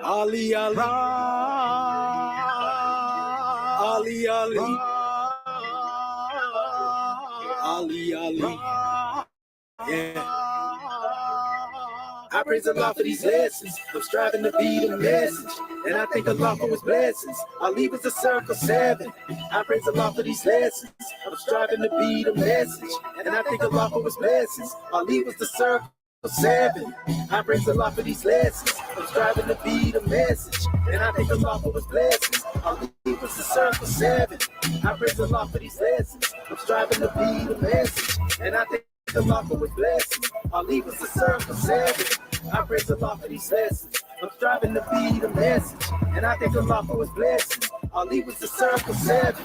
Ali, Ali, Ali, Ali, Ali, Ali, yeah. I praise Allah for these lessons. I'm striving to be the message, and I thank Allah for His blessings. Ali was the circle 7. I praise Allah for these lessons. I'm striving to be the message, and I thank Allah for His blessings. Ali was the circle 7. I praise Allah for these lessons. I'm striving to be the message, and I thank Allah for His blessings. Ali was the circle 7. I praise Allah for these lessons. I'm striving to be the message, and I thank Allah for His blessings. Ali was the circle 7. I praise Allah for these lessons. I'm striving to be the message, and I thank Allah for His blessings. Ali was the circle 7.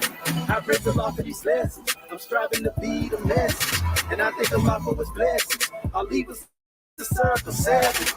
I praise Allah for these lessons. I'm striving to be the message, and I thank Allah for His blessings. Ali was the circle 7.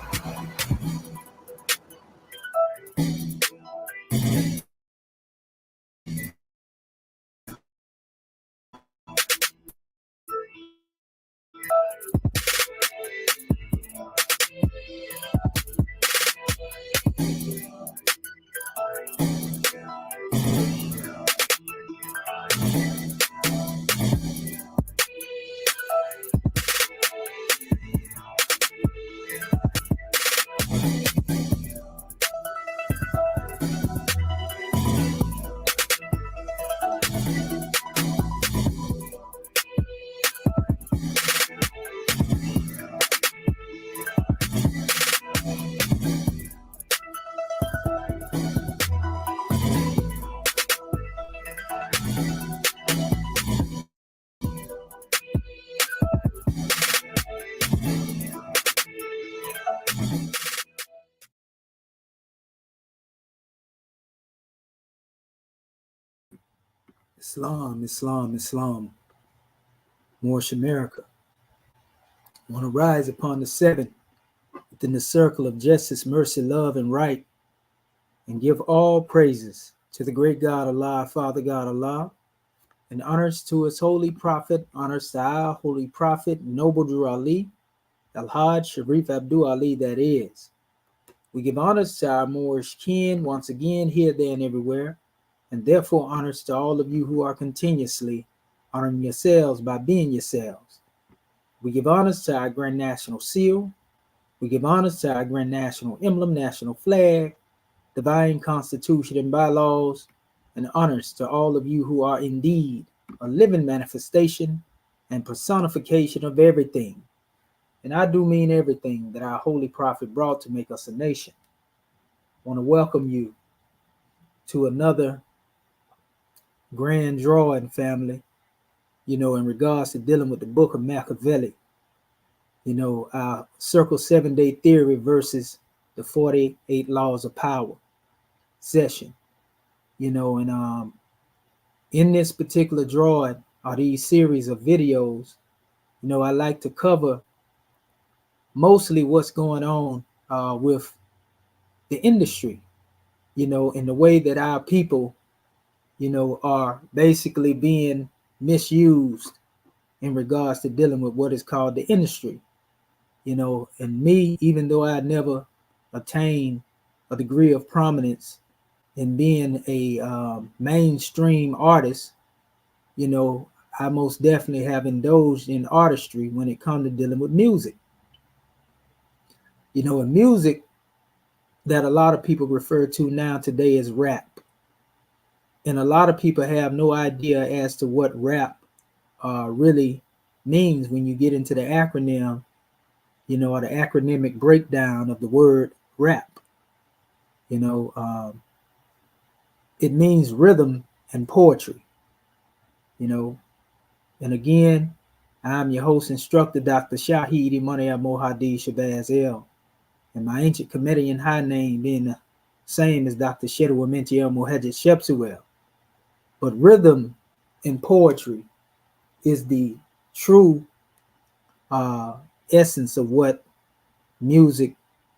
Islam, Islam, Islam. Moorish America. I want to rise upon the 7 within the circle of justice, mercy, love, and right, and give all praises to the great God Allah, Father God Allah, and honors to His holy prophet, honors to our holy prophet, Noble Drew Ali, Al-Hajj Sharif Abdul Ali, that is. We give honors to our Moorish kin once again, here, there, and everywhere, and therefore honors to all of you who are continuously honoring yourselves by being yourselves. We give honors to our Grand National Seal. We give honors to our Grand National Emblem, National Flag, Divine Constitution and bylaws, and honors to all of you who are indeed a living manifestation and personification of everything. And I do mean everything that our Holy Prophet brought to make us a nation. I want to welcome you to another grand drawing, family, in regards to dealing with the book of Machiavelli. Our Circle 7-Day Theory versus the 48 Laws of Power session. And in this particular drawing are these series of videos. I like to cover mostly what's going on with the industry, in the way that our people, are basically being misused in regards to dealing with what is called the industry. And me, even though I never attained a degree of prominence in being a mainstream artist, I most definitely have indulged in artistry when it comes to dealing with music. And music that a lot of people refer to now today as rap. And a lot of people have no idea as to what rap really means when you get into the acronym, or the acronymic breakdown of the word rap. It means rhythm and poetry, And again, I'm your host instructor, Dr. Shahid Imani Mohadi Shabazz El. And my ancient Comedian high name being the same as Dr. Shedawa Mentiel Mohajed Shepsuel. But rhythm and poetry is the true essence of what music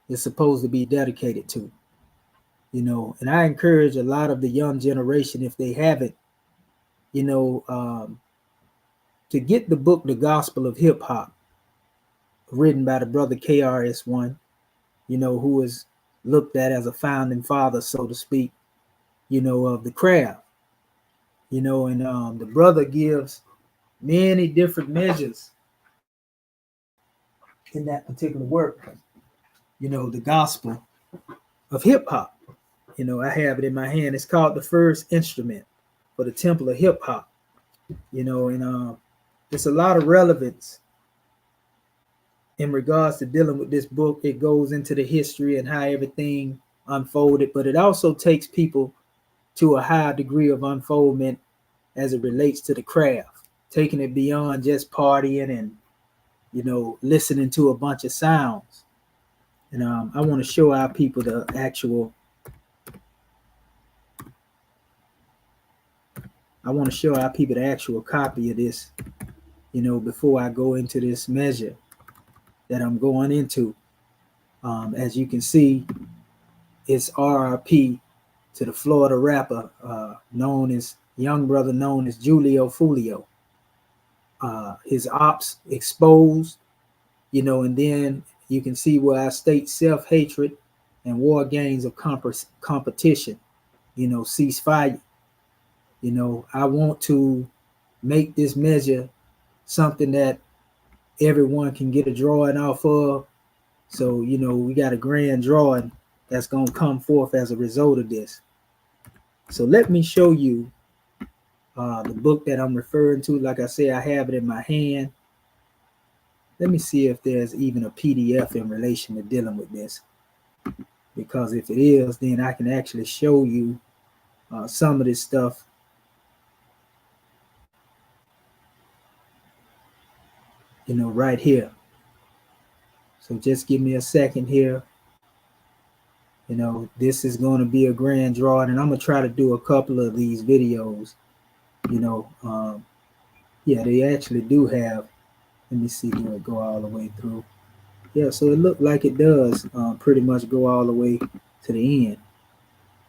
is supposed to be dedicated to. And I encourage a lot of the young generation, if they haven't, to get the book, The Gospel of Hip Hop, written by the brother KRS-One. who is looked at as a founding father, so to speak, of the craft, and the brother gives many different measures in that particular work, the gospel of hip hop. I have it in my hand. It's called The First Instrument for the Temple of Hip Hop, and there's a lot of relevance in regards to dealing with this book. It goes into the history and how everything unfolded, but it also takes people to a higher degree of unfoldment as it relates to the craft, taking it beyond just partying and, listening to a bunch of sounds. And I want to show our people the actual copy of this, before I go into this measure that I'm going into. As you can see, it's R.I.P to the Florida rapper, young brother known as JULIO FOOLIO. His ops exposed, and then you can see where I state self-hatred and war games of competition, cease fire. I want to make this measure something that everyone can get a drawing off of. So, we got a grand drawing that's going to come forth as a result of this. So let me show you the book that I'm referring to. Like I say, I have it in my hand. Let me see if there's even a PDF in relation to dealing with this. Because if it is, then I can actually show you some of this stuff. Right here. So just give me a second here. This is going to be a grand drawing, and I'm going to try to do a couple of these videos. Yeah, they actually do have, let me see, do it go all the way through? Yeah, so it looked like it does pretty much go all the way to the end.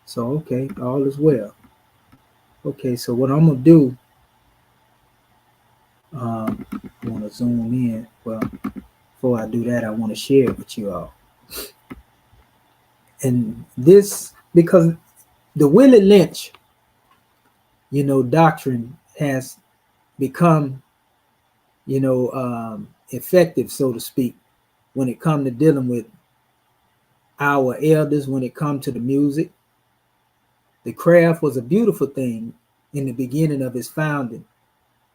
So, okay, all is well. Okay, so what I'm going to do, I want to zoom in. Well, before I do that, I want to share it with you all. And this, because the Willie Lynch, doctrine has become, effective, so to speak, when it comes to dealing with our elders, when it comes to the music. The craft was a beautiful thing in the beginning of its founding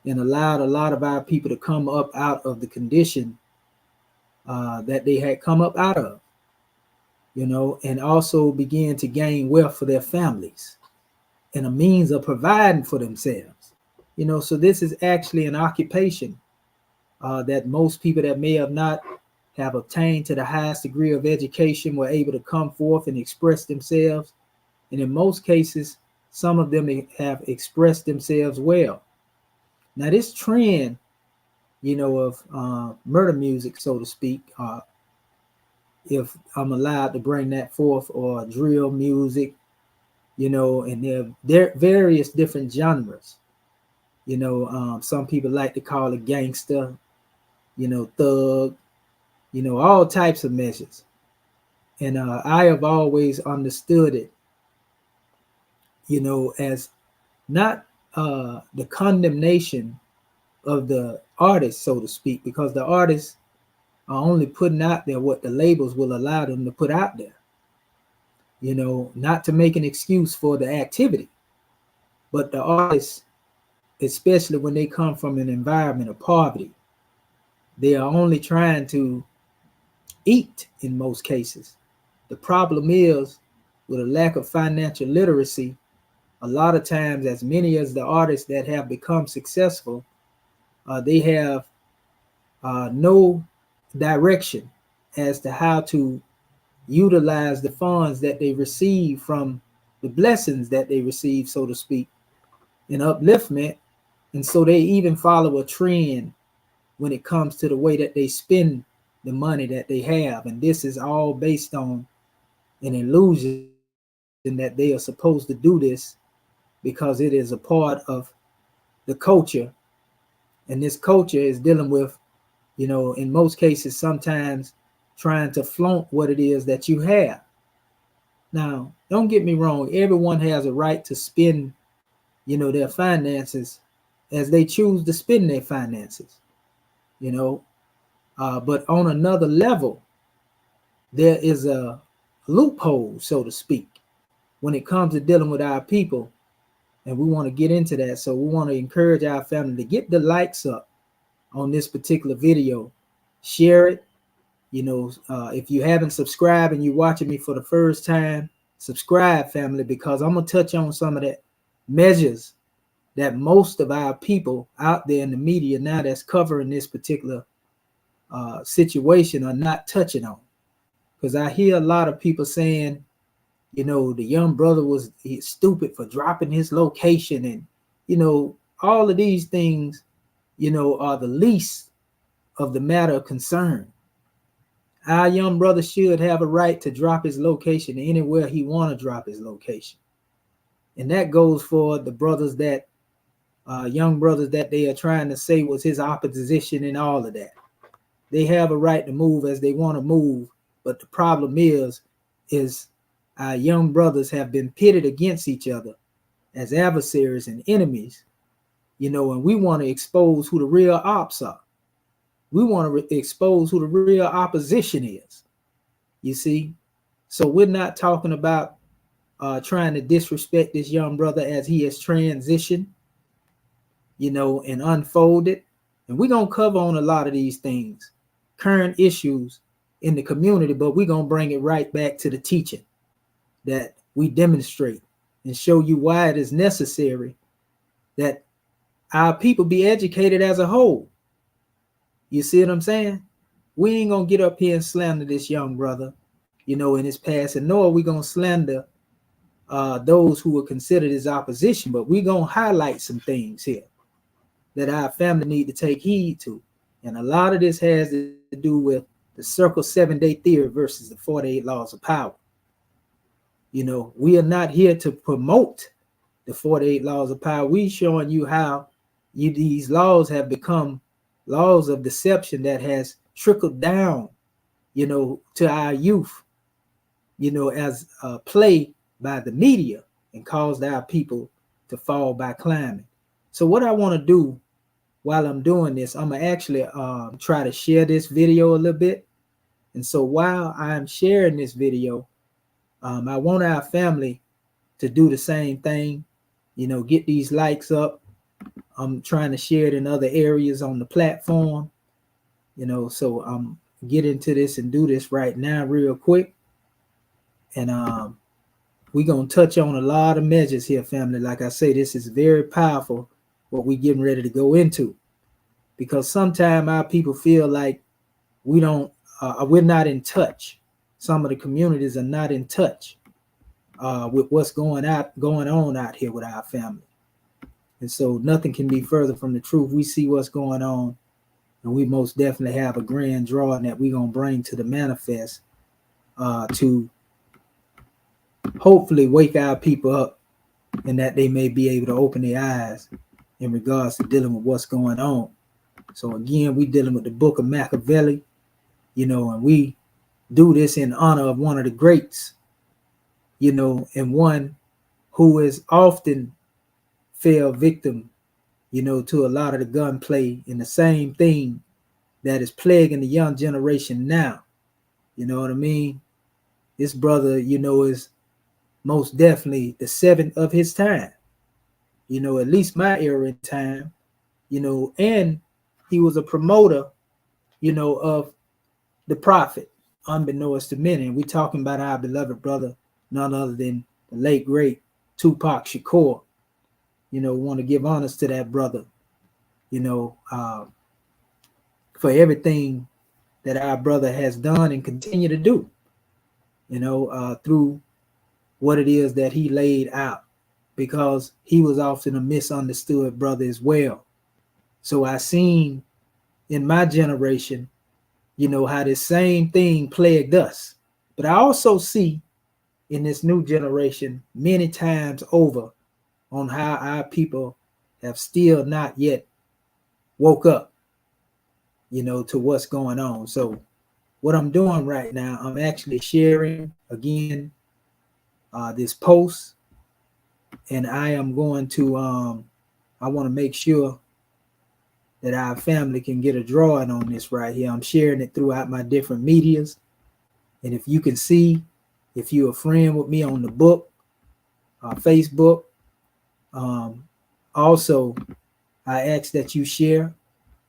and allowed a lot of our people to come up out of the condition that they had come up out of, and also began to gain wealth for their families and a means of providing for themselves. So this is actually an occupation that most people that may have not have obtained to the highest degree of education were able to come forth and express themselves. And in most cases, some of them have expressed themselves well. Now this trend, of murder music, so to speak, if I'm allowed to bring that forth, or drill music, and there are various different genres. Some people like to call it gangster, thug, all types of measures. And I have always understood it, as not the condemnation of the artist, so to speak, because the artists are only putting out there what the labels will allow them to put out there, not to make an excuse for the activity. But the artists, especially when they come from an environment of poverty, they are only trying to eat in most cases. The problem is, with a lack of financial literacy, a lot of times, as many as the artists that have become successful, they have no direction as to how to utilize the funds that they receive from the blessings that they receive, so to speak, in upliftment. And so they even follow a trend when it comes to the way that they spend the money that they have. And this is all based on an illusion that they are supposed to do this because it is a part of the culture. And this culture is dealing with, in most cases, sometimes trying to flaunt what it is that you have. Now, don't get me wrong. Everyone has a right to spend, their finances as they choose to spend their finances, you know. But on another level, there is a loophole, so to speak, when it comes to dealing with our people. And we want to get into that. So we want to encourage our family to get the likes up on this particular video. Share it. If you haven't subscribed and you're watching me for the first time, subscribe, family, because I'm going to touch on some of the measures that most of our people out there in the media now that's covering this particular situation are not touching on. Because I hear a lot of people saying, the young brother was stupid for dropping his location. And, all of these things, are the least of the matter of concern. Our young brother should have a right to drop his location anywhere he want to drop his location. And that goes for the brothers that, young brothers that they are trying to say was his opposition and all of that. They have a right to move as they want to move. But the problem is our young brothers have been pitted against each other as adversaries and enemies, and we want to expose who the real ops are. We want to expose who the real opposition is, you see. So we're not talking about trying to disrespect this young brother as he has transitioned, and unfolded. And we're going to cover on a lot of these things, current issues in the community, but we're going to bring it right back to the teaching that we demonstrate and show you why it is necessary that our people be educated as a whole. You see what I'm saying? We ain't going to get up here and slander this young brother, in his past, and nor are we going to slander those who are considered his opposition, but we're going to highlight some things here that our family need to take heed to. And a lot of this has to do with the Circle 7-Day Theory versus the 48 Laws of Power. We are not here to promote the 48 Laws of Power. We showing you how these laws have become laws of deception that has trickled down, to our youth, as a play by the media and caused our people to fall by climbing. So what I want to do while I'm doing this, I'm going to actually try to share this video a little bit. And so while I'm sharing this video, I want our family to do the same thing, get these likes up. I'm trying to share it in other areas on the platform, so get into this and do this right now real quick. And we're going to touch on a lot of measures here, family. Like I say, this is very powerful, what we're getting ready to go into, because sometimes our people feel like we're not in touch. Some of the communities are not in touch with what's going on out here with our family. And so nothing can be further from the truth. We see what's going on, and we most definitely have a grand drawing that we're going to bring to the manifest to hopefully wake our people up, and that they may be able to open their eyes in regards to dealing with what's going on. So again, we're dealing with the book of Machiavelli, and we do this in honor of one of the greats, and one who is often fell victim, to a lot of the gunplay and the same thing that is plaguing the young generation now. You know what I mean? This brother, is most definitely the seventh of his time, at least my era in time, and he was a promoter, of the prophet, unbeknownst to many. And we're talking about our beloved brother, none other than the late, great Tupac Shakur. Want to give honors to that brother, for everything that our brother has done and continue to do, through what it is that he laid out, because he was often a misunderstood brother as well. So I seen in my generation, how this same thing plagued us. But I also see in this new generation many times over on how our people have still not yet woke up, to what's going on. So what I'm doing right now, I'm actually sharing again this post, and I am going to I want to make sure that our family can get a drawing on this right here. I'm sharing it throughout my different medias. And if you can see, if you're a friend with me on the book, Facebook, also, I ask that you share,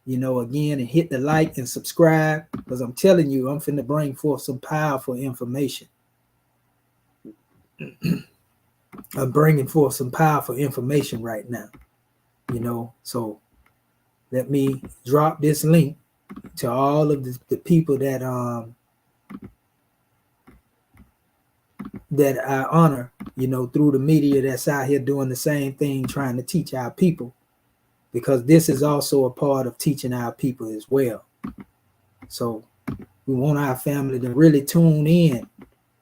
again, and hit the like and subscribe, because I'm telling you, I'm finna bring forth some powerful information. I'm bringing forth some powerful information right now, so let me drop this link to all of the people that I honor, through the media that's out here doing the same thing, trying to teach our people, because this is also a part of teaching our people as well. So we want our family to really tune in,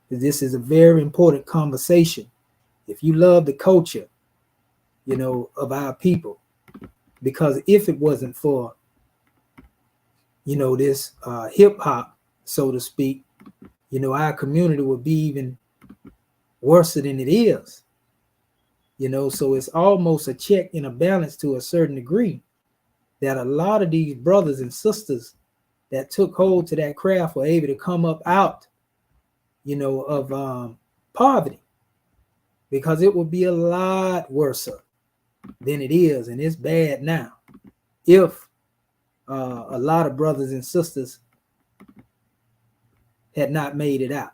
because this is a very important conversation. If you love the culture, of our people, because if it wasn't for, this hip hop, so to speak, our community would be even worse than it is. So it's almost a check and a balance to a certain degree, that a lot of these brothers and sisters that took hold to that craft were able to come up out, of poverty, because it would be a lot worse than it is, and it's bad now, if a lot of brothers and sisters had not made it out.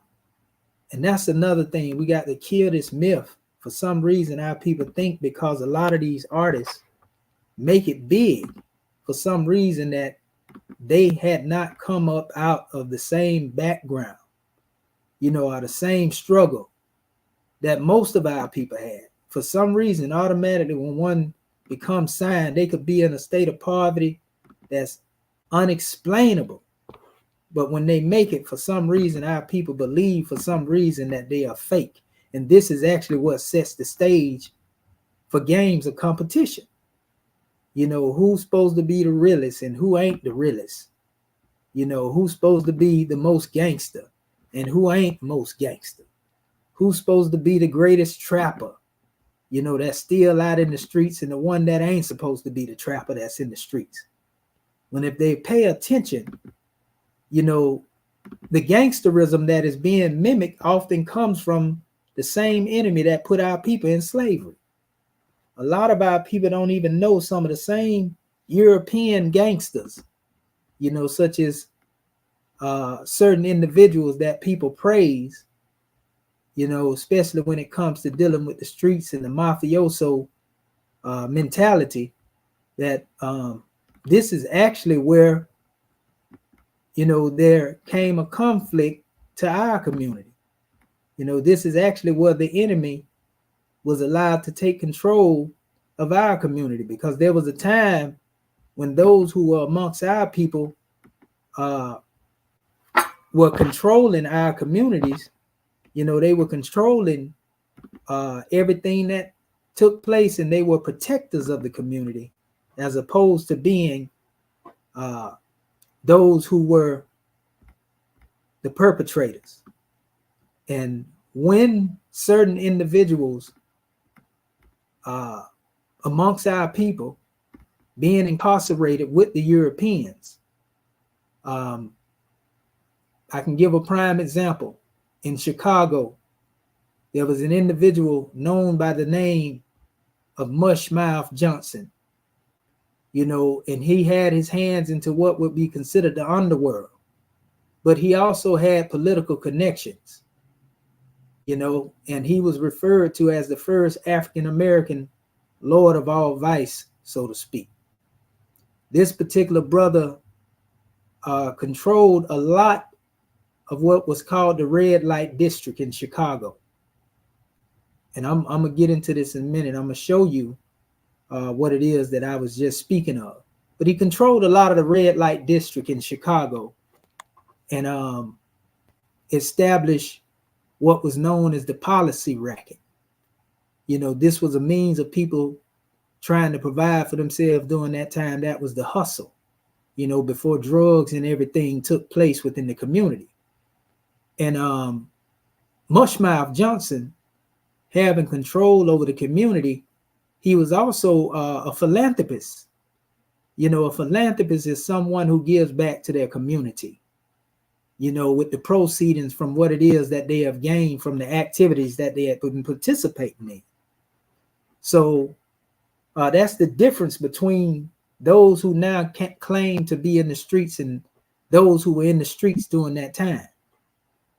And that's another thing. We got to kill this myth. For some reason, our people think because a lot of these artists make it big, for some reason, that they had not come up out of the same background, or the same struggle that most of our people had. For some reason, automatically, when one becomes signed, they could be in a state of poverty that's unexplainable. But when they make it, for some reason, our people believe for some reason that they are fake. And this is actually what sets the stage for games of competition. Who's supposed to be the realest and who ain't the realest. Who's supposed to be the most gangster and who ain't most gangster. Who's supposed to be the greatest trapper, that's still out in the streets, and the one that ain't supposed to be the trapper that's in the streets. When if they pay attention, the gangsterism that is being mimicked often comes from the same enemy that put our people in slavery. A lot of our people don't even know some of the same European gangsters, such as certain individuals that people praise, especially when it comes to dealing with the streets and the mafioso mentality, that this is actually where, there came a conflict to our community. This is actually where the enemy was allowed to take control of our community, because there was a time when those who were amongst our people were controlling our communities. They were controlling everything that took place, and they were protectors of the community, as opposed to being those who were the perpetrators. And when certain individuals amongst our people being incarcerated with the Europeans, I can give a prime example. In Chicago, there was an individual known by the name of Mushmouth Johnson, and he had his hands into what would be considered the underworld, but he also had political connections, and he was referred to as the first African-American Lord of all vice, so to speak. This particular brother controlled a lot of what was called the red light district in Chicago. And I'm going to get into this in a minute. I'm going to show you what it is that I was just speaking of. But he controlled a lot of the red light district in Chicago, and established what was known as the policy racket. This was a means of people trying to provide for themselves during that time. That was the hustle. before drugs and everything took place within the community. And Mushmouth Johnson, having control over the community, he was also a philanthropist. A philanthropist is someone who gives back to their community, with the proceedings from what it is that they have gained from the activities that they have been participating in. So that's the difference between those who now can't claim to be in the streets and those who were in the streets during that time.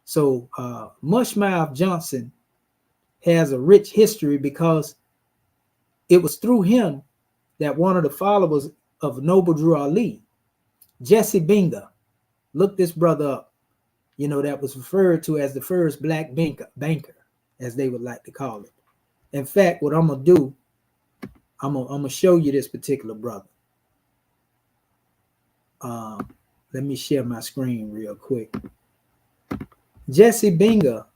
So Mushmouth Johnson has a rich history because it was through him that one of the followers of Noble Drew Ali, Jesse Binga, look this brother up, that was referred to as the first black banker, as they would like to call it. In fact, what I'm going to do, I'm gonna show you this particular brother. Let me share my screen real quick. Jesse Binga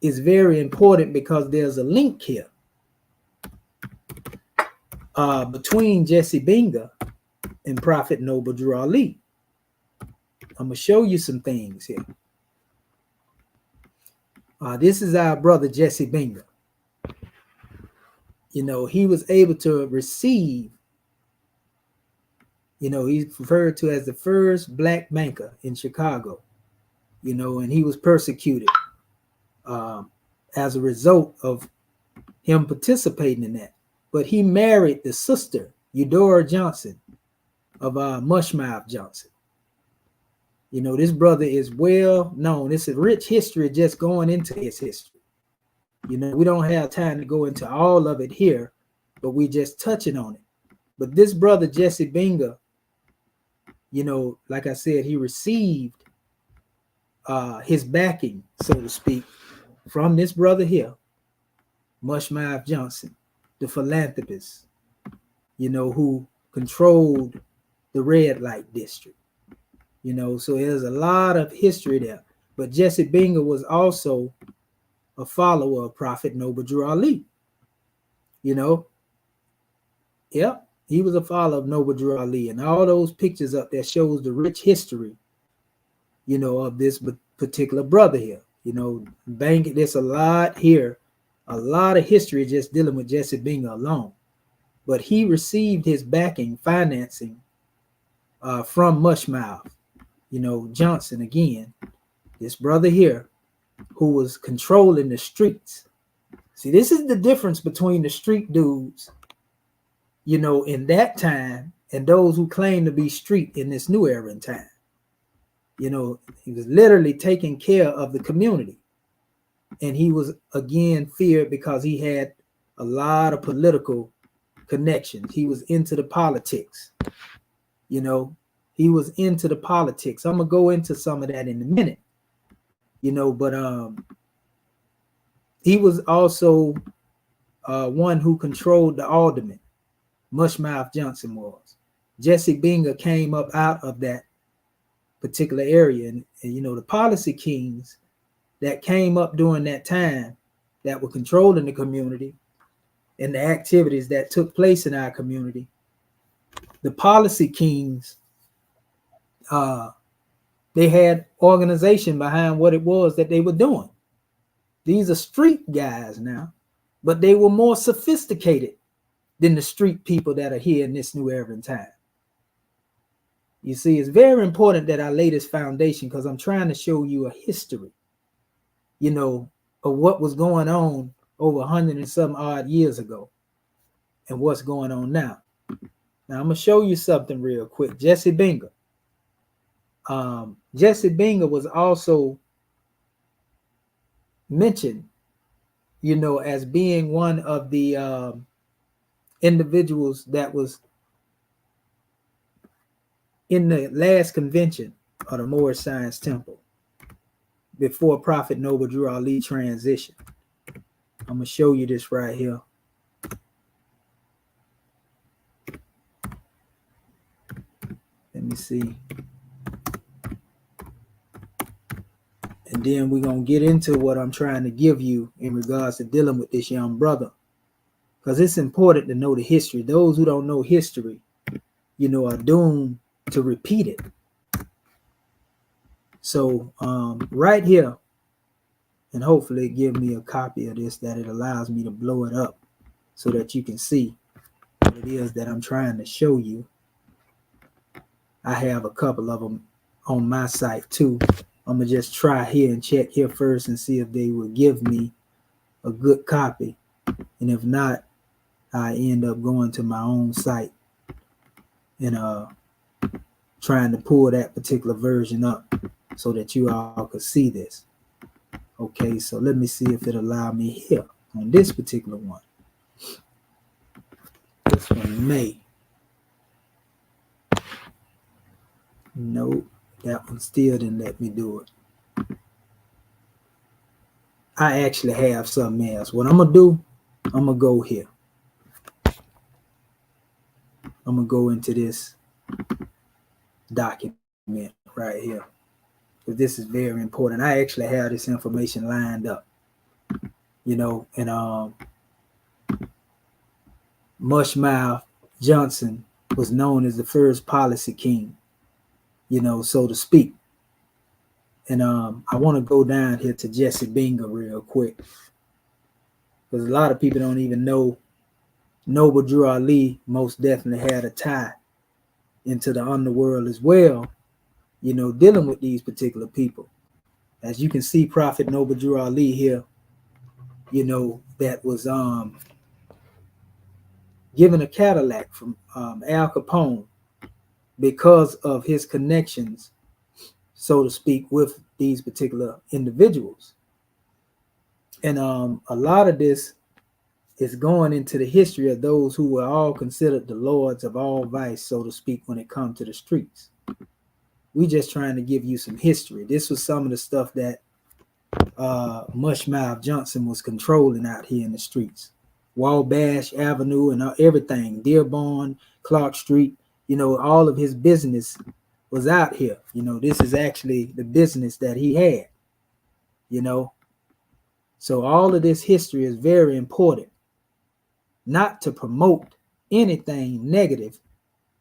is very important because there's a link here between Jesse Binga and Prophet Noble Drew Ali. I'm gonna show you some things here. This is our brother Jesse Binga. He was able to receive, he's referred to as the first black banker in Chicago, and he was persecuted as a result of him participating in that. But he married the sister, Eudora Johnson, of Mushmouth Johnson. This brother is well known. It's a rich history just going into his history. We don't have time to go into all of it here, but we just touching on it. But this brother, Jesse Binga, like I said, he received his backing, so to speak, from this brother here, Mushmouth Johnson, the philanthropist, who controlled the red light district. So there's a lot of history there. But Jesse Binga was also a follower of Prophet Noble Drew Ali. Yep, he was a follower of Noble Drew Ali, and all those pictures up there shows the rich history, of this particular brother here. There's a lot here, a lot of history just dealing with Jesse Binga alone. But he received his backing, financing from Mushmouth, Johnson again, this brother here, who was controlling the streets. See, this is the difference between the street dudes, in that time, and those who claim to be street in this new era in time. He was literally taking care of the community. And he was, again, feared because he had a lot of political connections. He was into the politics. He was into the politics. I'm going to go into some of that in a minute. But he was also one who controlled the aldermen. Mushmouth Johnson was. Jesse Binga came up out of that particular area. And the policy kings that came up during that time that were controlling the community and the activities that took place in our community, the policy kings, they had organization behind what it was that they were doing. These are street guys now, but they were more sophisticated than the street people that are here in this new era in time. You see, it's very important that I lay this foundation because I'm trying to show you a history, of what was going on over 100 and some odd years ago and what's going on now. Now, I'm going to show you something real quick. Jesse Binga. Jesse Binga was also mentioned, as being one of the individuals that was in the last convention of the Moorish Science Temple before Prophet Noble Drew Ali transition. I'm going to show you this right here. Let me see. And then we're going to get into what I'm trying to give you in regards to dealing with this young brother. Because it's important to know the history. Those who don't know history, are doomed to repeat it. So right here, and hopefully give me a copy of this that it allows me to blow it up so that you can see what it is that I'm trying to show you. I have a couple of them on my site too. I'm gonna just try here and check here first and see if they will give me a good copy. And if not, I end up going to my own site and trying to pull that particular version up so that you all could see this. Okay, so let me see if it allow me here on this particular one. This one may. Nope, that one still didn't let me do it. I actually have something else. What I'm gonna do, I'm gonna go here. I'm gonna go into this document right here, because this is very important. I actually have this information lined up, and Mushmouth Johnson was known as the first policy king, so to speak. And I want to go down here to Jesse Binger real quick, because a lot of people don't even know Noble Drew Ali most definitely had a tie into the underworld as well, dealing with these particular people. As you can see, Prophet Noble Drew Ali here, that was given a Cadillac from Al Capone because of his connections, so to speak, with these particular individuals. And a lot of this is going into the history of those who were all considered the lords of all vice, so to speak, when it comes to the streets. We just trying to give you some history. This was some of the stuff that Mushmouth Johnson was controlling out here in the streets. Wabash Avenue and everything, Dearborn, Clark Street, all of his business was out here. This is actually the business that he had, So all of this history is very important, not to promote anything negative,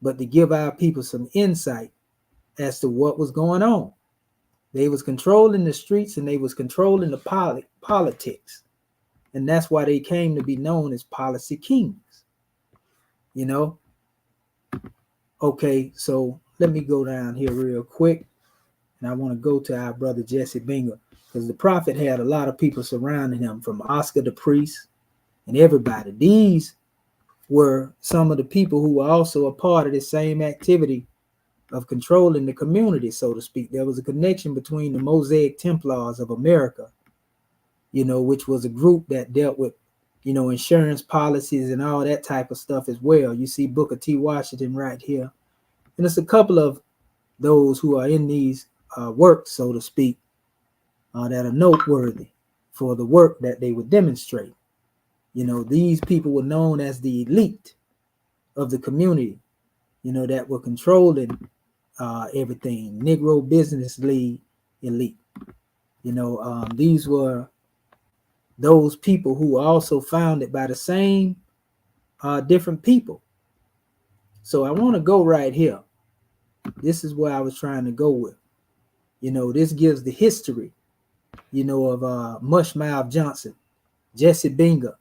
but to give our people some insight as to what was going on. They was controlling the streets and they was controlling the politics. And that's why they came to be known as policy kings, Okay, so let me go down here real quick. And I want to go to our brother Jesse Binger, because the prophet had a lot of people surrounding him, from Oscar the priest and everybody. These were some of the people who were also a part of the same activity of controlling the community, so to speak. There was a connection between the Mosaic Templars of America, which was a group that dealt with, insurance policies and all that type of stuff as well. You see Booker T. Washington right here. And it's a couple of those who are in these works, so to speak, that are noteworthy for the work that they would demonstrate. These people were known as the elite of the community, that were controlling everything. Negro Business League elite. These were those people who were also founded by the same different people. So I want to go right here. This is where I was trying to go with. This gives the history, of Mushmouth Johnson, Jesse Binger,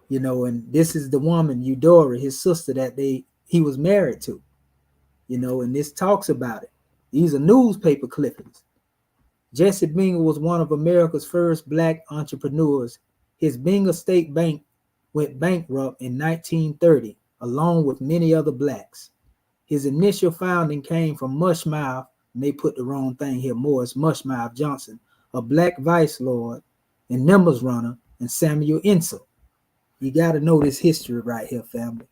and this is the woman, Eudora, his sister, that he was married to, and this talks about it. These are newspaper clippings. Jesse Binger was one of America's first black entrepreneurs. His Binger State Bank went bankrupt in 1930, along with many other blacks. His initial founding came from Mushmouth, and they put the wrong thing here, Morris Mushmouth Johnson, a black vice lord and numbers runner, and Samuel Insull. You got to know this history right here, family.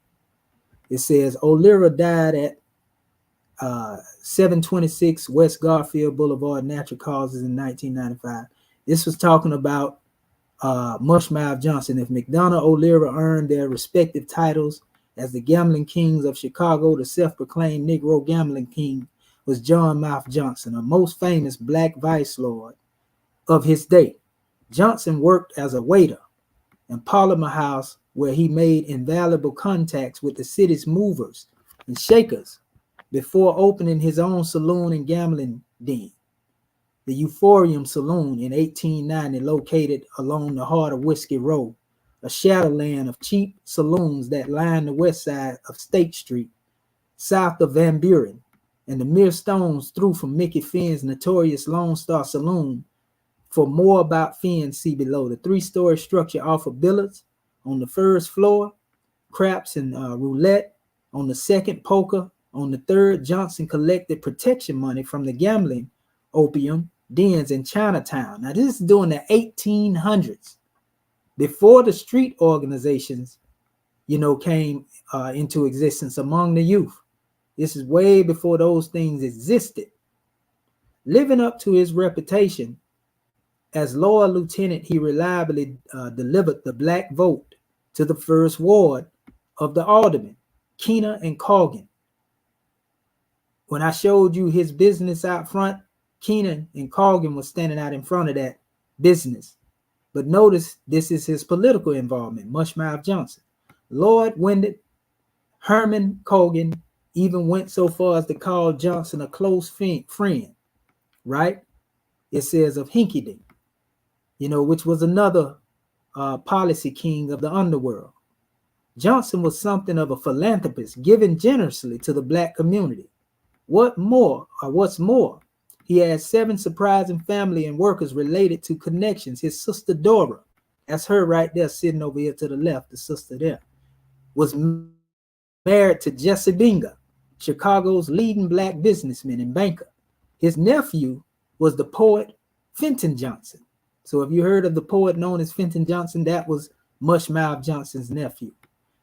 It says O'Leary died at 726 West Garfield Boulevard, natural causes, in 1995. This was talking about Mushmouth Johnson. If McDonough O'Leary earned their respective titles as the gambling kings of Chicago, the self-proclaimed Negro gambling king was John Mouth Johnson, a most famous black vice lord of his day. Johnson worked as a waiter in Parliament House, where he made invaluable contacts with the city's movers and Shakers before opening his own saloon and gambling den, the Euphorium Saloon in 1890, located along the heart of Whiskey Row, a shadowland of cheap saloons that line the west side of State Street, south of Van Buren, and the mere stones threw from Mickey Finn's notorious Lone Star Saloon. For more about Finn, see below. The three-story structure offered billiards on the first floor, craps and roulette on the second, poker on the third. Johnson collected protection money from the gambling opium dens in Chinatown. Now, this is during the 1800s, before the street organizations, came into existence among the youth. This is way before those things existed. Living up to his reputation as loyal lieutenant, he reliably delivered the black vote to the first ward of the aldermen, Keener and Colgan. When I showed you his business out front, Keenan and Colgan was standing out in front of that business. But notice this is his political involvement, Mushmouth Johnson. Lord Winded, Herman Colgan even went so far as to call Johnson a close friend, right? It says of Hinkydink, which was another policy king of the underworld. Johnson was something of a philanthropist, giving generously to the black community. What's more, he had 7 surprising family and workers related to connections. His sister Dora, that's her right there sitting over here to the left, the sister there, was married to Jesse Binga, Chicago's leading black businessman and banker. His nephew was the poet Fenton Johnson. So if you heard of the poet known as Fenton Johnson, that was Mushmouth Johnson's nephew.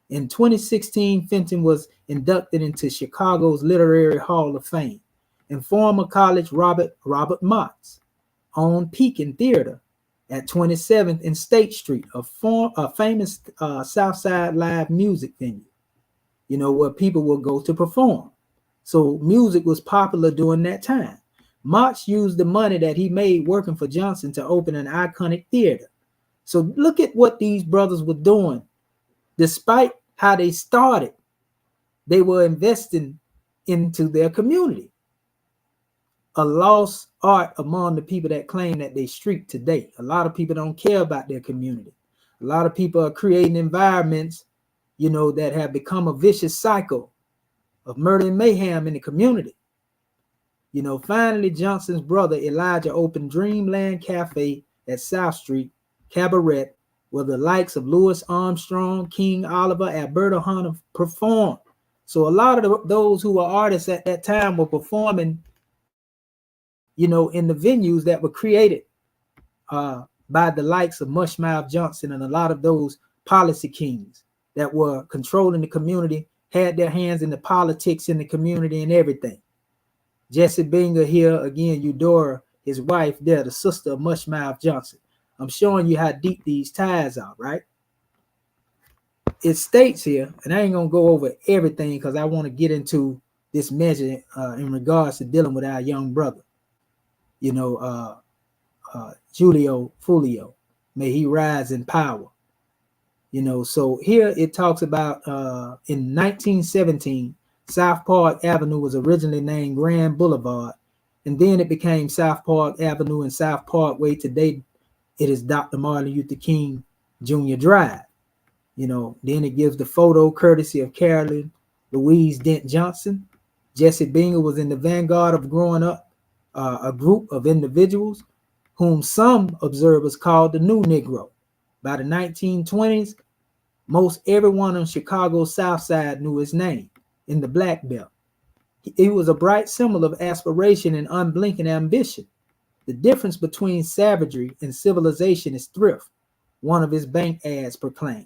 In 2016, Fenton was inducted into Chicago's Literary Hall of Fame. And former college Robert Motts owned Pekin Theater at 27th and State Street, a famous Southside live music venue, where people will go to perform. So music was popular during that time. Motts used the money that he made working for Johnson to open an iconic theater. So look at what these brothers were doing. Despite how they started, they were investing into their community. A lost art among the people that claim that they street today. A lot of people don't care about their community. A lot of people are creating environments, that have become a vicious cycle of murder and mayhem in the community. Finally, Johnson's brother Elijah opened Dreamland Cafe at South Street, Cabaret, where the likes of Louis Armstrong, King Oliver, Alberta Hunter performed. So a lot of those who were artists at that time were performing, in the venues that were created by the likes of Mushmouth Johnson and a lot of those policy kings that were controlling the community, had their hands in the politics in the community and everything. Jesse Binga here, again, Eudora, his wife there, the sister of Mushmouth Johnson. I'm showing you how deep these ties are, right? It states here, and I ain't going to go over everything because I want to get into this measure in regards to dealing with our young brother, Julio FOOLIO. May he rise in power. So here it talks about in 1917, South Park Avenue was originally named Grand Boulevard, and then it became South Park Avenue and South Parkway. Today, it is Dr. Martin Luther King Jr. Drive. Then it gives the photo courtesy of Carolyn Louise Dent Johnson. Jesse Binga was in the vanguard of growing up a group of individuals whom some observers called the New Negro. By the 1920s, most everyone on Chicago's South Side knew his name. In the Black Belt, he was a bright symbol of aspiration and unblinking ambition. The difference between savagery and civilization is thrift, one of his bank ads proclaimed.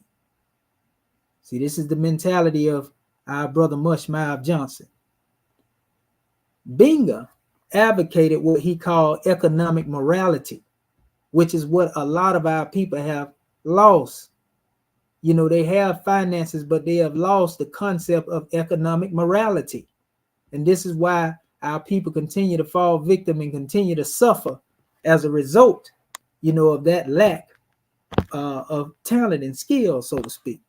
See, this is the mentality of our brother Mushmouth Johnson. Binga advocated what he called economic morality, which is what a lot of our people have lost. They have finances, but they have lost the concept of economic morality. And this is why our people continue to fall victim and continue to suffer as a result, of that lack of talent and skill, so to speak.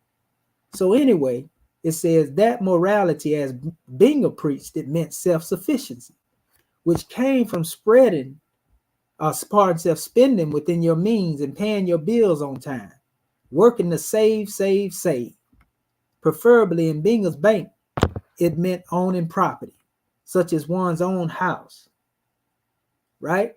So anyway, it says that morality, as Binga preached, it meant self-sufficiency, which came from spreading spending within your means and paying your bills on time, working to save. Preferably in Binga's bank, it meant owning property, such as one's own house, right?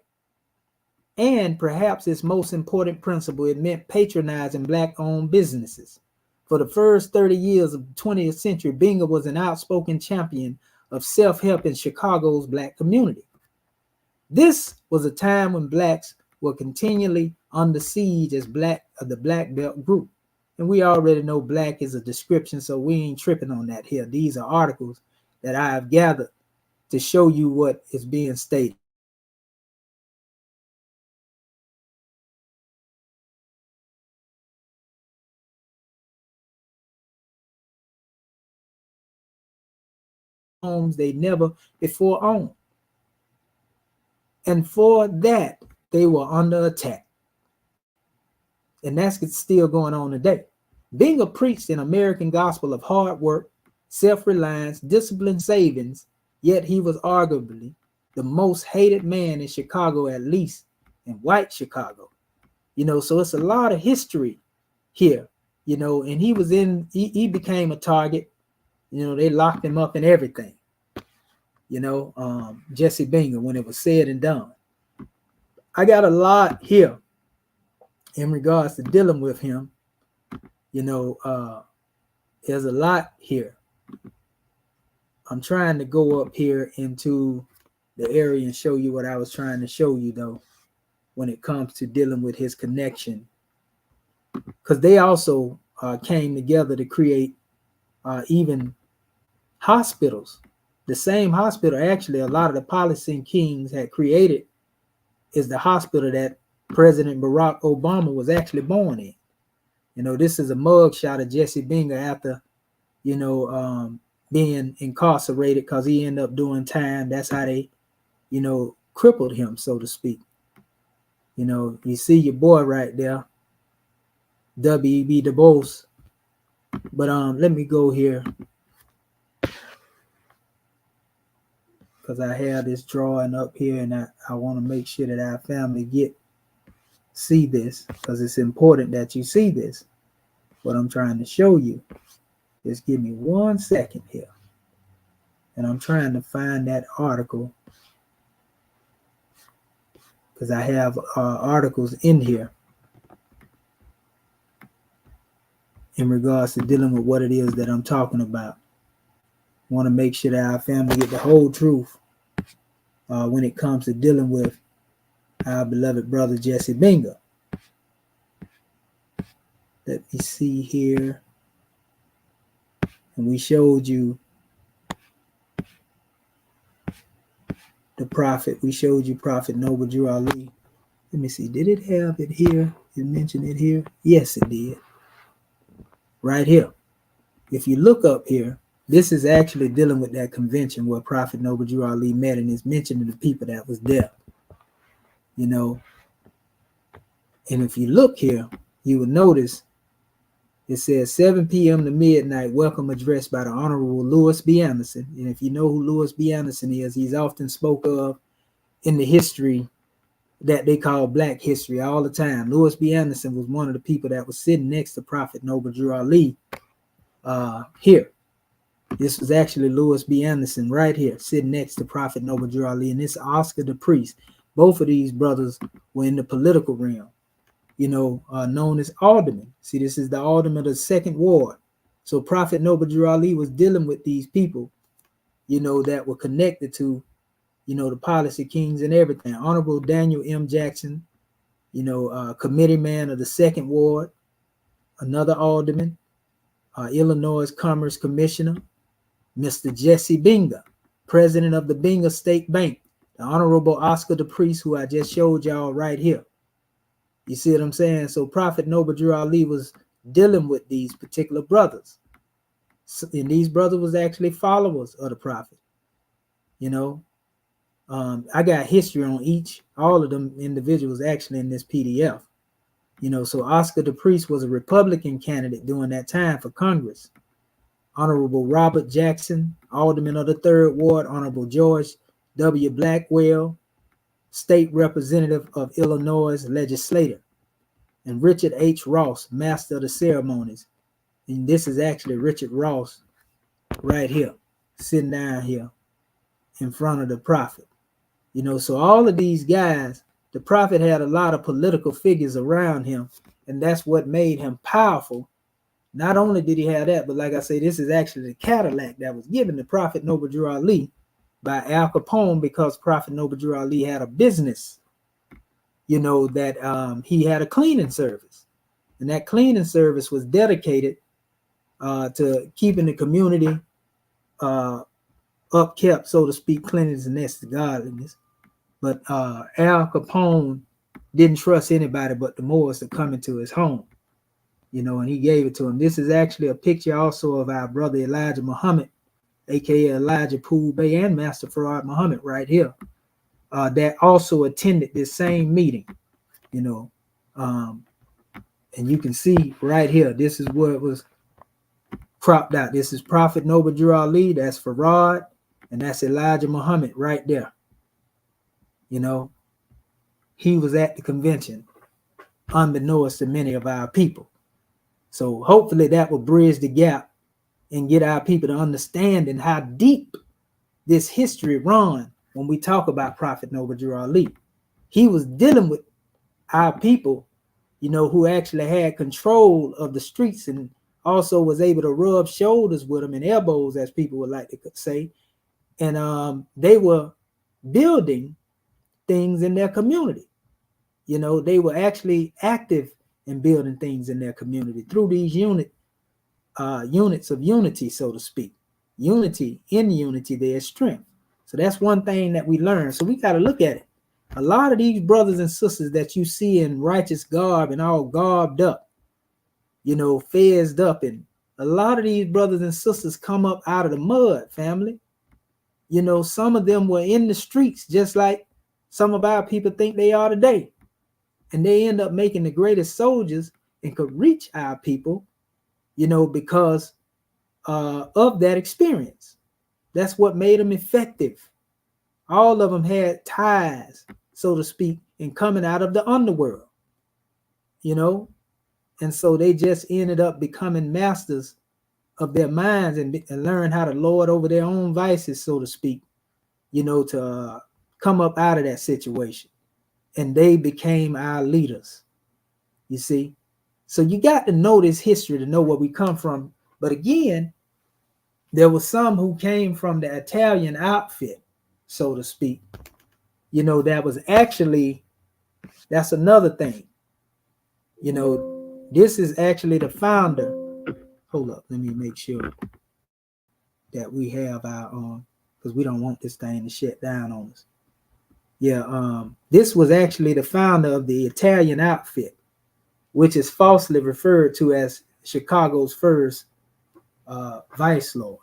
And perhaps its most important principle, it meant patronizing Black-owned businesses. For the first 30 years of the 20th century, Binga was an outspoken champion of self-help in Chicago's Black community. This was a time when Blacks were continually under siege as the Black Belt group. And we already know Black is a description, so we ain't tripping on that here. These are articles that I have gathered to show you what is being stated. Homes they never before owned. And for that, they were under attack. And that's still going on today. Binga preached an American gospel of hard work, self-reliance, disciplined savings, yet he was arguably the most hated man in Chicago, at least in white Chicago. So it's a lot of history here, and he became a target. They locked him up and everything. Jesse Binga, when it was said and done. I got a lot here in regards to dealing with him. There's a lot here. I'm trying to go up here into the area and show you what I was trying to show you, though, when it comes to dealing with his connection. Because they also came together to create even hospitals. The same hospital, actually, a lot of the Policy Kings had created is the hospital that President Barack Obama was actually born in. This is a mug shot of Jesse Binga after, being incarcerated because he ended up doing time. That's how they, crippled him, so to speak. You see your boy right there, W.E.B. Du Bois. But let me go here, because I have this drawing up here, and I want to make sure that our family see this, because it's important that you see this. What I'm trying to show you. Just give me 1 second here. And I'm trying to find that article, because I have articles in here in regards to dealing with what it is that I'm talking about. I want to make sure that our family get the whole truth when it comes to dealing with our beloved brother Jesse Binga. Let me see here. And we showed you the prophet. We showed you Prophet Noble Drew Ali. Let me see. Did it have it here? It mentioned it here? Yes, it did. Right here. If you look up here, this is actually dealing with that convention where Prophet Noble Drew Ali met, and is mentioning the people that was there. And if you look here, you will notice it says 7 p.m. to midnight, welcome address by the Honorable Louis B. Anderson. And if you know who Louis B. Anderson is, he's often spoke of in the history that they call Black history all the time. Louis B. Anderson was one of the people that was sitting next to Prophet Noble Drew Ali here. This was actually Louis B. Anderson right here, sitting next to Prophet Noble Drew Ali, and this Oscar the Priest. Both of these brothers were in the political realm. Known as aldermen. See, this is the alderman of the 2nd Ward. So Prophet Noble Drew Ali was dealing with these people, that were connected to, the Policy Kings and everything. Honorable Daniel M. Jackson, committee man of the 2nd Ward, another alderman, Illinois Commerce Commissioner, Mr. Jesse Binga, president of the Binga State Bank, the Honorable Oscar the Priest, who I just showed y'all right here. You see what I'm saying? So Prophet Noble Drew Ali was dealing with these particular brothers. And these brothers was actually followers of the prophet. I got history on all of them individuals actually in this PDF. So Oscar the Priest was a Republican candidate during that time for Congress. Honorable Robert Jackson, Alderman of the 3rd Ward, Honorable George W. Blackwell, State Representative of Illinois Legislature, and Richard H. Ross, Master of the Ceremonies. And this is actually Richard Ross right here, sitting down here in front of the prophet. You know, so all of these guys, the prophet had a lot of political figures around him, and that's what made him powerful. Not only did he have that, but like I say, this is actually the Cadillac that was given to Prophet Noble Drew Ali by Al Capone, because Prophet Noble Drew Ali had a business, you know, that he had a cleaning service. And that cleaning service was dedicated to keeping the community upkept, so to speak, cleanliness and godliness. But Al Capone didn't trust anybody but the Moors to come into his home, you know, and he gave it to him. This is actually a picture also of our brother Elijah Muhammad, aka Elijah Poole Bay, and Master Farad Muhammad right here, that also attended this same meeting, you know. And you can see right here, this is where it was cropped out. This is Prophet Noble Drew Ali, that's Farad, and that's Elijah Muhammad right there. You know, he was at the convention, unbeknownst to many of our people. So hopefully that will bridge the gap and get our people to understand and how deep this history run when we talk about Prophet Noble Drew Ali. He was dealing with our people, you know, who actually had control of the streets and also was able to rub shoulders with them and elbows, as people would like to say. And they were building things in their community. You know, they were actually active in building things in their community through these units of unity, so to speak. Unity, in unity, there's strength. So that's one thing that we learn. So we got to look at it. A lot of these brothers and sisters that you see in righteous garb and all garbed up, you know, fezzed up, and a lot of these brothers and sisters come up out of the mud, family. You know, some of them were in the streets just like some of our people think they are today. And they end up making the greatest soldiers and could reach our people, you know, because of that experience. That's what made them effective. All of them had ties, so to speak, in coming out of the underworld, you know. And so they just ended up becoming masters of their minds and learn how to lord over their own vices, so to speak, you know, to come up out of that situation. And they became our leaders, you see. So you got to know this history to know where we come from. But again, there was some who came from the Italian outfit, so to speak, you know, that was actually, that's another thing. You know, this is actually the founder. Hold up, let me make sure that we have our because we don't want this thing to shut down on us. Yeah, this was actually the founder of the Italian outfit, which is falsely referred to as Chicago's first vice lord.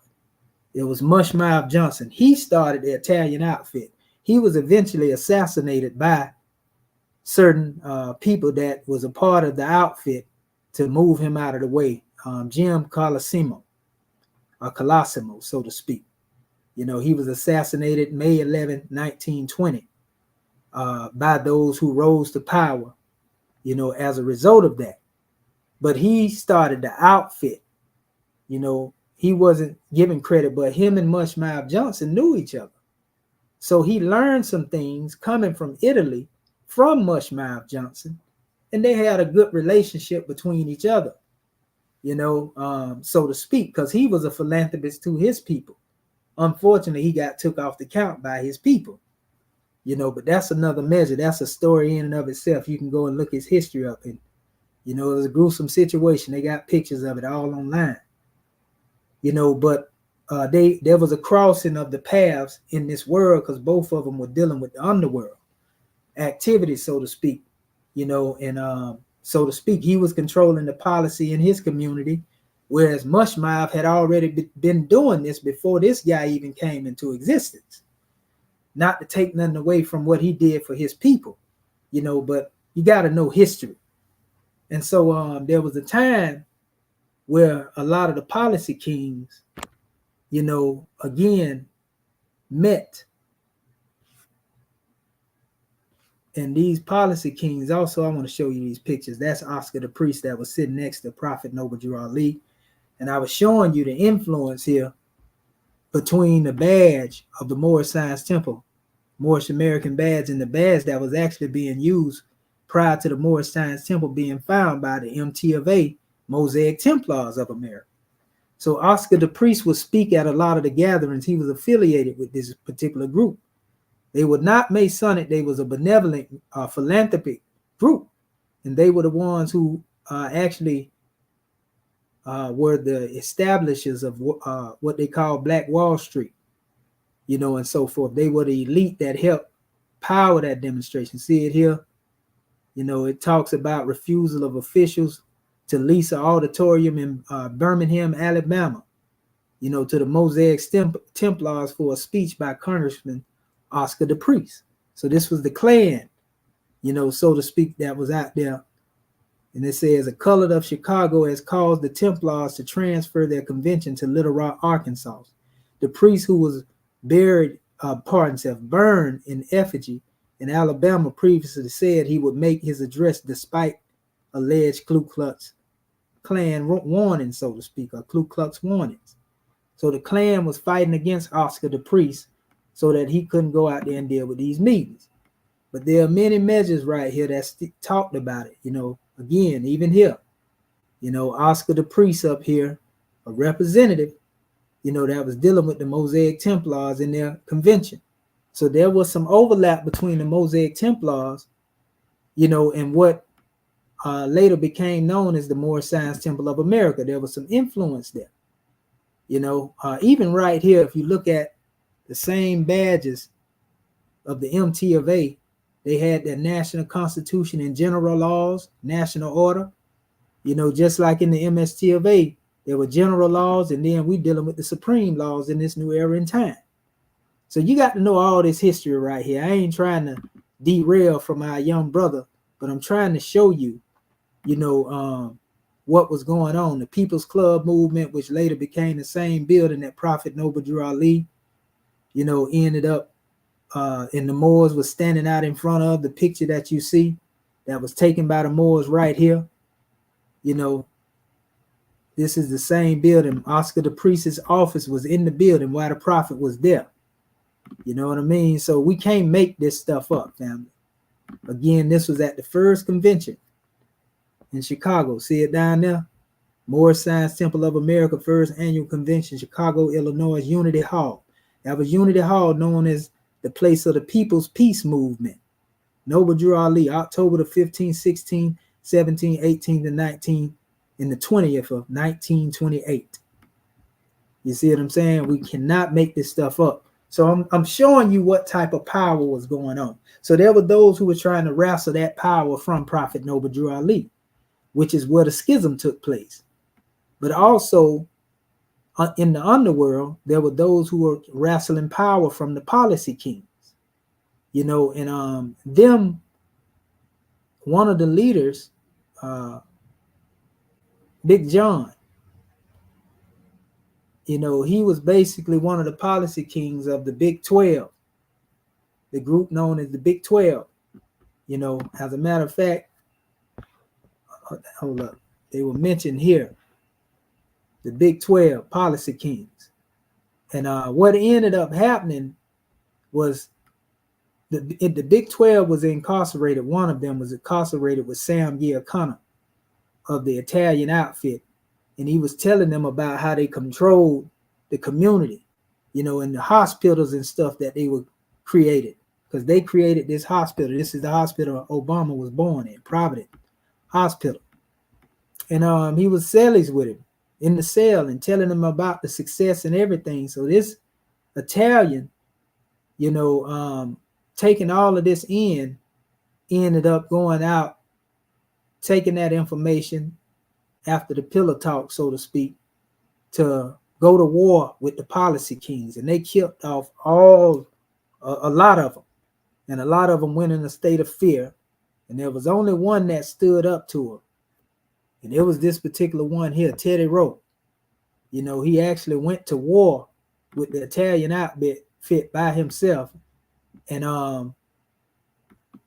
It was Mushmouth Johnson. He started the Italian outfit. He was eventually assassinated by certain people that was a part of the outfit to move him out of the way. Jim Colosimo, so to speak. You know, he was assassinated May 11, 1920 by those who rose to power, you know, as a result of that. But he started the outfit. You know, he wasn't given credit, but him and Mushmouth Johnson knew each other. So he learned some things coming from Italy from Mushmouth Johnson, and they had a good relationship between each other, you know, so to speak, because he was a philanthropist to his people. Unfortunately, he got took off the count by his people, you know, but that's another measure. That's a story in and of itself. You can go and look his history up, and, you know, it was a gruesome situation. They got pictures of it all online, you know, but there was a crossing of the paths in this world because both of them were dealing with the underworld activities, so to speak, you know, and so to speak, he was controlling the policy in his community, whereas Mushmouth had already been doing this before this guy even came into existence. Not to take nothing away from what he did for his people, you know, but you got to know history. And so there was a time where a lot of the policy kings, again, met. And these policy kings, also, I want to show you these pictures. That's Oscar the priest that was sitting next to Prophet Noble Drew Ali. And I was showing you the influence here between the badge of the Moorish Science Temple, Moorish American badge, and the badge that was actually being used prior to the Moorish Science Temple being found by the MT of A, Mosaic Templars of America. So Oscar the priest would speak at a lot of the gatherings. He was affiliated with this particular group. They were not Masonic. They was a benevolent, philanthropic group. And they were the ones who actually were the establishers of what they call Black Wall Street, and so forth. They were the elite that helped power that demonstration. See it here? It talks about refusal of officials to lease an auditorium in Birmingham, Alabama, to the Mosaic Templars for a speech by Congressman Oscar the priest. So this was the Klan, so to speak, that was out there. And it says, a colored of Chicago has caused the Templars to transfer their convention to Little Rock, Arkansas. The priest who was burned in effigy in Alabama previously said he would make his address despite alleged Ku Klux Klan warnings, so to speak, or Ku Klux warnings. So the Klan was fighting against Oscar the priest so that he couldn't go out there and deal with these meetings. But there are many measures right here that talked about it, again, even here, Oscar the priest up here, a representative, that was dealing with the Mosaic Templars in their convention. So there was some overlap between the Mosaic Templars, and what later became known as the Moorish Science Temple of America. There was some influence there, even right here, if you look at the same badges of the MT of A, they had their national constitution and general laws, national order, just like in the MST of A, there were general laws, and then we dealing with the supreme laws in this new era in time. So you got to know all this history right here. I ain't trying to derail from our young brother, but I'm trying to show you, what was going on. The People's Club movement, which later became the same building that Prophet Noble Drew Ali, ended up and the Moors was standing out in front of the picture that you see that was taken by the Moors right here. This is the same building. Oscar the priest's office was in the building while the prophet was there. You know what I mean? So we can't make this stuff up, family. Again, this was at the first convention in Chicago. See it down there? Moorish Science Temple of America, first annual convention, Chicago, Illinois, Unity Hall. That was Unity Hall, known as the place of the People's Peace Movement. Noble Drew Ali, October the 15th, 16th, 17th, 18th, and 19th, and the 20th of 1928. You see what I'm saying? We cannot make this stuff up. So I'm showing you what type of power was going on. So there were those who were trying to wrestle that power from Prophet Noble Drew Ali, which is where the schism took place. But also in the underworld, there were those who were wrestling power from the policy kings. And them, one of the leaders, Big John, he was basically one of the policy kings of the Big 12, the group known as the Big 12. As a matter of fact, hold up, they were mentioned here, the Big 12 policy kings. And what ended up happening was the Big 12 was incarcerated. One of them was incarcerated with Sam Giancana of the Italian outfit. And he was telling them about how they controlled the community, and the hospitals and stuff that they were created. Because they created this hospital. This is the hospital Obama was born in, Providence Hospital. And he was cellies with him in the cell and telling them about the success and everything. So this Italian, taking all of this in, ended up going out, taking that information after the pillow talk, so to speak, to go to war with the policy kings. And they killed off a lot of them. And a lot of them went in a state of fear. And there was only one that stood up to her. And it was this particular one here, Teddy Rowe. You know, he actually went to war with the Italian outfit by himself. And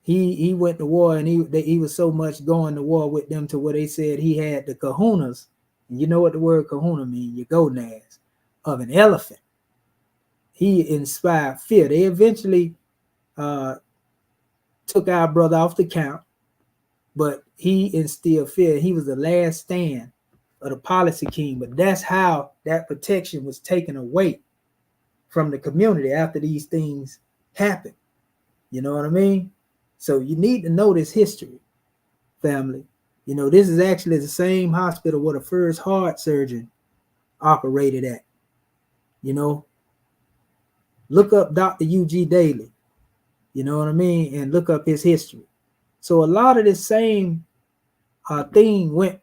he went to war, and he was so much going to war with them to where they said he had the kahunas. And you know what the word kahuna means, your gonads, of an elephant. He inspired fear. They eventually took our brother off the count, but he instilled fear. He was the last stand of the policy king, but that's how that protection was taken away from the community after these things happened. You know what I mean? So you need to know this history, family. You know, this is actually the same hospital where the first heart surgeon operated at. You know, look up Dr. U.G. Daly, you know what I mean, and look up his history. So a lot of this same thing went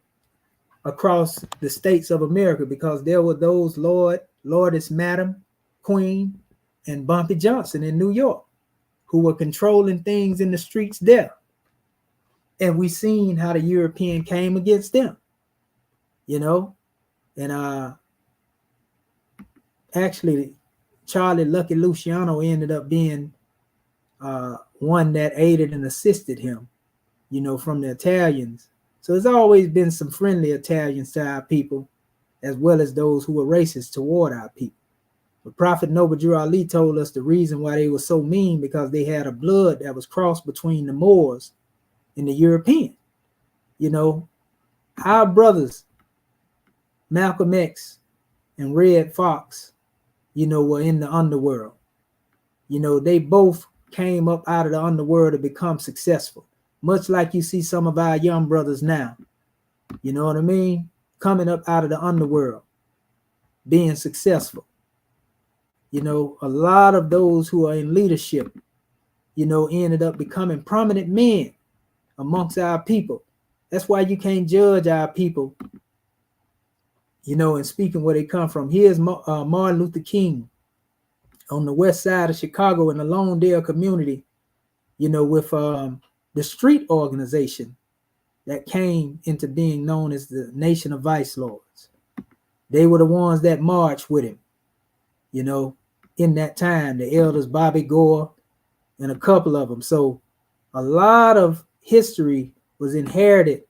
across the states of America, because there were those Lordess Madam, Queen, and Bumpy Johnson in New York who were controlling things in the streets there. And we seen how the European came against them, you know. And actually, Charlie Lucky Luciano ended up being one that aided and assisted him, you know, from the Italians. So there's always been some friendly Italians to our people, as well as those who were racist toward our people. But Prophet Noble Drew Ali told us the reason why they were so mean, because they had a blood that was crossed between the Moors and the European. You know, our brothers, Malcolm X and Red Fox, you know, were in the underworld. You know, they both came up out of the underworld to become successful, much like you see some of our young brothers now. You know what I mean? Coming up out of the underworld, being successful. You know, a lot of those who are in leadership, you know, ended up becoming prominent men amongst our people. That's why you can't judge our people, you know, and speaking where they come from. Here's Martin Luther King on the west side of Chicago in the Lawndale community, you know, with the street organization that came into being known as the Nation of Vice Lords. They were the ones that marched with him, you know, in that time, the elders Bobby Gore and a couple of them. So a lot of history was inherited,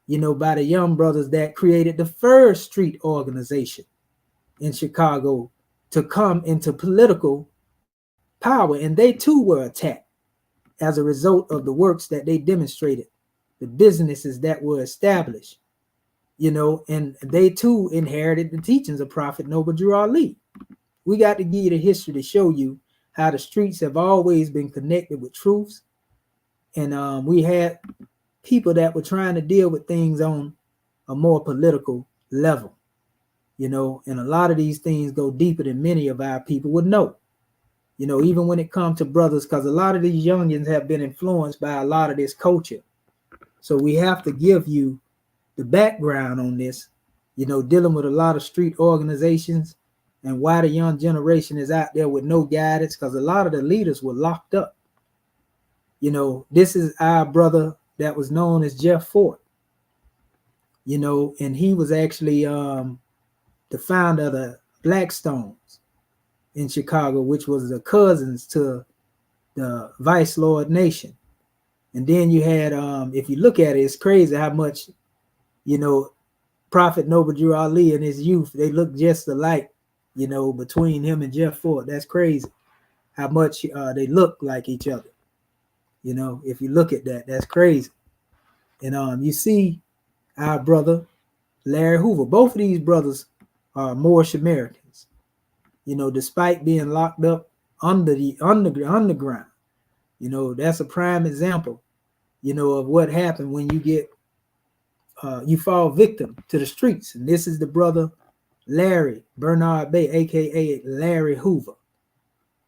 you know, by the young brothers that created the first street organization in Chicago to come into political power. And they too were attacked as a result of the works that they demonstrated, the businesses that were established, you know, and they too inherited the teachings of Prophet Noble Drew Ali. We got to give you the history to show you how the streets have always been connected with truths. And we had people that were trying to deal with things on a more political level, you know, and a lot of these things go deeper than many of our people would know, you know, even when it comes to brothers, because a lot of these youngins have been influenced by a lot of this culture. So we have to give you the background on this, you know, dealing with a lot of street organizations and why the young generation is out there with no guidance, because a lot of the leaders were locked up. You know, this is our brother that was known as Jeff Fort, you know, and he was actually the founder of the Blackstones in Chicago, which was the cousins to the Vice Lord Nation. And then you had, if you look at it, it's crazy how much, you know, Prophet Noble Drew Ali and his youth, they look just alike, you know, between him and Jeff Fort. That's crazy how much they look like each other. You know, if you look at that, that's crazy. And you see our brother, Larry Hoover. Both of these brothers are Moorish Americans, you know, despite being locked up under the underground. You know, that's a prime example, you know, of what happened when you get, you fall victim to the streets. And this is the brother, Larry Bernard Bay, a.k.a. Larry Hoover,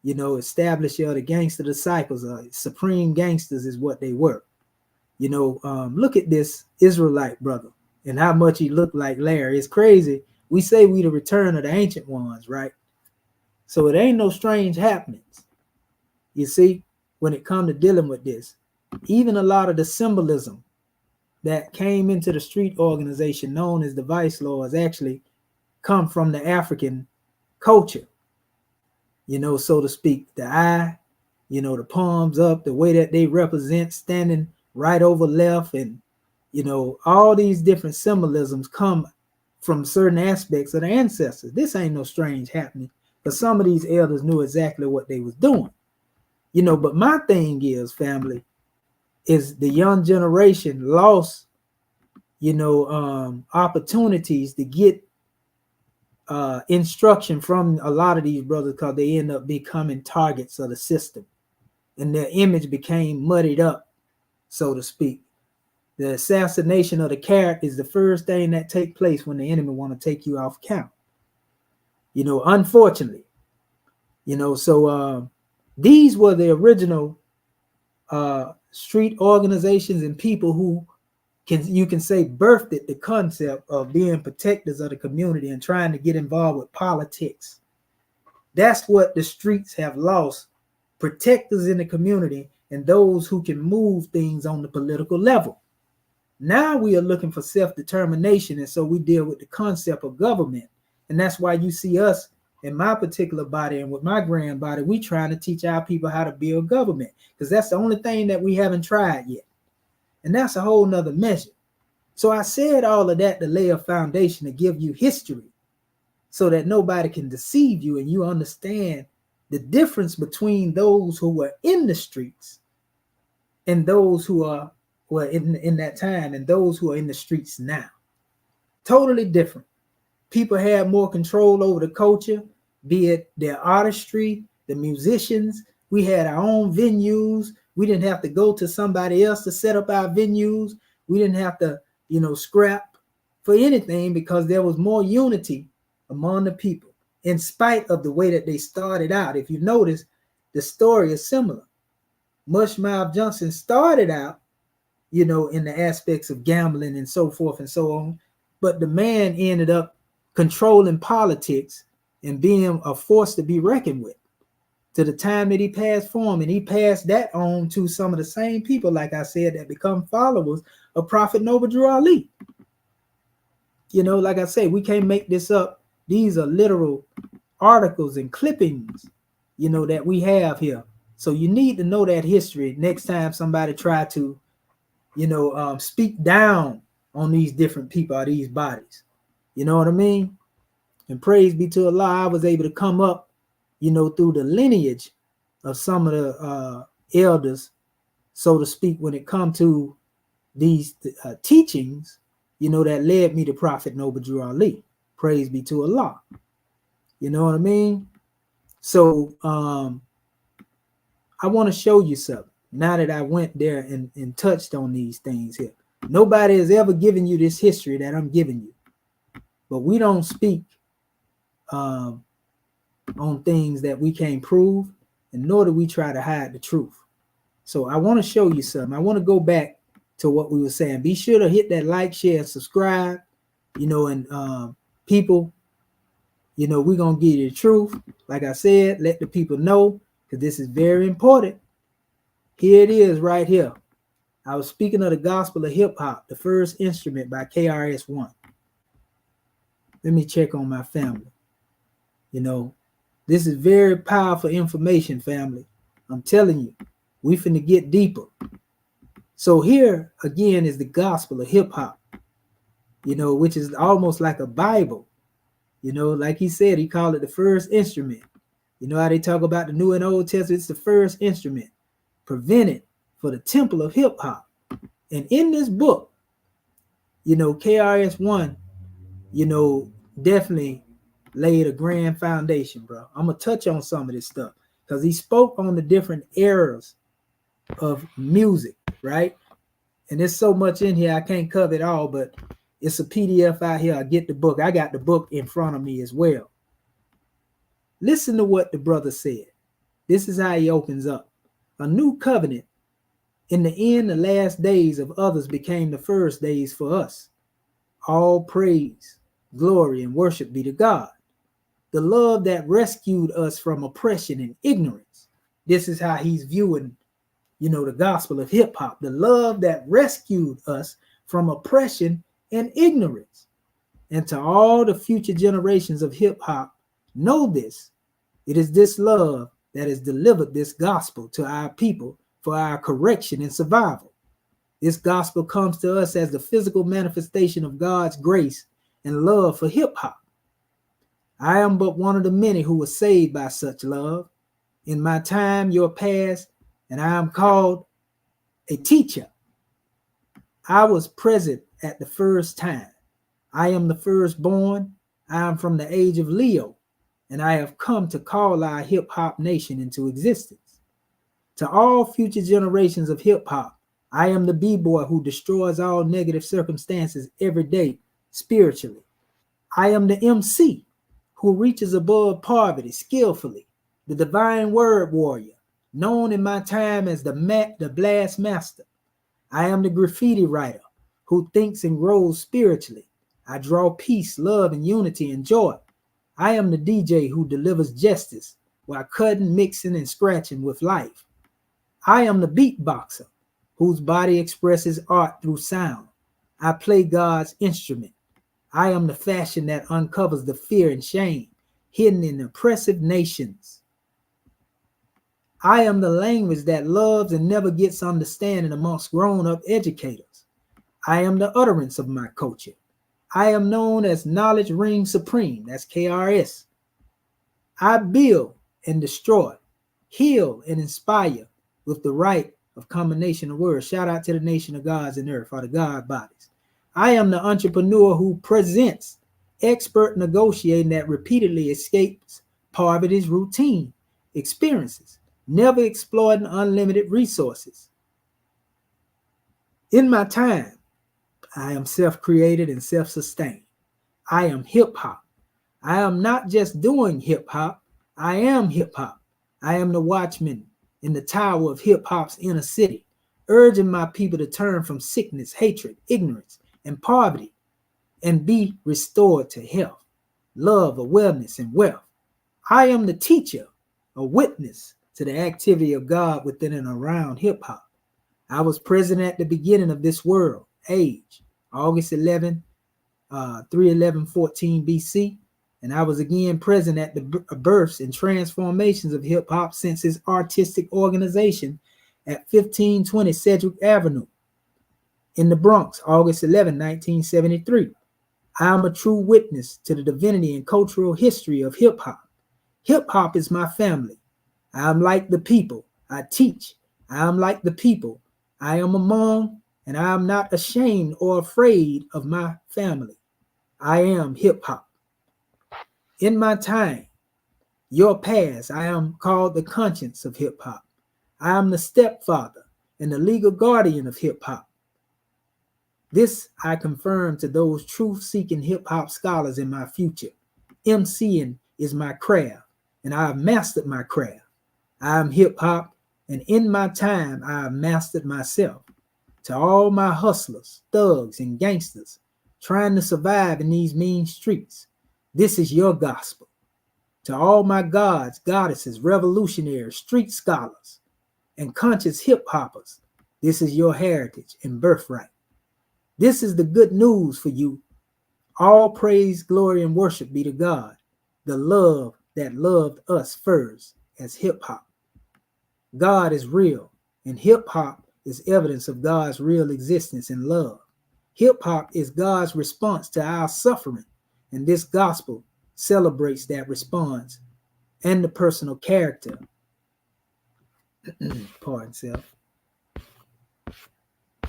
you know, establisher of the gangster disciples, supreme gangsters is what they were. You know, look at this Israelite brother and how much he looked like Larry. It's crazy. We say we the return of the ancient ones, right? So it ain't no strange happenings. You see, when it comes to dealing with this, even a lot of the symbolism that came into the street organization known as the Vice Lords actually come from the African culture, so to speak. The eye, the palms up, the way that they represent standing right over left, and, all these different symbolisms come from certain aspects of the ancestors. This ain't no strange happening, but some of these elders knew exactly what they was doing, but my thing is, family, is the young generation lost, opportunities to get instruction from a lot of these brothers, because they end up becoming targets of the system, and their image became muddied up, so to speak. The assassination of the carrot is the first thing that takes place when the enemy want to take you off count, unfortunately. So these were the original street organizations and people who you can say birthed the concept of being protectors of the community and trying to get involved with politics. That's what the streets have lost: protectors in the community and those who can move things on the political level. Now we are looking for self-determination, and so we deal with the concept of government. And that's why you see us in my particular body and with my grand body, we trying to teach our people how to build government, because that's the only thing that we haven't tried yet. And that's a whole nother measure. So I said all of that to lay a foundation, to give you history so that nobody can deceive you, and you understand the difference between those who were in the streets and those who are in that time and those who are in the streets now. Totally different. People had more control over the culture, be it their artistry, the musicians. We had our own venues. We didn't have to go to somebody else to set up our venues. We didn't have to, scrap for anything, because there was more unity among the people, in spite of the way that they started out. If you notice, the story is similar. Mushmouth Johnson started out, in the aspects of gambling and so forth and so on, but the man ended up controlling politics and being a force to be reckoned with, to the time that he passed form. And he passed that on to some of the same people, like I said, that become followers of Prophet Noble Drew Ali. Like I say, we can't make this up. These are literal articles and clippings, that we have here. So you need to know that history next time somebody try to, speak down on these different people or these bodies. You know what I mean? And praise be to Allah, I was able to come up, through the lineage of some of the elders, so to speak, when it comes to these teachings, that led me to Prophet Noble Drew Ali. Praise be to Allah. You know what I mean? So I want to show you something now that I went there and touched on these things here. Nobody has ever given you this history that I'm giving you, but we don't speak on things that we can't prove, and nor do we try to hide the truth. So I want to show you something. I want to go back to what we were saying. Be sure to hit that like, share, and subscribe, and people, we're going to give you the truth. Like I said, let the people know, because this is very important. Here it is right here. I was speaking of the gospel of hip hop, the first instrument by KRS-One. Let me check on my family. This is very powerful information, family. I'm telling you, we finna get deeper. So here again is the gospel of hip hop, which is almost like a Bible. Like he said, he called it the first instrument. You know how they talk about the New and Old Testament? It's the first instrument prevented for the temple of hip hop. And in this book, KRS-One, definitely laid a grand foundation, bro. I'm going to touch on some of this stuff because he spoke on the different eras of music, right? And there's so much in here, I can't cover it all, but it's a PDF out here. I get the book. I got the book in front of me as well. Listen to what the brother said. This is how he opens up. A new covenant. In the end, the last days of others became the first days for us. All praise, glory, and worship be to God. The love that rescued us from oppression and ignorance. This is how he's viewing, the gospel of hip hop. The love that rescued us from oppression and ignorance. And to all the future generations of hip hop, know this: it is this love that has delivered this gospel to our people for our correction and survival. This gospel comes to us as the physical manifestation of God's grace and love for hip hop. I am but one of the many who was saved by such love. In my time, your past, and I am called a teacher. I was present at the first time. I am the firstborn. I am from the age of Leo, and I have come to call our hip hop nation into existence. To all future generations of hip hop, I am the b-boy who destroys all negative circumstances every day spiritually. I am the MC who reaches above poverty skillfully, the divine word warrior, known in my time as the blast master. I am the graffiti writer who thinks and grows spiritually. I draw peace, love, and unity and joy. I am the DJ who delivers justice while cutting, mixing, and scratching with life. I am the beatboxer whose body expresses art through sound. I play God's instrument. I am the fashion that uncovers the fear and shame hidden in oppressive nations. I am the language that loves and never gets understanding amongst grown-up educators. I am the utterance of my culture. I am known as Knowledge Reigns Supreme. That's KRS. I build and destroy, heal and inspire with the right of combination of words. Shout out to the nation of gods and earth, or the God bodies. I am the entrepreneur who presents expert negotiating that repeatedly escapes poverty's routine experiences, never exploiting unlimited resources. In my time, I am self-created and self-sustained. I am hip-hop. I am not just doing hip-hop. I am hip-hop. I am the watchman in the tower of hip-hop's inner city, urging my people to turn from sickness, hatred, ignorance, and poverty and be restored to health, love, awareness, and wealth. I am the teacher, a witness to the activity of God within and around hip-hop. I was present at the beginning of this world, age, August 11, 311-14 BC, and I was again present at the births and transformations of hip-hop since its artistic organization at 1520 Sedgwick Avenue in the Bronx, August 11, 1973. I am a true witness to the divinity and cultural history of hip-hop. Hip-hop is my family. I am like the people. I teach. I am like the people. I am among, and I am not ashamed or afraid of my family. I am hip-hop. In my time, your past, I am called the conscience of hip-hop. I am the stepfather and the legal guardian of hip-hop. This I confirm to those truth-seeking hip-hop scholars in my future. MCing is my craft, and I have mastered my craft. I am hip-hop, and in my time, I have mastered myself. To all my hustlers, thugs, and gangsters trying to survive in these mean streets, this is your gospel. To all my gods, goddesses, revolutionaries, street scholars, and conscious hip-hoppers, this is your heritage and birthright. This is the good news for you. All praise, glory, and worship be to God, the love that loved us first as hip-hop. God is real, and hip-hop is evidence of God's real existence and love. Hip-hop is God's response to our suffering, and this gospel celebrates that response and the personal character. Pardon self.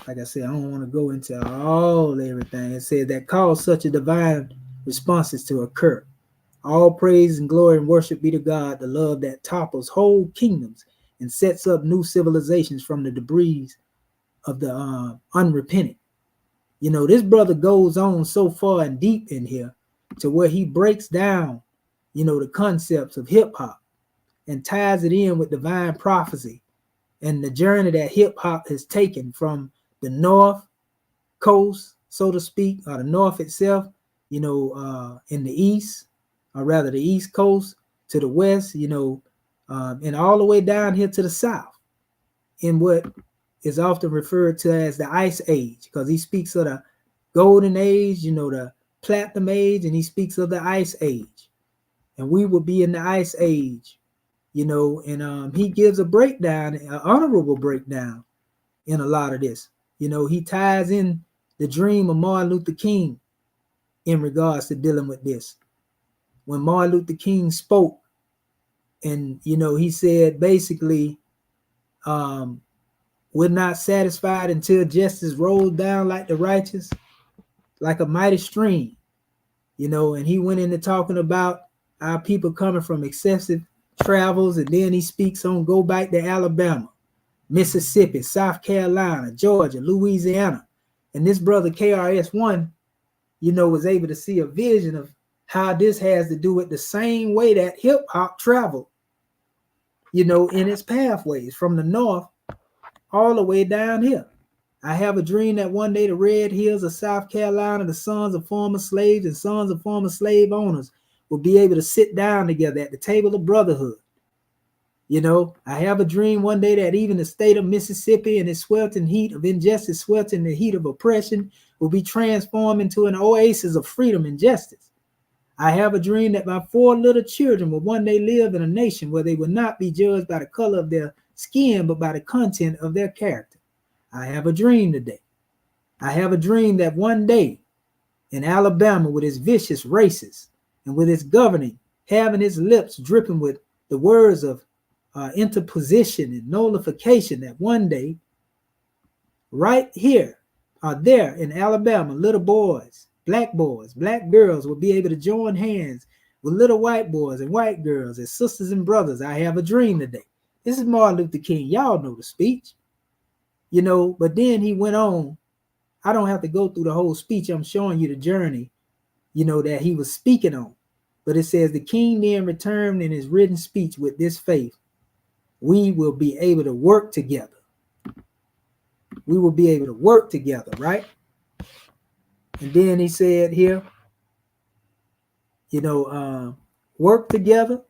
Like I said, I don't want to go into everything. It says that caused such a divine responses to occur. All praise and glory and worship be to God, the love that topples whole kingdoms and sets up new civilizations from the debris of the unrepentant. You know, this brother goes on so far and deep in here to where he breaks down, the concepts of hip hop and ties it in with divine prophecy and the journey that hip hop has taken from the North Coast, so to speak, or the North itself, in the East, or rather the East Coast to the West, and all the way down here to the South, in what is often referred to as the Ice Age, because he speaks of the Golden Age, the Platinum Age, and he speaks of the Ice Age. And we will be in the Ice Age, and he gives a breakdown, an honorable breakdown in a lot of this. He ties in the dream of Martin Luther King in regards to dealing with this. When Martin Luther King spoke, and, he said, basically, we're not satisfied until justice rolls down like the righteous, like a mighty stream, and he went into talking about our people coming from excessive travels, and then he speaks on go back to Alabama, Mississippi, South Carolina, Georgia, Louisiana. And this brother KRS-One, was able to see a vision of how this has to do with the same way that hip hop traveled, in its pathways from the north all the way down here. I have a dream that one day the Red Hills of South Carolina, the sons of former slaves and sons of former slave owners will be able to sit down together at the table of brotherhood. I have a dream one day that even the state of Mississippi and its sweltering heat of injustice, sweltering the heat of oppression, will be transformed into an oasis of freedom and justice. I have a dream that my 4 little children will one day live in a nation where they will not be judged by the color of their skin, but by the content of their character. I have a dream today. I have a dream that one day in Alabama, with its vicious racists and with its governing, having its lips dripping with the words of interposition and nullification, that one day, right here or there in Alabama, little boys, black girls will be able to join hands with little white boys and white girls as sisters and brothers. I have a dream today. This is Martin Luther King. Y'all know the speech, but then he went on. I don't have to go through the whole speech. I'm showing you the journey, that he was speaking on. But it says, the king then returned in his written speech with this faith: we will be able to work together. We will be able to work together, right? And then he said here, work together,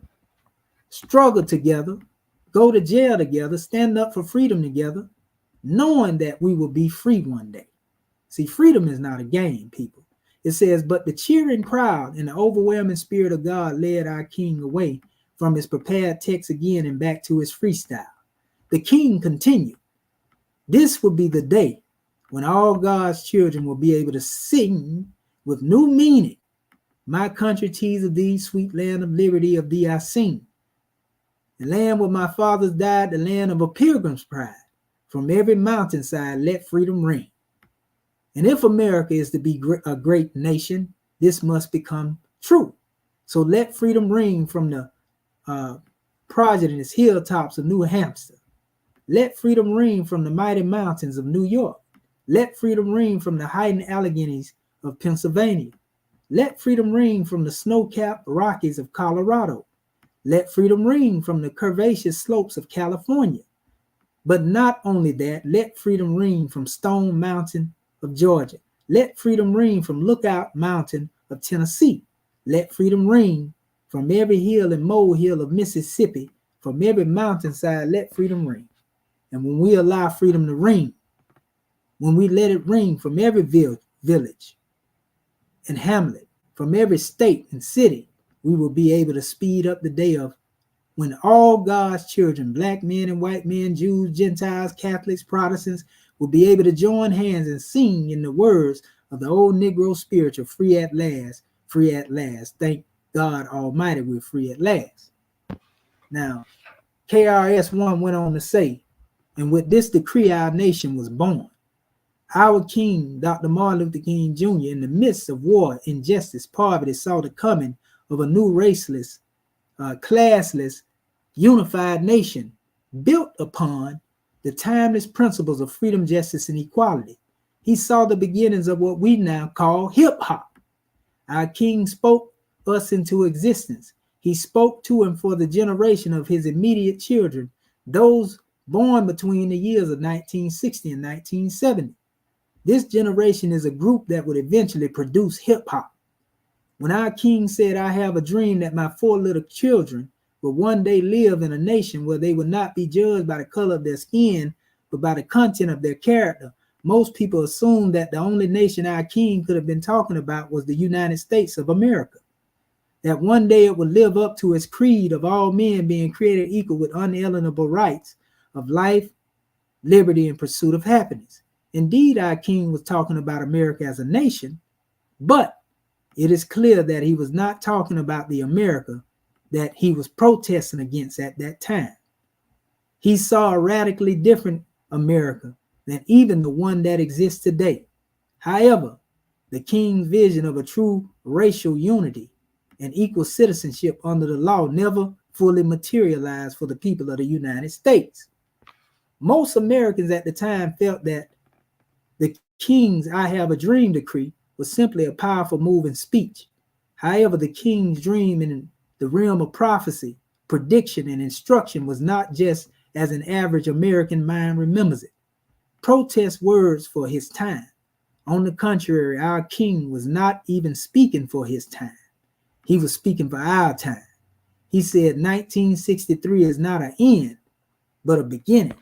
struggle together, go to jail together, stand up for freedom together, knowing that we will be free one day. See, freedom is not a game, people. It says, but the cheering crowd and the overwhelming spirit of God led our king away from his prepared text again and back to his freestyle. The king continued, this will be the day when all God's children will be able to sing with new meaning. My country, tease of thee, sweet land of liberty of thee I sing. The land where my fathers died, the land of a pilgrim's pride. From every mountainside, let freedom ring. And if America is to be a great nation, this must become true. So let freedom ring from the prodigious hilltops of New Hampshire. Let freedom ring from the mighty mountains of New York. Let freedom ring from the heightened Alleghenies of Pennsylvania. Let freedom ring from the snow-capped Rockies of Colorado. Let freedom ring from the curvaceous slopes of California. But not only that, let freedom ring from Stone Mountain of Georgia. Let freedom ring from Lookout Mountain of Tennessee. Let freedom ring from every hill and molehill of Mississippi. From every mountainside, let freedom ring. And when we allow freedom to ring, when we let it ring from every village and hamlet, from every state and city, we will be able to speed up the day of when all God's children, black men and white men, Jews, Gentiles, Catholics, Protestants, will be able to join hands and sing in the words of the old Negro spiritual, free at last, free at last. Thank God Almighty, we're free at last. Now, KRS-One went on to say, and with this decree, our nation was born. Our king, Dr. Martin Luther King Jr., in the midst of war, injustice, poverty, saw the coming of a new raceless, classless, unified nation built upon the timeless principles of freedom, justice, and equality. He saw the beginnings of what we now call hip-hop. Our king spoke us into existence. He spoke to and for the generation of his immediate children, those born between the years of 1960 and 1970. This generation is a group that would eventually produce hip-hop. When our king said, I have a dream that my 4 little children will one day live in a nation where they will not be judged by the color of their skin, but by the content of their character. Most people assume that the only nation our king could have been talking about was the United States of America, that one day it would live up to its creed of all men being created equal with unalienable rights of life, liberty, and pursuit of happiness. Indeed, our king was talking about America as a nation, but it is clear that he was not talking about the America that he was protesting against at that time. He saw a radically different America than even the one that exists today. However, the king's vision of a true racial unity and equal citizenship under the law never fully materialized for the people of the United States. Most Americans at the time felt that the king's "I have a dream" decree was simply a powerful move in speech. However, the king's dream in the realm of prophecy, prediction, and instruction was not just as an average American mind remembers it. Protest words for his time. On the contrary, our king was not even speaking for his time. He was speaking for our time. He said 1963 is not an end, but a beginning.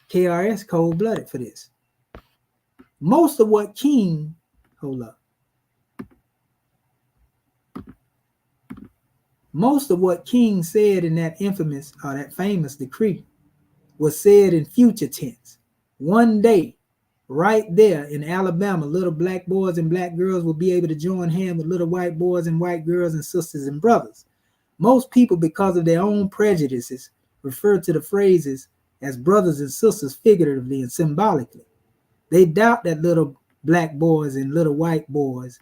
KRS cold-blooded for this. Most of what King said in that infamous or that famous decree was said in future tense. One day, right there in Alabama, little black boys and black girls will be able to join hands with little white boys and white girls and sisters and brothers. Most people, because of their own prejudices, refer to the phrases as brothers and sisters figuratively and symbolically. They doubt that little black boys and little white boys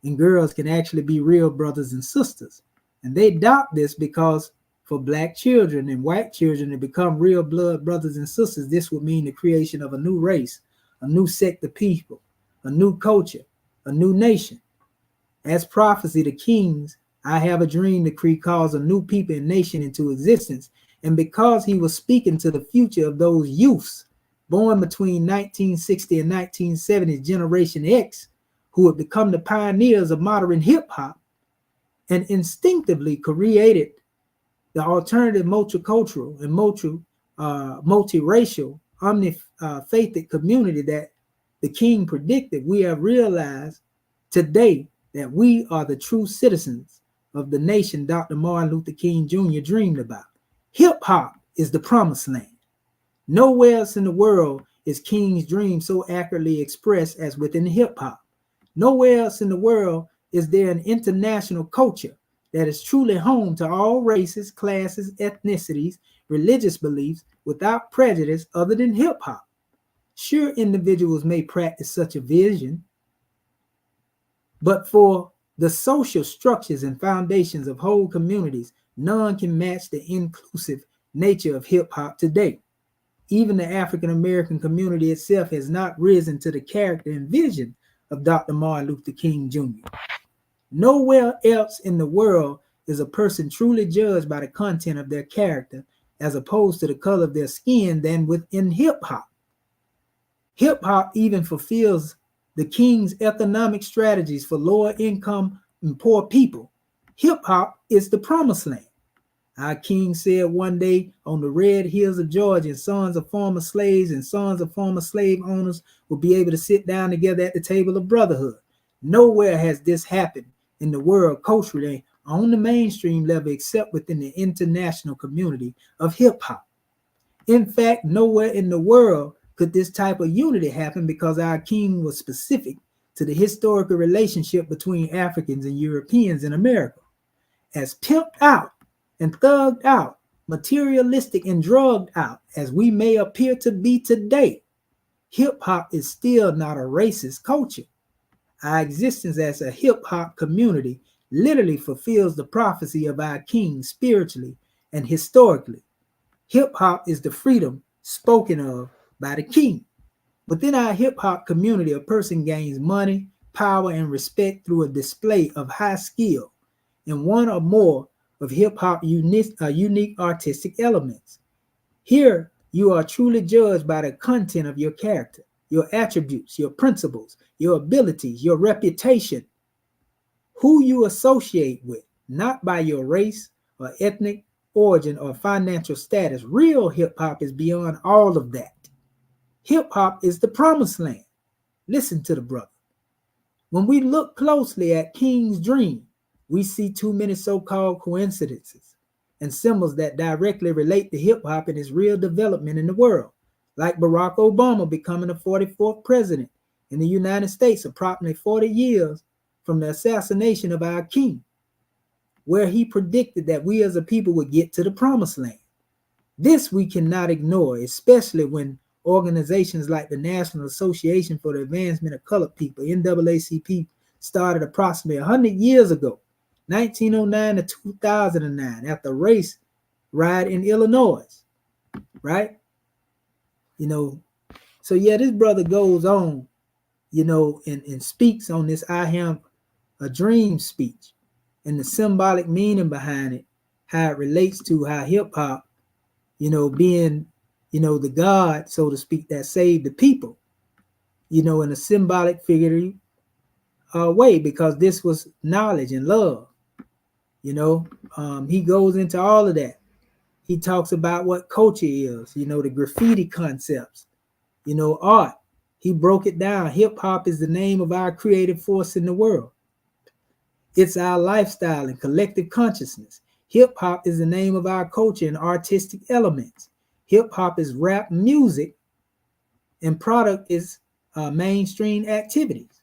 and girls can actually be real brothers and sisters. And they doubt this because for black children and white children to become real blood brothers and sisters, this would mean the creation of a new race, a new sect of people, a new culture, a new nation. As prophecy, the king's "I have a dream" decree calls a new people and nation into existence. And because he was speaking to the future of those youths born between 1960 and 1970, Generation X, who would become the pioneers of modern hip-hop and instinctively created the alternative multicultural and multiracial, omnifaithid community that the king predicted, we have realized today that we are the true citizens of the nation Dr. Martin Luther King Jr. dreamed about. Hip-hop is the promised land. Nowhere else in the world is King's dream so accurately expressed as within hip-hop. Nowhere else in the world is there an international culture that is truly home to all races, classes, ethnicities, religious beliefs without prejudice other than hip-hop. Sure, individuals may practice such a vision, but for the social structures and foundations of whole communities, none can match the inclusive nature of hip-hop today. Even the African American community itself has not risen to the character and vision of Dr. Martin Luther King Jr. Nowhere else in the world is a person truly judged by the content of their character as opposed to the color of their skin than within hip-hop. Hip-hop even fulfills the king's economic strategies for lower income and poor people. Hip-hop is the promised land. Our king said one day on the red hills of Georgia, sons of former slaves and sons of former slave owners will be able to sit down together at the table of brotherhood. Nowhere has this happened in the world culturally on the mainstream level except within the international community of hip-hop. In fact, nowhere in the world could this type of unity happen because our king was specific to the historical relationship between Africans and Europeans in America. As pimped out and thugged out, materialistic and drugged out as we may appear to be today, hip-hop is still not a racist culture. Our existence as a hip-hop community literally fulfills the prophecy of our king spiritually and historically. Hip-hop is the freedom spoken of by the king. Within our hip-hop community, a person gains money, power, and respect through a display of high skill in one or more of hip-hop unique artistic elements. Here, you are truly judged by the content of your character, your attributes, your principles, your abilities, your reputation, who you associate with, not by your race or ethnic origin or financial status. Real hip-hop is beyond all of that. Hip hop is the promised land. Listen to the brother. When we look closely at King's dream, we see too many so-called coincidences and symbols that directly relate to hip hop and its real development in the world, like Barack Obama becoming the 44th president in the United States approximately 40 years from the assassination of our king, where he predicted that we as a people would get to the promised land. This we cannot ignore, especially when organizations like the National Association for the Advancement of Colored People, NAACP, started approximately 100 years ago, 1909 to 2009, after a race riot in Illinois, right? So yeah, this brother goes on, and speaks on this I Have a Dream speech and the symbolic meaning behind it, how it relates to how hip hop, being, the God, so to speak, that saved the people, in a symbolic, figurative way, because this was knowledge and love. He goes into all of that. He talks about what culture is, the graffiti concepts, art. He broke it down. Hip hop is the name of our creative force in the world. It's our lifestyle and collective consciousness. Hip hop is the name of our culture and artistic elements. Hip hop is rap music, and product is mainstream activities.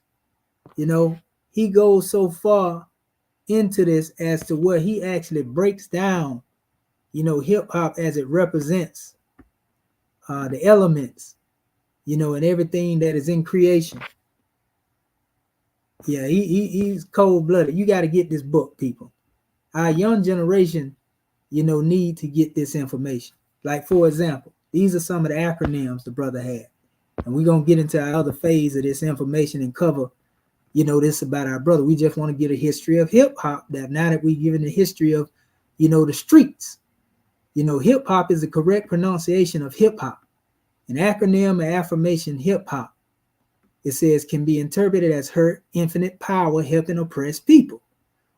He goes so far into this as to where he actually breaks down, hip hop as it represents the elements, and everything that is in creation. Yeah, he's cold-blooded. You got to get this book, people. Our young generation, need to get this information. Like, for example, these are some of the acronyms the brother had. And we're going to get into our other phase of this information and cover, this about our brother. We just want to get a history of hip-hop, that now that we've given the history of, the streets. Hip-hop is the correct pronunciation of hip-hop. An acronym or affirmation, hip-hop, it says, can be interpreted as her infinite power helping oppressed people,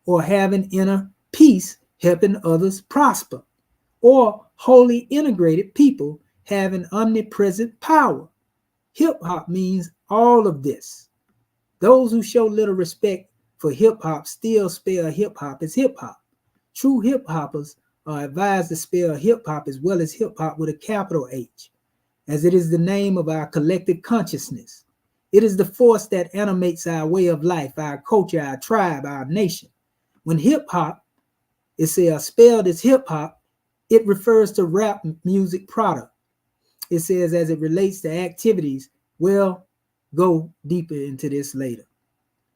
or having inner peace helping others prosper, or wholly integrated people having omnipresent power. Hip-hop means all of this. Those who show little respect for hip-hop still spell hip-hop as hip-hop. True hip-hoppers are advised to spell hip-hop as well as hip-hop with a capital H, as it is the name of our collective consciousness. It is the force that animates our way of life, our culture, our tribe, our nation. When hip-hop is spelled as hip-hop, it refers to rap music product. It says as it relates to activities, we'll go deeper into this later.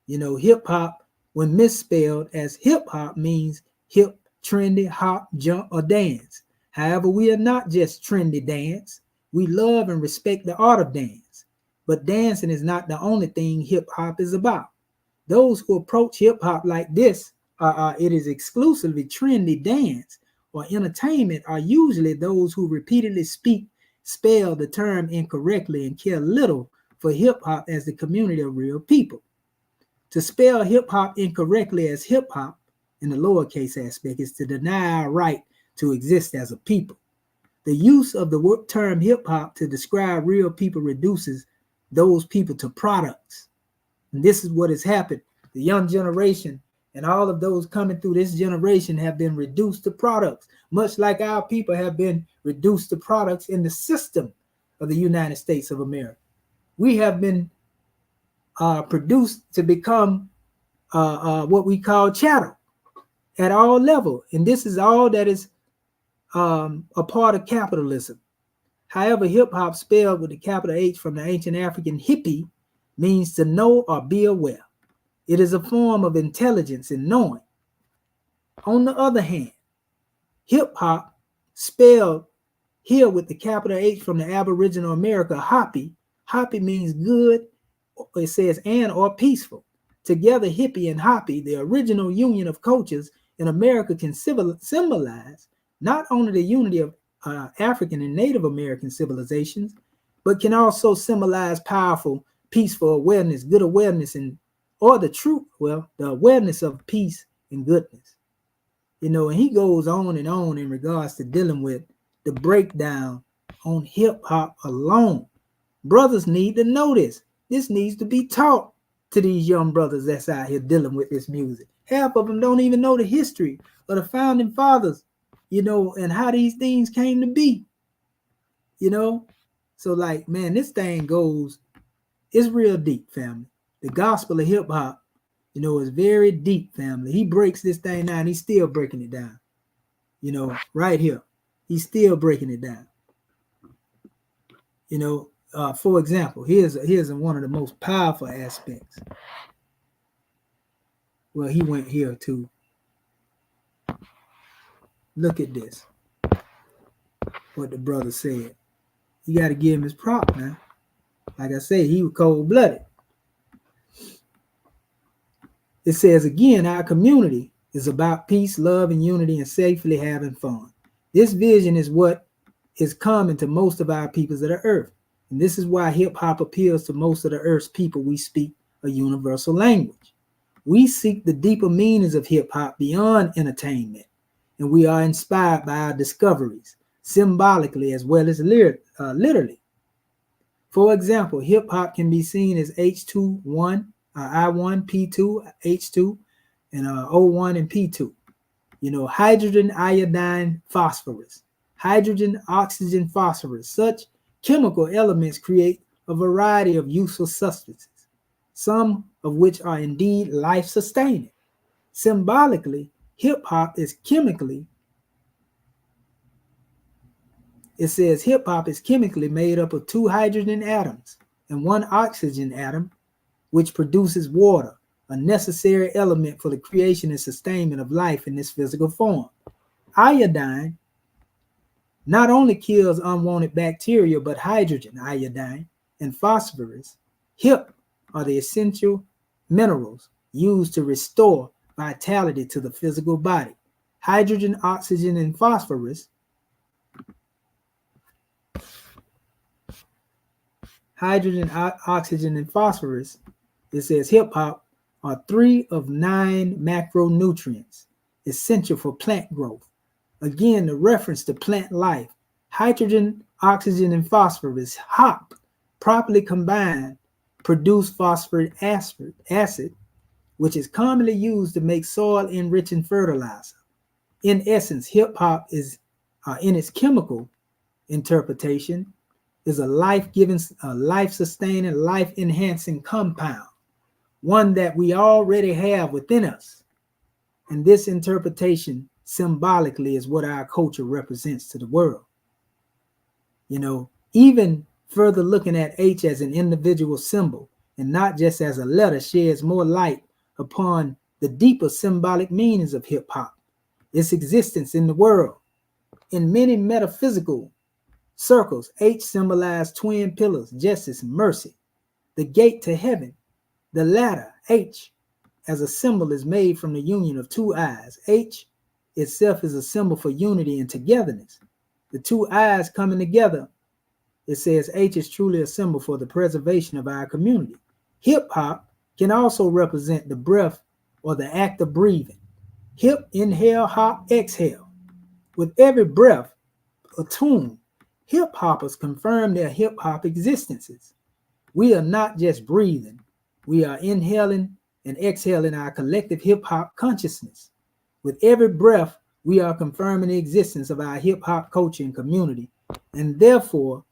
Hip-hop, when misspelled as hip-hop, means hip, trendy, hop, jump, or dance. However, we are not just trendy dance. We love and respect the art of dance. But dancing is not the only thing hip-hop is about. Those who approach hip-hop like this, it is exclusively trendy dance or entertainment, are usually those who repeatedly spell the term incorrectly and care little for hip-hop as the community of real people. To spell hip-hop incorrectly as hip-hop, in the lowercase aspect, is to deny our right to exist as a people. The use of the term hip-hop to describe real people reduces those people to products. And this is what has happened. The young generation and all of those coming through this generation have been reduced to products, much like our people have been reduced to products in the system of the United States of America. We have been produced to become what we call chattel at all levels. And this is all that is a part of capitalism. However, hip-hop, spelled with the capital H from the ancient African hippie, means to know or be aware. It is a form of intelligence and knowing. On the other hand, hip-hop, spelled here with the capital H from the Aboriginal America, hoppy means good, it says, and or peaceful. Together, hippie and hoppy, the original union of cultures in America, can symbolize not only the unity of African and Native American civilizations, but can also symbolize powerful, peaceful awareness, good awareness, or the awareness of peace and goodness. And he goes on and on in regards to dealing with the breakdown on hip hop alone. Brothers need to know this. This needs to be taught to these young brothers that's out here dealing with this music. Half of them don't even know the history of the founding fathers, and how these things came to be, So like, man, this thing goes, it's real deep, family. The gospel of hip hop, is very deep, family. He breaks this thing down. He's still breaking it down, right here. He's still breaking it down. For example, here's one of the most powerful aspects. Well, he went here too. Look at this. What the brother said. You got to give him his prop, man. Like I said, he was cold-blooded. It says, again, our community is about peace, love, and unity, and safely having fun. This vision is what is common to most of our peoples of the earth. And this is why hip-hop appeals to most of the earth's people. We speak a universal language. We seek the deeper meanings of hip-hop beyond entertainment. And we are inspired by our discoveries, symbolically as well as literally. For example, hip-hop can be seen as H2, I1, P2, H2, and O1 and P2. Hydrogen, iodine, phosphorus. Hydrogen, oxygen, phosphorus. Such chemical elements create a variety of useful substances, some of which are indeed life-sustaining. Symbolically, hip-hop is chemically, it says hip-hop is chemically made up of 2 hydrogen atoms and 1 oxygen atom, which produces water, a necessary element for the creation and sustainment of life in this physical form. Iodine not only kills unwanted bacteria, but hydrogen, iodine, and phosphorus, HIP, are the essential minerals used to restore vitality to the physical body. Hydrogen, oxygen, and phosphorus. Hydrogen, oxygen, and phosphorus, it says hip-hop, are 3 of 9 macronutrients essential for plant growth. Again, the reference to plant life. Hydrogen, oxygen, and phosphorus, HOP, properly combined, produce phosphoric acid, which is commonly used to make soil-enriching fertilizer. In essence, hip-hop is, in its chemical interpretation, is a life-giving, life-sustaining, life-enhancing compound, one that we already have within us. And this interpretation symbolically is what our culture represents to the world. Even further looking at H as an individual symbol and not just as a letter sheds more light upon the deeper symbolic meanings of hip-hop, its existence in the world. In many metaphysical circles, H symbolized twin pillars, justice and mercy, the gate to heaven. The latter, H, as a symbol is made from the union of 2 eyes. H itself is a symbol for unity and togetherness. The 2 eyes coming together, it says H is truly a symbol for the preservation of our community. Hip-hop can also represent the breath or the act of breathing. Hip, inhale, hop, exhale. With every breath, a tune, hip-hoppers confirm their hip-hop existences. We are not just breathing. We are inhaling and exhaling our collective hip-hop consciousness. With every breath, we are confirming the existence of our hip-hop culture and community. And therefore,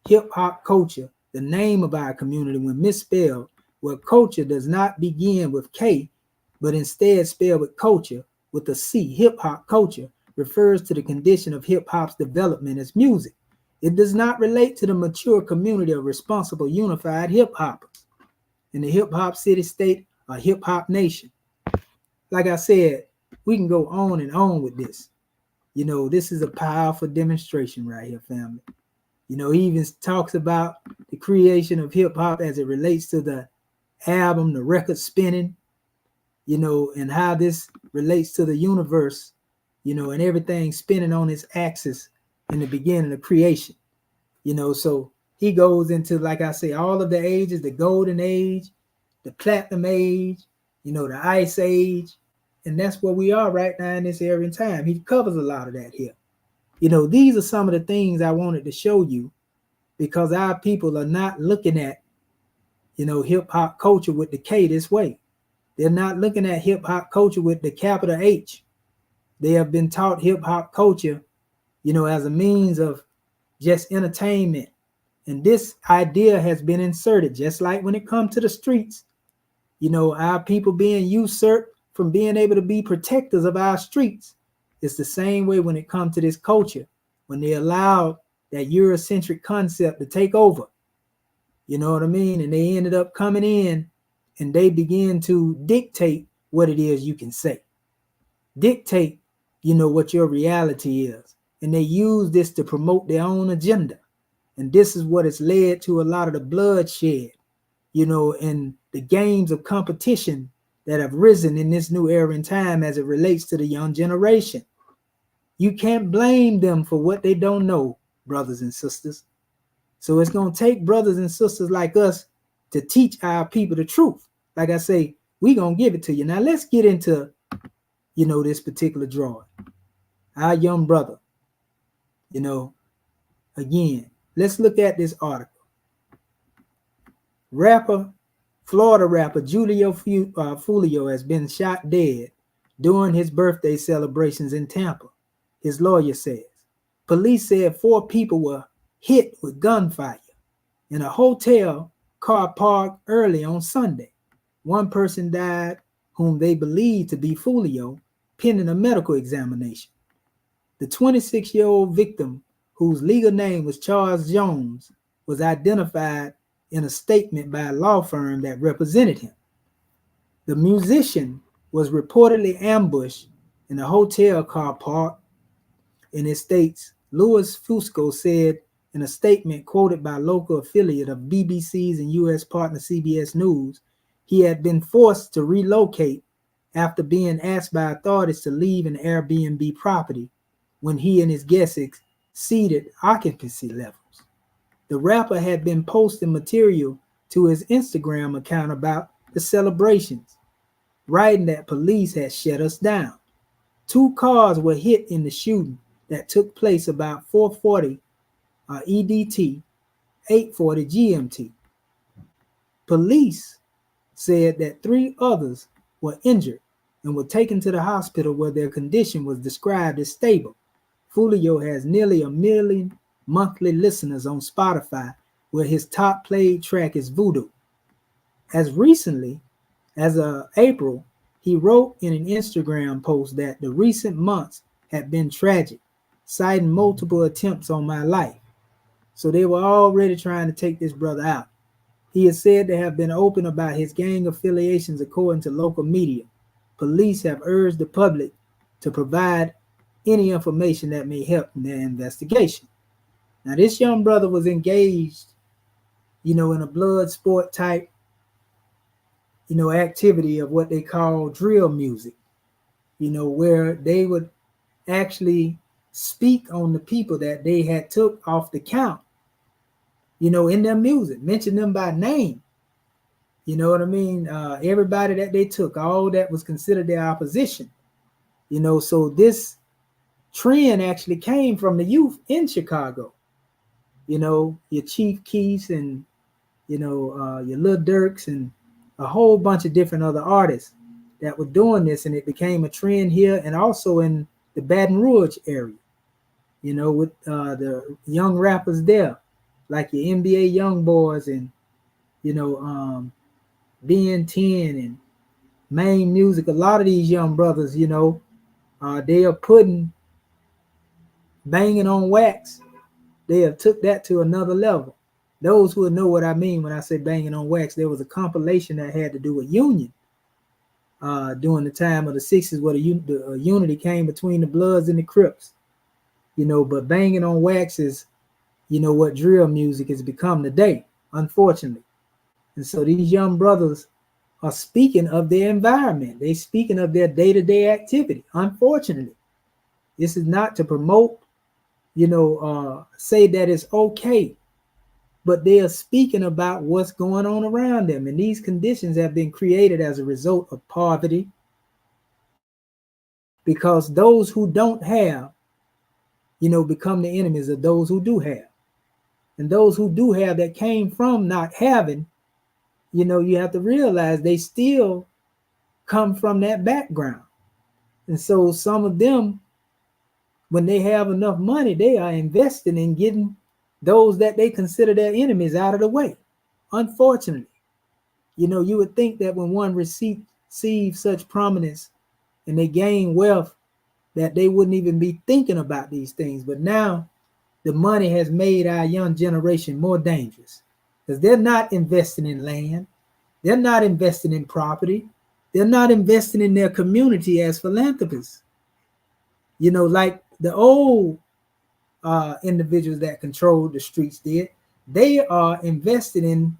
hip-hop culture, the name of our community, when misspelled, where culture does not begin with K, but instead spelled with culture, with a C, hip-hop culture, refers to the condition of hip-hop's development as music. It does not relate to the mature community of responsible, unified hip-hoppers in the hip-hop city-state or hip-hop nation. Like I said, we can go on and on with this. This is a powerful demonstration right here, family. He even talks about the creation of hip-hop as it relates to the album, the record spinning, and how this relates to the universe, and everything spinning on its axis in the beginning of creation. So he goes into, like I say, all of the ages, the golden age, the platinum age, the ice age, and that's where we are right now in this area in time. He covers a lot of that here. These are some of the things I wanted to show you, because our people are not looking at, hip hop culture with the K this way. They're not looking at hip hop culture with the capital H. They have been taught hip hop culture, as a means of just entertainment. And this idea has been inserted, just like when it comes to the streets, our people being usurped from being able to be protectors of our streets. It's the same way when it comes to this culture, when they allowed that Eurocentric concept to take over. You know what I mean? And they ended up coming in and they began to dictate what it is you can say. Dictate, what your reality is. And they use this to promote their own agenda. And this is what has led to a lot of the bloodshed, and the games of competition that have risen in this new era in time as it relates to the young generation. You can't blame them for what they don't know, brothers and sisters. So it's going to take brothers and sisters like us to teach our people the truth. Like I say, we're going to give it to you. Now let's get into, this particular drawing. Our young brother, again, let's look at this article. Florida rapper JULIO FOOLIO has been shot dead during his birthday celebrations in Tampa, his lawyer says. Police said 4 people were hit with gunfire in a hotel car parked early on Sunday. 1 person died, whom they believe to be FOOLIO, pending a medical examination. The 26-year-old victim, whose legal name was Charles Jones, was identified in a statement by a law firm that represented him. The musician was reportedly ambushed in a hotel car park. In his states, Louis Fusco said in a statement quoted by local affiliate of BBC's and U.S. partner CBS News, he had been forced to relocate after being asked by authorities to leave an Airbnb property when he and his guests exceeded occupancy levels. The rapper had been posting material to his Instagram account about the celebrations, writing that police had shut us down. 2 cars were hit in the shooting that took place about 4:40 EDT, 8:40 GMT. Police said that 3 others were injured and were taken to the hospital where their condition was described as stable. FOOLIO has nearly 1 million monthly listeners on Spotify, where his top played track is Voodoo. As recently as April, he wrote in an Instagram post that the recent months had been tragic, citing multiple attempts on my life. So they were already trying to take this brother out. He is said to have been open about his gang affiliations according to local media. Police have urged the public to provide any information that may help in their investigation. Now, this young brother was engaged, in a blood sport type, activity of what they call drill music, where they would actually speak on the people that they had took off the count, in their music, mention them by name. You know what I mean? Everybody that they took, all that was considered their opposition. So this trend actually came from the youth in Chicago. Your Chief Keefs and, your Lil Durks and a whole bunch of different other artists that were doing this. And it became a trend here and also in the Baton Rouge area, with the young rappers there, like your NBA Young Boys and, Ben 10 and Main Music. A lot of these young brothers, they are putting Banging on Wax. They have took that to another level. Those who know what I mean when I say Banging on Wax, there was a compilation that had to do with Union during the time of the 60s where the unity came between the Bloods and the Crips. But Banging on Wax is, what drill music has become today, unfortunately. And so these young brothers are speaking of their environment. They're speaking of their day-to-day activity, unfortunately. This is not to promote, say that it's okay, but they are speaking about what's going on around them. And these conditions have been created as a result of poverty, because those who don't have, become the enemies of those who do have. And those who do have that came from not having, you have to realize they still come from that background. And so some of them, when they have enough money, they are investing in getting those that they consider their enemies out of the way. Unfortunately, you would think that when one receives such prominence and they gain wealth, that they wouldn't even be thinking about these things. But now the money has made our young generation more dangerous because they're not investing in land. They're not investing in property. They're not investing in their community as philanthropists. Like the old individuals that controlled the streets did. They are invested in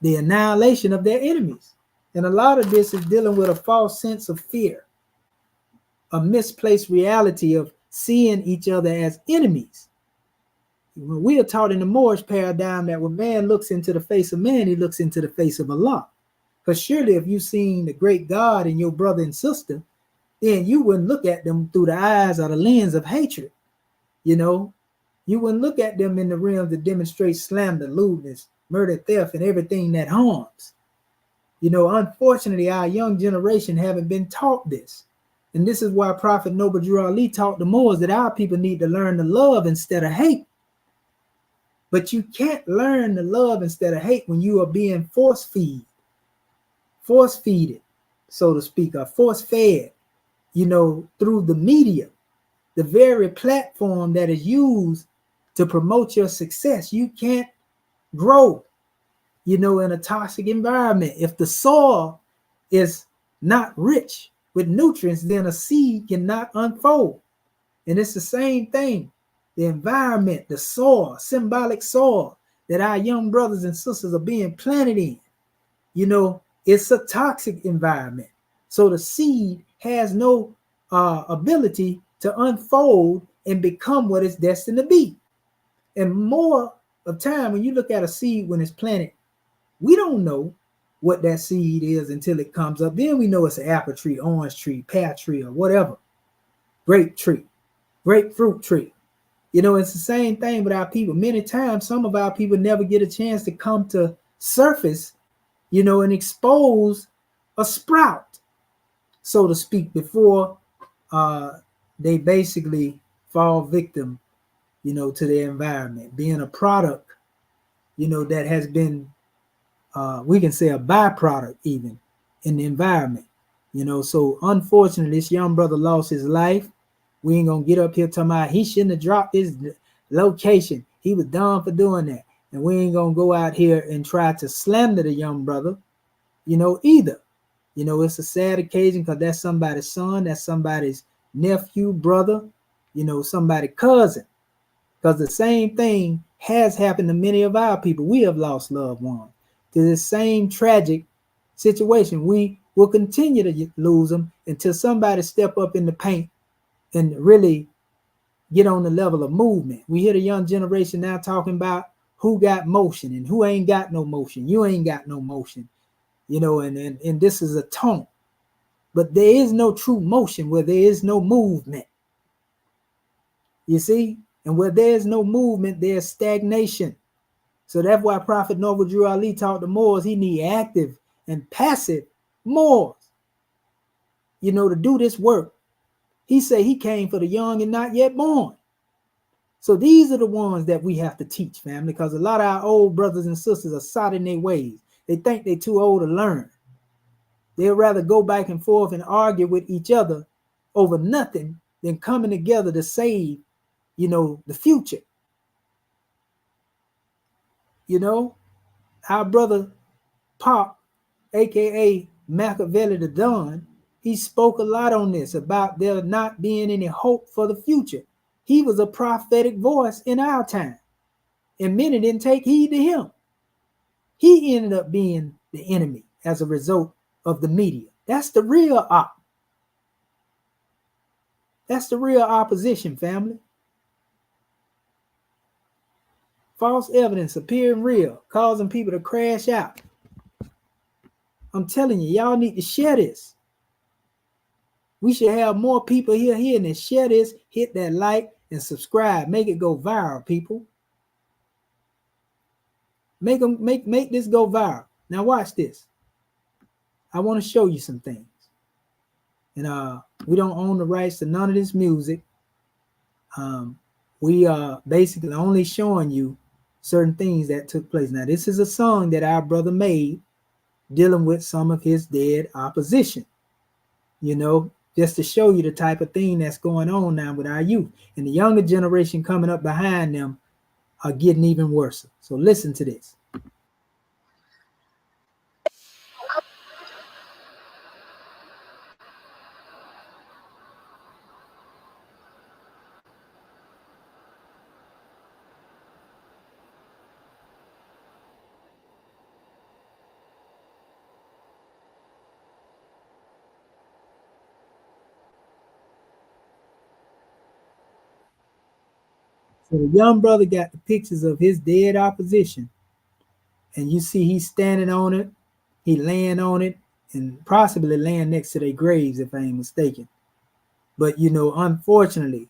the annihilation of their enemies. And a lot of this is dealing with a false sense of fear, a misplaced reality of seeing each other as enemies. We are taught in the Moorish paradigm that when man looks into the face of man, he looks into the face of Allah. Because surely if you've seen the great God in your brother and sister, then you wouldn't look at them through the eyes or the lens of hatred. You wouldn't look at them in the realms that demonstrate slander, lewdness, murder, theft, and everything that harms. Unfortunately, our young generation haven't been taught this. And this is why Prophet Noble Drew Ali taught the Moors that our people need to learn to love instead of hate. But you can't learn to love instead of hate when you are being force-feeded, so to speak, or force-fed, through the media, the very platform that is used to promote your success. You can't grow, in a toxic environment. If the soil is not rich with nutrients, then a seed cannot unfold. And it's the same thing. The environment, the soil, symbolic soil that our young brothers and sisters are being planted in, it's a toxic environment. So the seed has no ability to unfold and become what it's destined to be. And more of time, when you look at a seed when it's planted, we don't know what that seed is until it comes up. Then we know it's an apple tree, orange tree, pear tree, or whatever, grape tree, grapefruit tree. It's the same thing with our people. Many times, some of our people never get a chance to come to surface, and expose a sprout, so to speak, before they basically fall victim, to their environment, being a product, that has been, we can say a byproduct even in the environment, So unfortunately, this young brother lost his life. We ain't gonna get up here talking about he shouldn't have dropped his location. He was dumb for doing that. And we ain't gonna go out here and try to slander the young brother, either. It's a sad occasion because that's somebody's son, that's somebody's nephew, brother, somebody's cousin. Because the same thing has happened to many of our people. We have lost loved ones to this same tragic situation. We will continue to lose them until somebody step up in the paint and really get on the level of movement. We hear the young generation now talking about who got motion and who ain't got no motion. You ain't got no motion, and this is a taunt. But there is no true motion where there is no movement. You see? And where there is no movement, there's stagnation. So that's why Prophet Noble Drew Ali taught the Moors he need active and passive Moors, to do this work. He said he came for the young and not yet born. So these are the ones that we have to teach, family, because a lot of our old brothers and sisters are sot in their ways. They think they're too old to learn. They'd rather go back and forth and argue with each other over nothing than coming together to save, the future. Our brother Pop, aka Machiavelli the Don, he spoke a lot on this about there not being any hope for the future. He was a prophetic voice in our time, and many didn't take heed to him. He ended up being the enemy as a result of the media. That's the real op. That's the real opposition, family. False evidence appearing real, causing people to crash out. I'm telling you, y'all need to share this. We should have more people here and then share this, hit that like and subscribe. Make it go viral, people. Make this go viral. Now watch this. I want to show you some things. And we don't own the rights to none of this music. We are basically only showing you certain things that took place. Now, this is a song that our brother made dealing with some of his dead opposition, just to show you the type of thing that's going on now with our youth. And the younger generation coming up behind them are getting even worse. So listen to this. So the young brother got the pictures of his dead opposition, and you see he's standing on it, he laying on it, and possibly laying next to their graves, if I ain't mistaken. But unfortunately,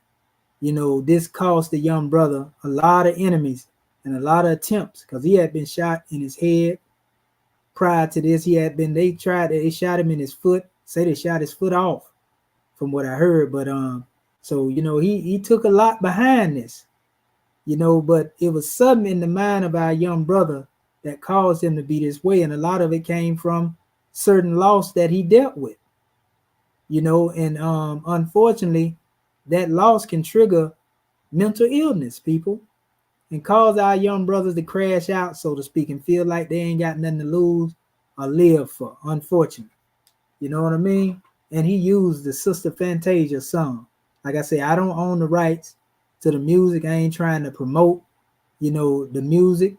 this cost the young brother a lot of enemies and a lot of attempts, because he had been shot in his head. Prior to this, they shot him in his foot. Say they shot his foot off, from what I heard. But so he took a lot behind this, but it was something in the mind of our young brother that caused him to be this way, and a lot of it came from certain loss that he dealt with, and unfortunately, that loss can trigger mental illness, people, and cause our young brothers to crash out, so to speak, and feel like they ain't got nothing to lose or live for, unfortunately. You know what I mean? And he used the Sister Fantasia song. Like I say, I don't own the rights to the music. I ain't trying to promote, the music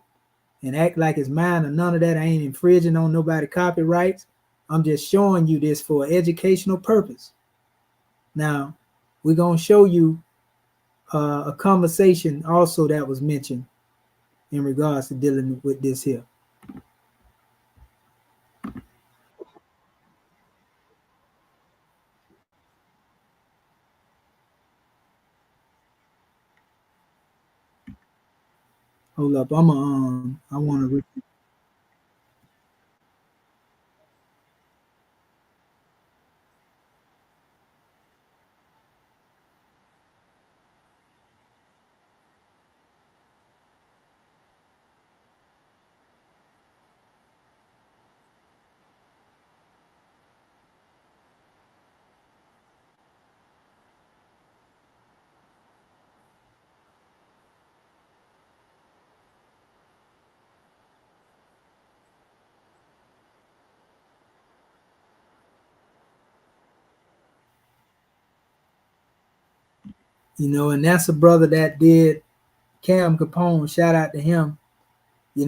and act like it's mine or none of that. I ain't infringing on nobody copyrights. I'm just showing you this for educational purpose. Now, we're going to show you a conversation also that was mentioned in regards to dealing with this here. Hold up, I want to. And that's a brother that did Cam Capone. Shout out to him. He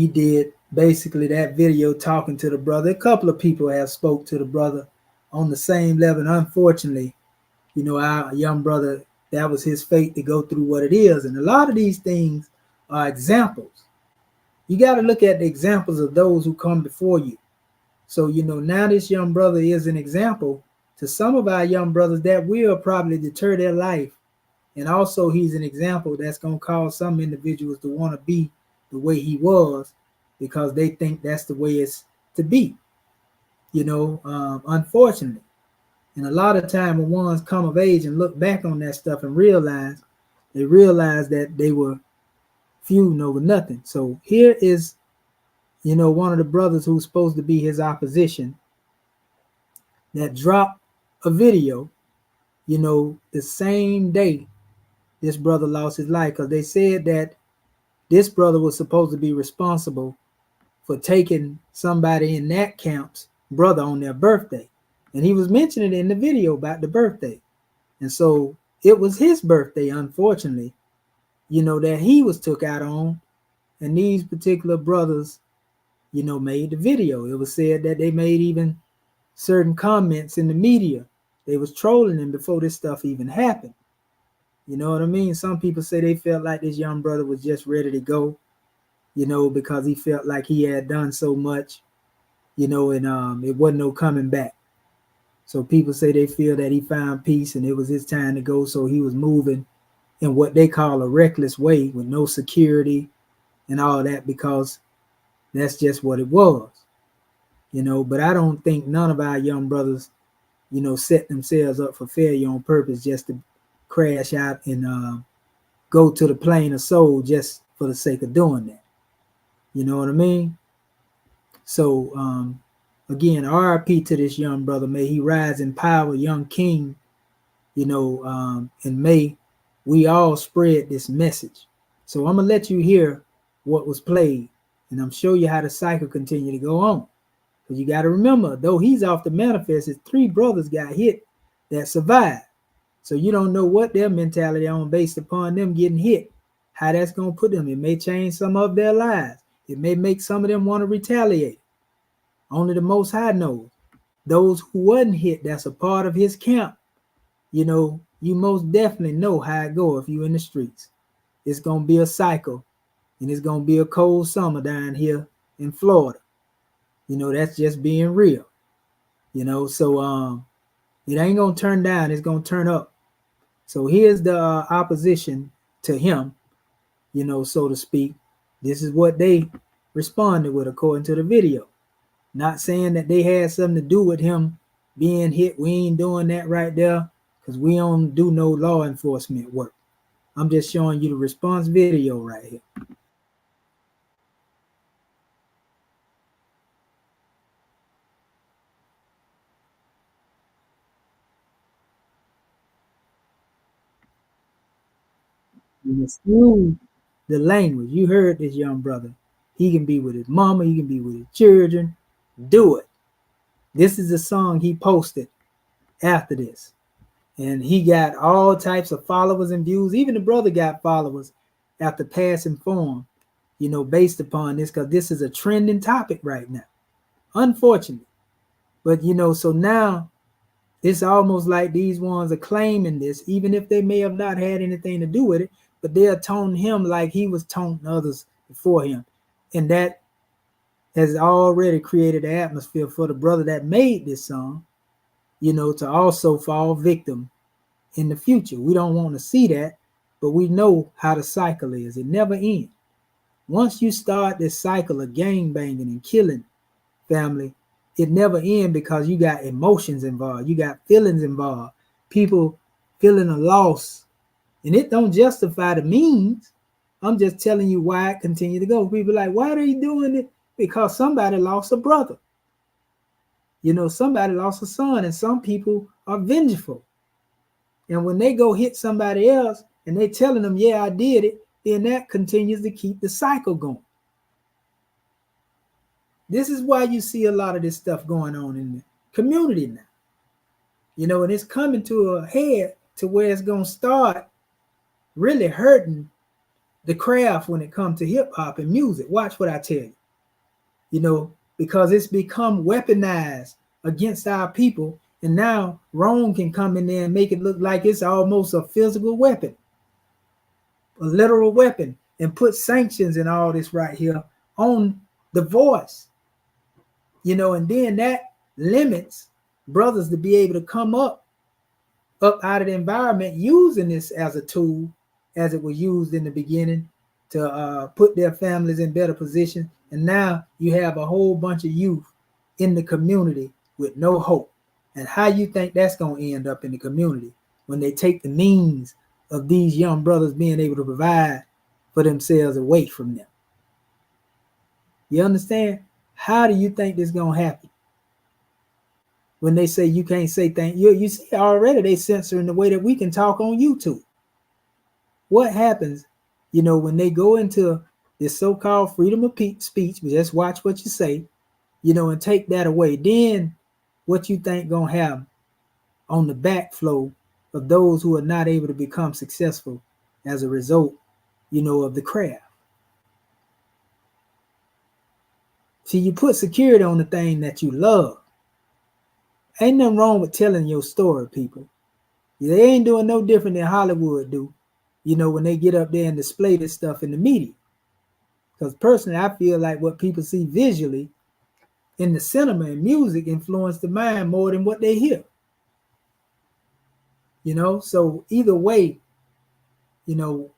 did basically that video talking to the brother. A couple of people have spoke to the brother on the same level. Unfortunately, our young brother, that was his fate to go through what it is. And a lot of these things are examples. You got to look at the examples of those who come before you. So, now this young brother is an example to some of our young brothers that will probably deter their life. And also, he's an example that's going to cause some individuals to want to be the way he was, because they think that's the way it's to be, unfortunately. And a lot of time when ones come of age and look back on that stuff and realize that they were feuding over nothing. So here is, one of the brothers who's supposed to be his opposition that dropped a video, the same day this brother lost his life, because they said that this brother was supposed to be responsible for taking somebody in that camp's brother on their birthday. And he was mentioning in the video about the birthday. And so it was his birthday, unfortunately, that he was took out on. And these particular brothers, made the video. It was said that they made even certain comments in the media. They was trolling him before this stuff even happened. You know what I mean? Some people say they felt like this young brother was just ready to go, because he felt like he had done so much, and it wasn't no coming back. So people say they feel that he found peace and it was his time to go. So he was moving, in what they call a reckless way with no security and all that, because that's just what it was, But I don't think none of our young brothers, set themselves up for failure on purpose just to crash out and go to the plane of soul just for the sake of doing that. You know what I mean? So, again, R.I.P to this young brother. May he rise in power, young king, and may we all spread this message. So I'm going to let you hear what was played, and I'm show you how the cycle continue to go on. Because you got to remember, though he's off the manifest, his 3 brothers got hit that survived. So you don't know what their mentality on based upon them getting hit, how that's going to put them. It may change some of their lives. It may make some of them want to retaliate. Only the Most High knows. Those who wasn't hit, that's a part of his camp. You most definitely know how it go if you in the streets. It's going to be a cycle, and it's going to be a cold summer down here in Florida. That's just being real. So it ain't going to turn down. It's going to turn up. So here's the opposition to him, so to speak. This is what they responded with according to the video. Not saying that they had something to do with him being hit. We ain't doing that right there because we don't do no law enforcement work. I'm just showing you the response video right here. And excuse the language. You heard this young brother. He can be with his mama. He can be with his children. Do it. This is a song he posted after this. And he got all types of followers and views. Even the brother got followers after passing form, based upon this, because this is a trending topic right now, unfortunately. But, so now it's almost like these ones are claiming this, even if they may have not had anything to do with it, but they're taunting him like he was taunting others before him. And that has already created an atmosphere for the brother that made this song, to also fall victim in the future. We don't want to see that, but we know how the cycle is. It never ends. Once you start this cycle of gang banging and killing, family, it never ends because you got emotions involved. You got feelings involved. People feeling a loss. And it don't justify the means. I'm just telling you why it continue to go. People are like, why are you doing it? Because somebody lost a brother. Somebody lost a son, and some people are vengeful. And when they go hit somebody else and they telling them, yeah, I did it, then that continues to keep the cycle going. This is why you see a lot of this stuff going on in the community now. And it's coming to a head to where it's going to start really hurting the craft when it comes to hip hop and music. Watch what I tell you. Because it's become weaponized against our people. And now Rome can come in there and make it look like it's almost a physical weapon, a literal weapon, and put sanctions and all this right here on the voice. And then that limits brothers to be able to come up out of the environment using this as a tool, as it was used in the beginning to put their families in better position. And now you have a whole bunch of youth in the community with no hope. And how you think that's going to end up in the community when they take the means of these young brothers being able to provide for themselves away from them? You understand? How do you think this is going to happen? When they say you can't say things, you see already they censoring the way that we can talk on YouTube. What happens, when they go into this so-called freedom of speech, but just watch what you say, and take that away. Then what you think gonna happen on the backflow of those who are not able to become successful as a result, of the craft. See, you put security on the thing that you love. Ain't nothing wrong with telling your story, people. They ain't doing no different than Hollywood do, when they get up there and display this stuff in the media. Because personally, I feel like what people see visually in the cinema and music influence the mind more than what they hear. So either way,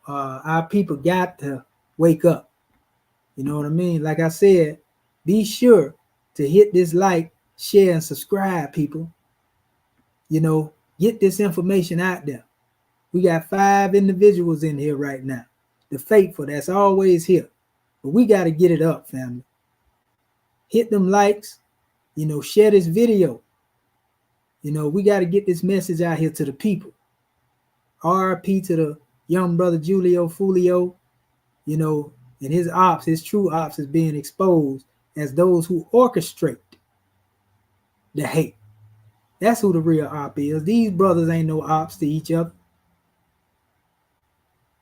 our people got to wake up. You know what I mean? Like I said, be sure to hit this like, share, and subscribe, people. Get this information out there. We got 5 individuals in here right now. The faithful, that's always here. But we got to get it up, family. Hit them likes, share this video. We got to get this message out here to the people. R.I.P to the young brother Julio FOOLIO, and his true ops is being exposed as those who orchestrate the hate. That's who the real op is. These brothers ain't no ops to each other.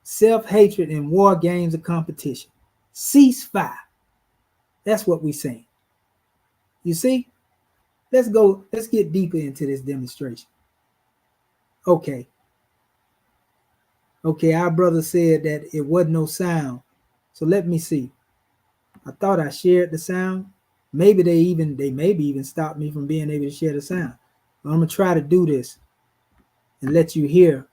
Self-hatred and war games of competition. Ceasefire. That's what we saying. You see? Let's get deeper into this demonstration. Okay, our brother said that it wasn't no sound. So let me see. I thought I shared the sound. Maybe they maybe even stopped me from being able to share the sound. But I'm gonna try to do this and let you hear.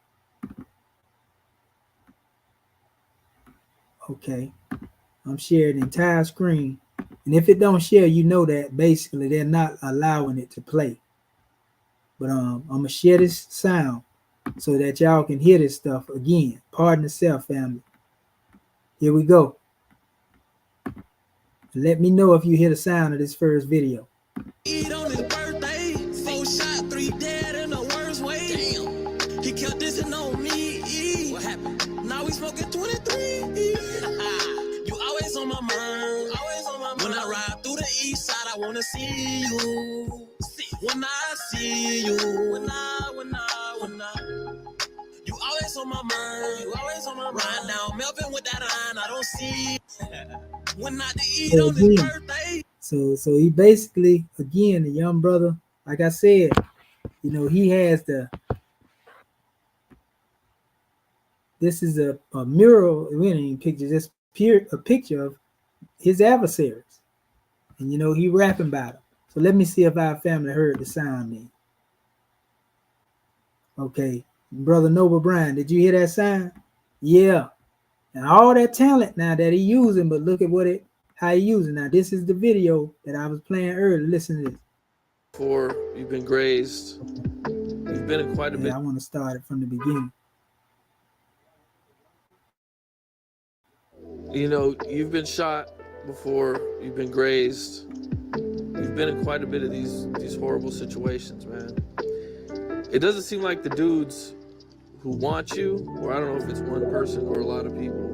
Okay, I'm sharing the entire screen. And if it don't share, you know that basically they're not allowing it to play. But I'm gonna share this sound so that y'all can hear this stuff again. Pardon the self, family. Here we go. Let me know if you hear the sound of this first video. Eat on his birthday, 4 shot, 3 dead in the worst way. Damn, he kept dissing on me. What happened? Now we smoking 23. You always on my mind, always on my mind. When I ride through the east side, I wanna see you. When I see you, when I, you always on my mind, you always on my mind. Right now, Melvin with that iron, I don't see. When not to eat on his birthday. So he basically, again, the young brother, like I said, he has this is a mural, we ain't even picture, just a picture of his adversaries. And he rapping about them. So let me see if our family heard the sound then. Okay, brother Noble Bryan, did you hear that sound? Yeah. And all that talent now that he using, but look at how he using. Now this is the video that I was playing earlier. Listen to this. Before you've been grazed, you've been in quite a bit. I want to start it from the beginning. You've been shot before, you've been grazed, you've been in quite a bit of these horrible situations, man. It doesn't seem like the dudes who want you, or I don't know if it's one person or a lot of people,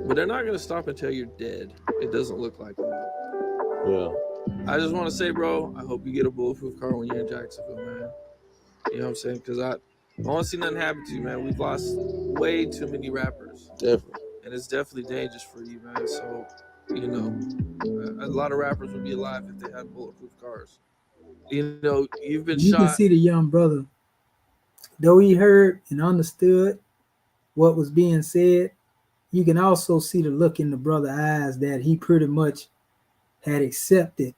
but they're not going to stop until you're dead. It doesn't look like that. Yeah. I just want to say, bro, I hope you get a bulletproof car when you're in Jacksonville, man. You know what I'm saying? Because I want to see nothing happen to you, man. We've lost way too many rappers. Definitely. And it's definitely dangerous for you, man. So, a lot of rappers would be alive if they had bulletproof cars. You've been shot. You can see the young brother, though he heard and understood what was being said, you can also see the look in the brother's eyes that he pretty much had accepted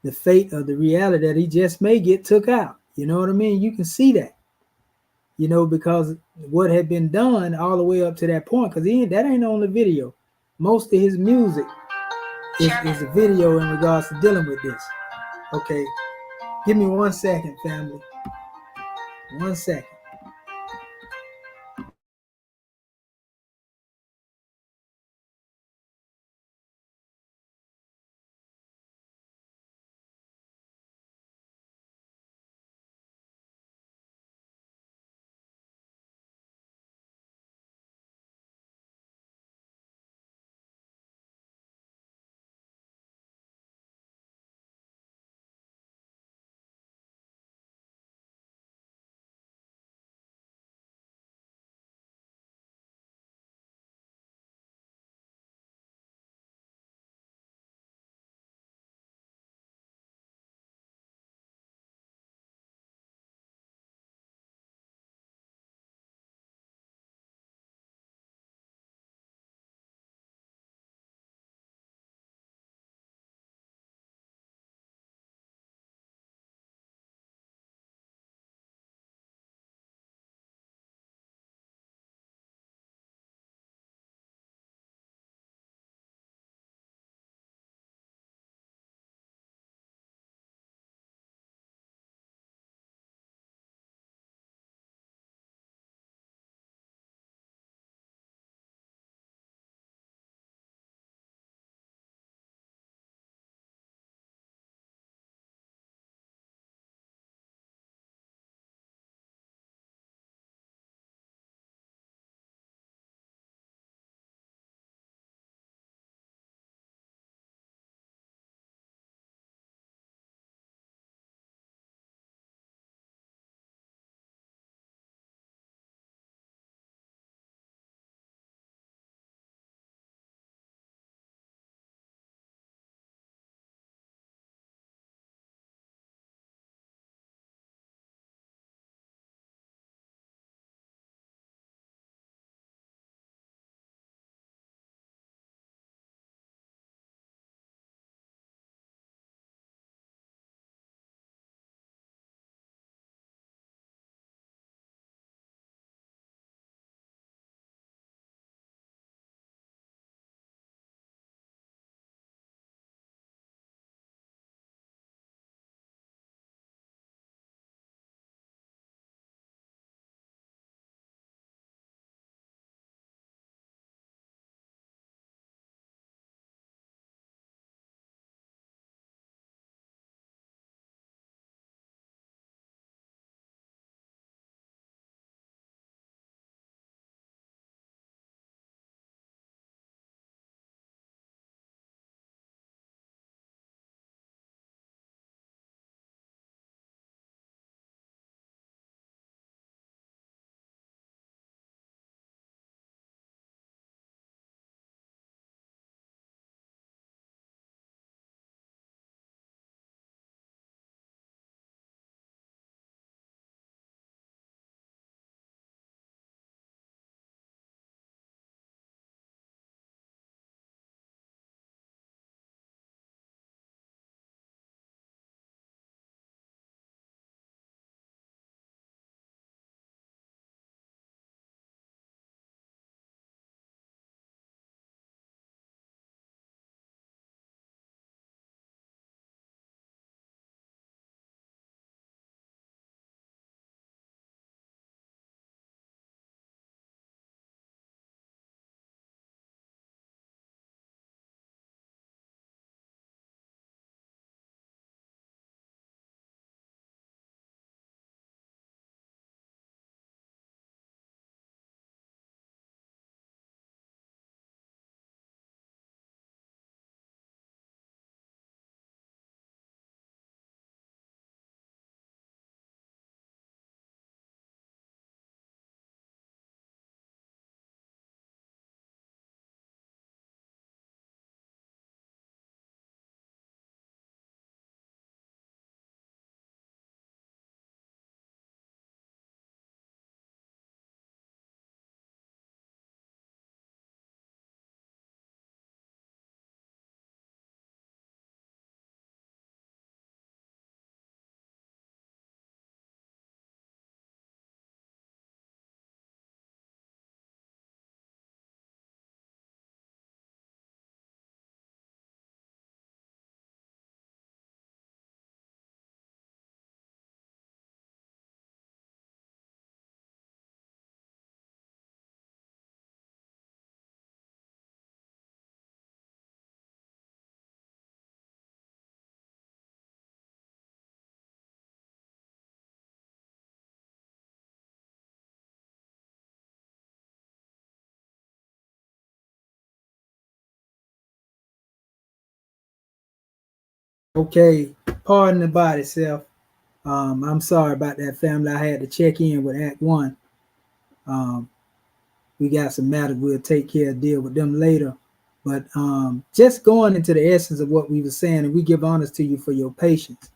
the fate of the reality that he just may get took out. You know what I mean? You can see that, because what had been done all the way up to that point, because that ain't on the video. Most of his music is a video in regards to dealing with this. Okay, give me 1 second, family. 1 second. Okay, pardon the body self. I'm sorry about that, family. I had to check in with Act One. Um, we got some matters we'll take care of, deal with them later. But just going into the essence of what we were saying, and we give honors to you for your patience.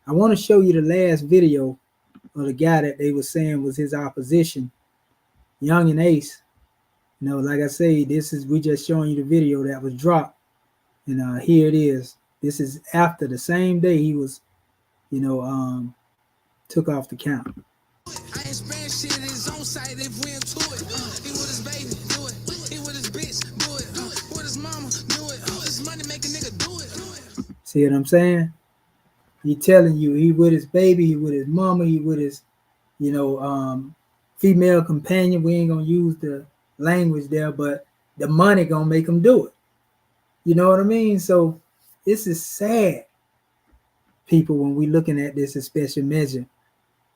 I want to show you the last video of the guy that they were saying was his opposition, Young and Ace. You know, like I say, we just showing you the video that was dropped, and here it is. This is after the same day he was, took off the count. I expand shit in his own site if we into it. He with his baby, do it. He with his bitch, do it. With his mama, do it. This money make a nigga do it. See what I'm saying? He telling you he with his baby, he with his mama, he with his, female companion. We ain't gonna use the language there, but the money gonna make him do it. You know what I mean? So this is sad, people, when we looking at this as special measure,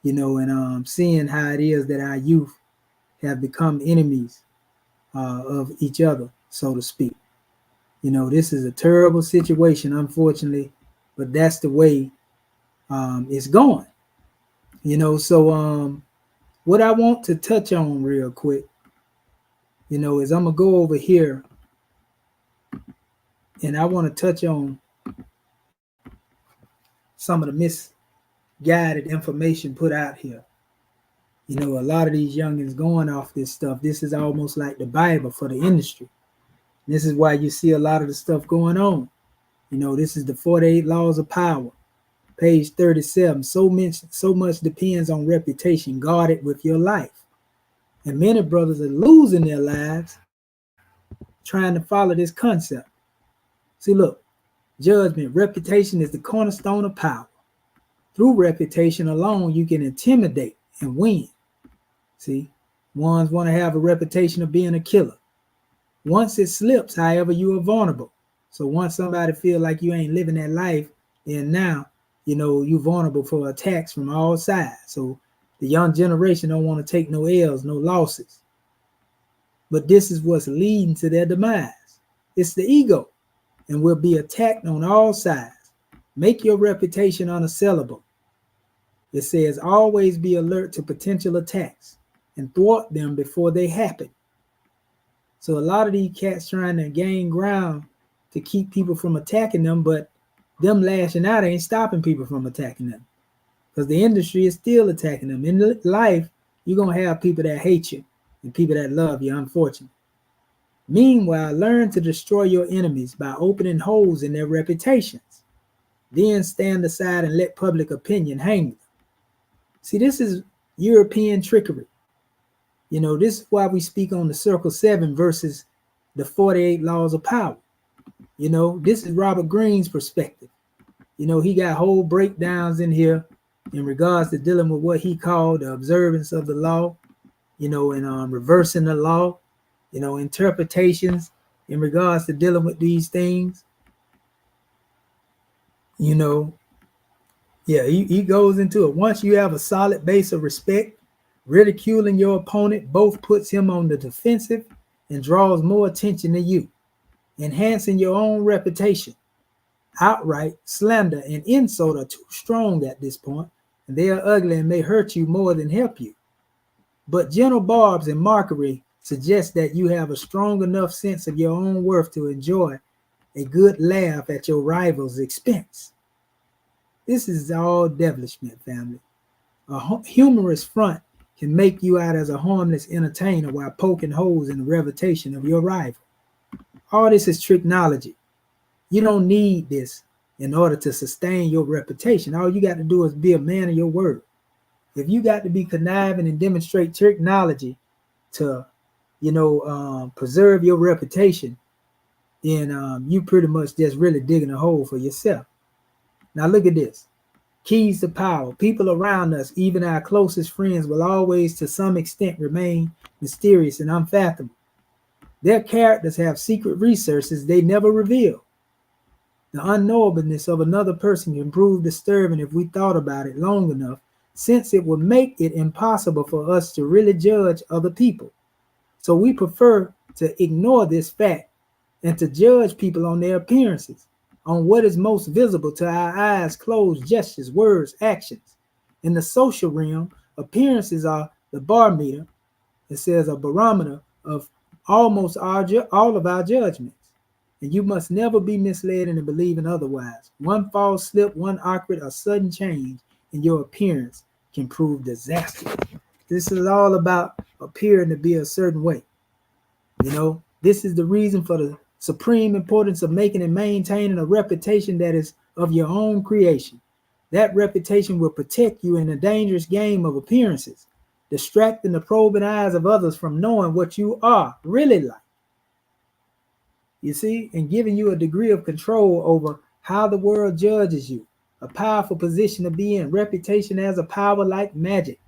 and seeing how it is that our youth have become enemies of each other, so to speak. This is a terrible situation, unfortunately, but that's the way it's going. So what I want to touch on real quick, is I'm gonna go over here and I want to touch on some of the misguided information put out here. A lot of these youngins going off this stuff. This is almost like the Bible for the industry. This is why you see a lot of the stuff going on. This is the 48 Laws of Power, page 37. So much depends on reputation. Guard it with your life. And many brothers are losing their lives trying to follow this concept. See, look, judgment, reputation is the cornerstone of power. Through reputation alone, you can intimidate and win. See, ones want to have a reputation of being a killer. Once it slips, however, you are vulnerable. So once somebody feel like you ain't living that life, then now, you're vulnerable for attacks from all sides. So the young generation don't want to take no L's, no losses. But this is what's leading to their demise. It's the ego, and will be attacked on all sides. Make your reputation unassailable. It says always be alert to potential attacks and thwart them before they happen. So a lot of these cats trying to gain ground to keep people from attacking them, but them lashing out ain't stopping people from attacking them, because the industry is still attacking them. In life, you're going to have people that hate you and people that love you, unfortunately. Meanwhile, learn to destroy your enemies by opening holes in their reputations. Then stand aside and let public opinion hang them. See, this is European trickery. This is why we speak on the Circle 7 versus the 48 Laws of Power. This is Robert Greene's perspective. He got whole breakdowns in here in regards to dealing with what he called the observance of the law, and reversing the law, interpretations in regards to dealing with these things. He goes into it. Once you have a solid base of respect, ridiculing your opponent both puts him on the defensive and draws more attention to you, enhancing your own reputation. Outright slander and insult are too strong at this point, and they are ugly and may hurt you more than help you. But gentle barbs and mockery suggest that you have a strong enough sense of your own worth to enjoy a good laugh at your rival's expense. This is all devilishment, family. A humorous front can make you out as a harmless entertainer while poking holes in the reputation of your rival. All this is tricknology. You don't need this in order to sustain your reputation. All you got to do is be a man of your word. If you got to be conniving and demonstrate tricknology to, preserve your reputation, then you pretty much just really digging a hole for yourself. Now look at this. Keys to power. People around us, even our closest friends, will always to some extent remain mysterious and unfathomable. Their characters have secret resources they never reveal. The unknowableness of another person can prove disturbing if we thought about it long enough, since it would make it impossible for us to really judge other people. So we prefer to ignore this fact and to judge people on their appearances. on what is most visible to our eyes, closed, gestures, words, actions. In the social realm, appearances are the barometer. It says a barometer of almost all of our judgments. And you must never be misled into believing otherwise. One false slip, one awkward or sudden change in your appearance can prove disastrous. This is all about appearing to be a certain way. You know, this is the reason for the supreme importance of making and maintaining a reputation that is of your own creation. That reputation will protect you in a dangerous game of appearances, distracting the probing eyes of others from knowing what you are really like. You see, and giving you a degree of control over how the world judges you. A powerful position to be in. Reputation as a power like magic.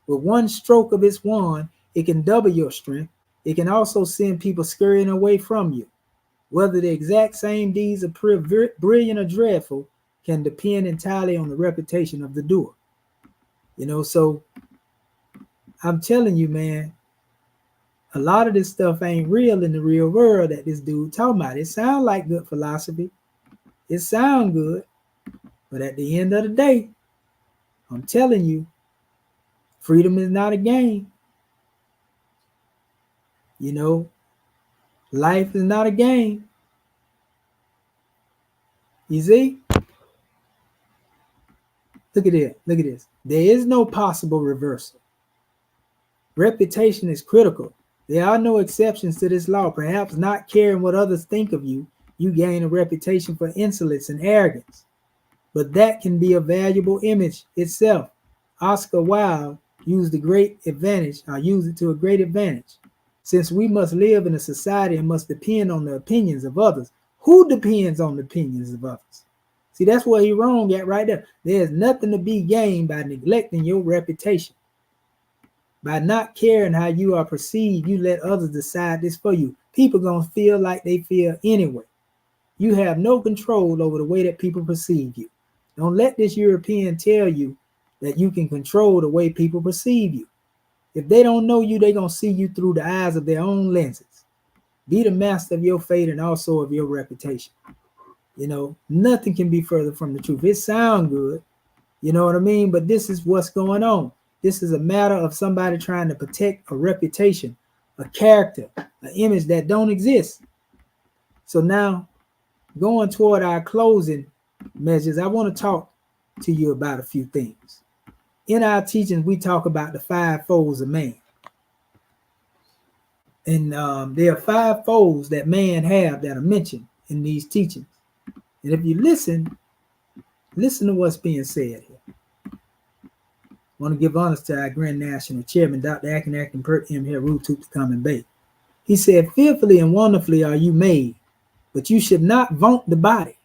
With one stroke of its wand, it can double your strength. It can also send people scurrying away from you. Whether the exact same deeds appear brilliant or dreadful can depend entirely on the reputation of the doer. You know, so I'm telling you, man, a lot of this stuff ain't real in the real world that this dude talking about. It sounds like good philosophy. It sounds good. But at the end of the day, I'm telling you, freedom is not a game. You know, life is not a game. You see? Look at it. Look at this. There is no possible reversal. Reputation is critical. There are no exceptions to this law. Perhaps not caring what others think of you, you gain a reputation for insolence and arrogance. But that can be a valuable image itself. Oscar Wilde used it to a great advantage. Since we must live in a society and must depend on the opinions of others, who depends on the opinions of others? See, that's where he's wrong at right there. There's nothing to be gained by neglecting your reputation. By not caring how you are perceived, you let others decide this for you. People gonna feel like they feel anyway. You have no control over the way that people perceive you. Don't let this European tell you that you can control the way people perceive you. If they don't know you, they're gonna see you through the eyes of their own lenses. Be the master of your fate and also of your reputation. You know, nothing can be further from the truth. It sounds good, you know what I mean? But this is what's going on. This is a matter of somebody trying to protect a reputation, a character, an image that don't exist. So now, going toward our closing measures, I want to talk to you about a few things. In our teachings, we talk about the 5 folds of man. And there are 5 folds that man have that are mentioned in these teachings. And if you listen to what's being said here. I want to give honors to our Grand National Chairman, Dr. Akin Pert M. Heru Tutankhamun Bey. He said, fearfully and wonderfully are you made, but you should not vaunt the body.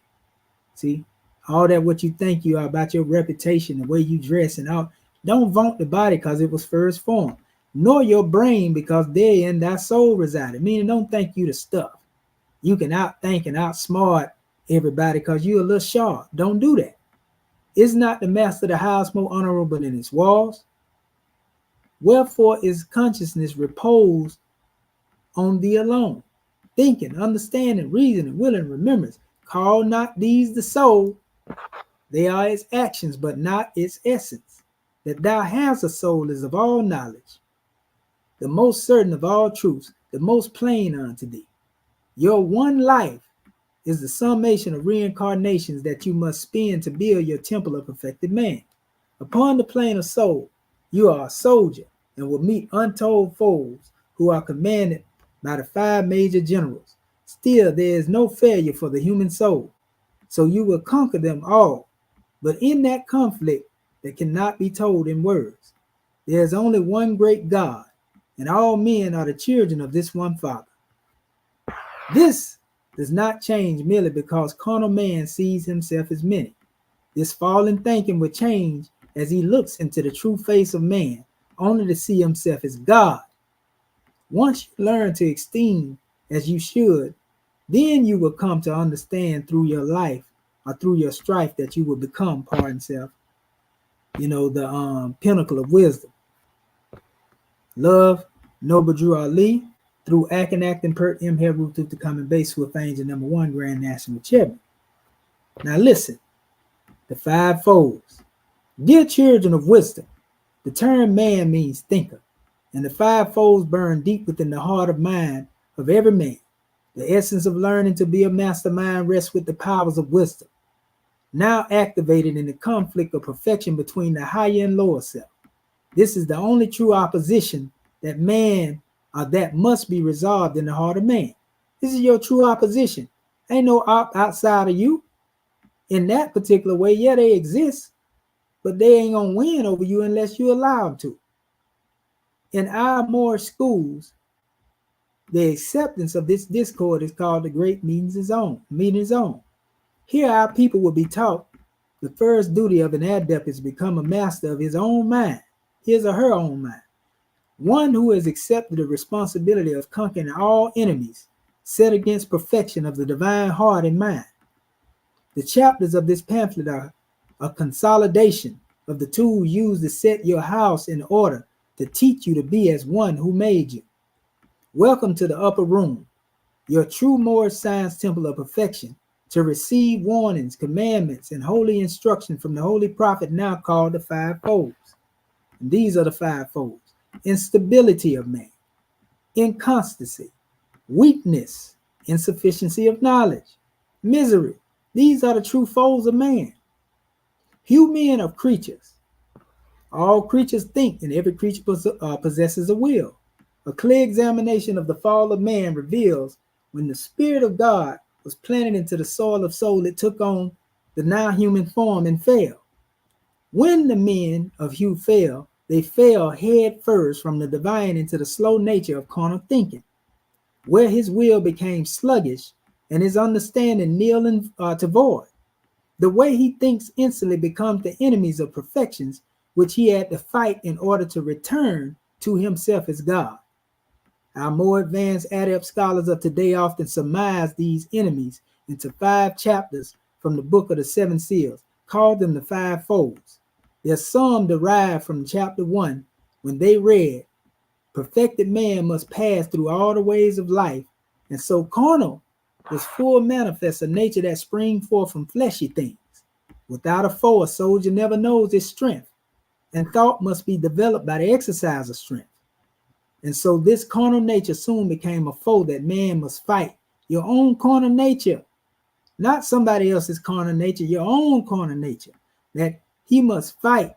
See, all that what you think you are about your reputation, the way you dress and all. Don't vaunt the body because it was first formed, nor your brain because therein thy soul resided. Meaning don't think you the stuff. You can outthink and outsmart everybody because you a little sharp. Don't do that. Is not the master of the house more honorable in its walls? Wherefore is consciousness reposed on thee alone? Thinking, understanding, reasoning, willing, remembrance. Call not these the soul. They are its actions, but not its essence. That thou hast a soul is of all knowledge, the most certain of all truths, the most plain unto thee. Your one life is the summation of reincarnations that you must spend to build your temple of perfected man. Upon the plane of soul, you are a soldier and will meet untold foes who are commanded by the 5 major generals. Still, there is no failure for the human soul, so you will conquer them all. But in that conflict that cannot be told in words, there is only one great God, and all men are the children of this one Father. This does not change merely because carnal man sees himself as many. This fallen thinking will change as he looks into the true face of man, only to see himself as God. Once you learn to esteem as you should, then you will come to understand through your life or through your strife that you will become, pardon self, you know, the pinnacle of wisdom. Love, Noble Drew Ali, through Akin Pert M. Heru Tutankhamun Bey, Swift Angel #1 Grand National Chairman. Now listen, the five folds. Dear children of wisdom, the term man means thinker, and the five folds burn deep within the heart of mind of every man. The essence of learning to be a mastermind rests with the powers of wisdom, now activated in the conflict of perfection between the higher and lower self. This is the only true opposition that that must be resolved in the heart of man. This is your true opposition. Ain't no op outside of you. In that particular way, yeah, they exist, but they ain't gonna win over you unless you allow them to. In our Moorish schools, the acceptance of this discord is called the Great Meeting Zone. Here our people will be taught the first duty of an adept is to become a master of his own mind, his or her own mind. One who has accepted the responsibility of conquering all enemies set against perfection of the divine heart and mind. The chapters of this pamphlet are a consolidation of the tools used to set your house in order to teach you to be as one who made you. Welcome to the upper room, your true Moorish science temple of perfection, to receive warnings, commandments, and holy instruction from the holy prophet now called the five folds. And these are the five folds: instability of man, inconstancy, weakness, insufficiency of knowledge, misery. These are the true foes of man. Human of creatures. All creatures think, and every creature possesses a will. A clear examination of the fall of man reveals when the Spirit of God was planted into the soil of soul, it took on the now human form and fell. When the men of Hugh fell, they fell head first from the divine into the slow nature of carnal thinking, where his will became sluggish and his understanding nil and to void. The way he thinks instantly becomes the enemies of perfections, which he had to fight in order to return to himself as God. Our more advanced adept scholars of today often surmise these enemies into 5 chapters from the book of the 7 seals, call them the five folds. Their sum derived from chapter 1 when they read, perfected man must pass through all the ways of life, and so carnal was full manifest a nature that spring forth from fleshy things. Without a foe, a soldier never knows his strength, and thought must be developed by the exercise of strength. And so this carnal nature soon became a foe that man must fight. Your own carnal nature, not somebody else's carnal nature, your own carnal nature, that he must fight,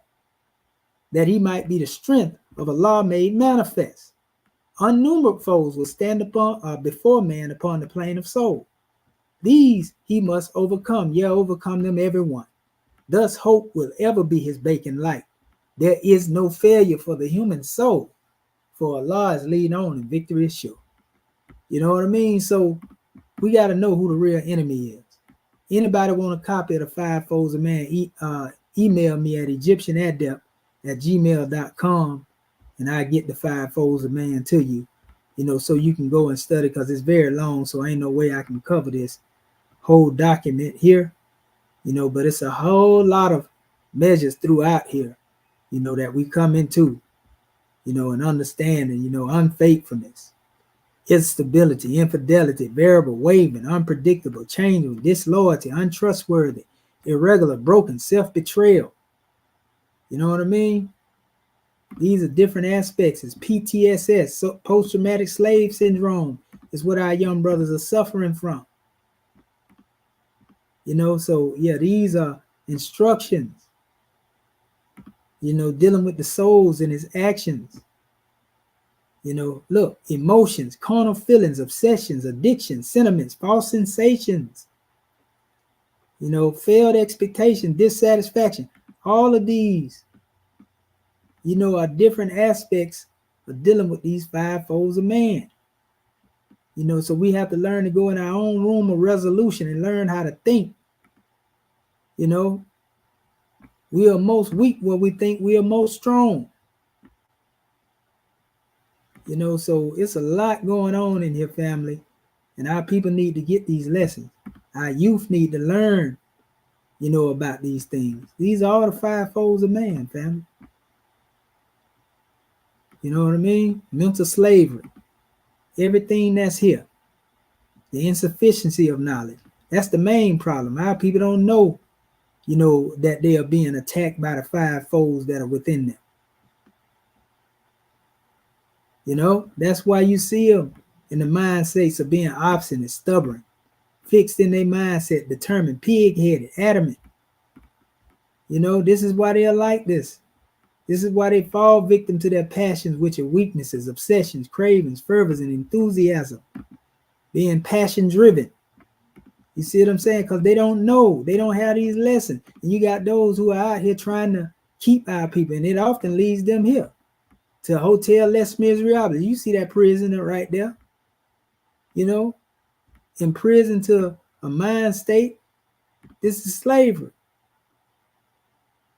that he might be the strength of Allah made manifest. Unnumbered foes will stand before man upon the plane of soul. These he must overcome, overcome them every one. Thus hope will ever be his beacon light. There is no failure for the human soul, for Allah is leading on and victory is sure. You know what I mean? So we got to know who the real enemy is. Anybody want a copy of the Five Folds of Man, email me at egyptianadept@gmail.com, and I get the Five Folds of Man to you, so you can go and study, because it's very long, so ain't no way I can cover this whole document here, but it's a whole lot of measures throughout here, that we come into, and understanding, unfaithfulness, instability, infidelity, variable, wavering, unpredictable, changeable, disloyalty, untrustworthy, irregular, broken, self-betrayal. You know what I mean? These are different aspects. It's PTSS, so post-traumatic slave syndrome, is what our young brothers are suffering from. So yeah, these are instructions, dealing with the souls and his actions. Look, emotions, carnal feelings, obsessions, addictions, sentiments, false sensations, failed expectation, dissatisfaction. All of these, are different aspects of dealing with these five folds of man. So we have to learn to go in our own room of resolution and learn how to think. We are most weak when we think we are most strong. So it's a lot going on in here, family. And our people need to get these lessons. Our youth need to learn, about these things. These are all the five folds of man, family. You know what I mean? Mental slavery. Everything that's here. The insufficiency of knowledge. That's the main problem. Our people don't know, that they are being attacked by the five foes that are within them. That's why you see them in the mindsets of being obstinate, stubborn, fixed in their mindset, determined, pig-headed, adamant. This is why they are like this. This is why they fall victim to their passions, which are weaknesses, obsessions, cravings, fervors, and enthusiasm. Being passion-driven. You see what I'm saying? Because they don't know. They don't have these lessons. And you got those who are out here trying to keep our people, and it often leads them here to Hotel Les Miserables. You see that prisoner right there? In prison to a mind state. This is slavery.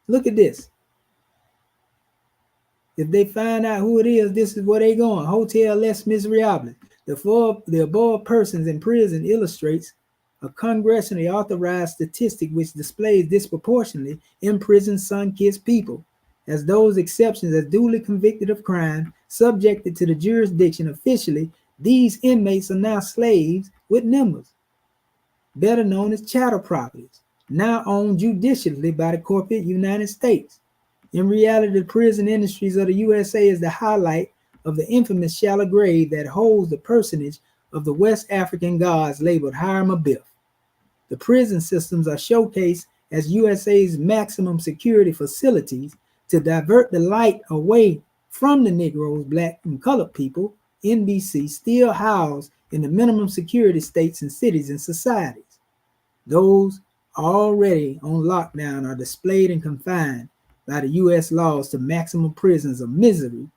Look at this. If they find out who it is, this is where they going. Hotel Les Miserables. The above persons in prison illustrates a congressionally authorized statistic which displays disproportionately imprisoned sun-kissed people, as those exceptions as duly convicted of crime, subjected to the jurisdiction officially. These inmates are now slaves with numbers, better known as chattel properties, now owned judicially by the corporate United States. In reality, the prison industries of the USA is the highlight of the infamous shallow grave that holds the personage of the West African gods labeled Hiram Abiff. The prison systems are showcased as USA's maximum security facilities to divert the light away from the Negroes, black, and colored people. NBC still housed in the minimum security states and cities and societies. Those already on lockdown are displayed and confined by the U.S. laws to maximum prisons of misery.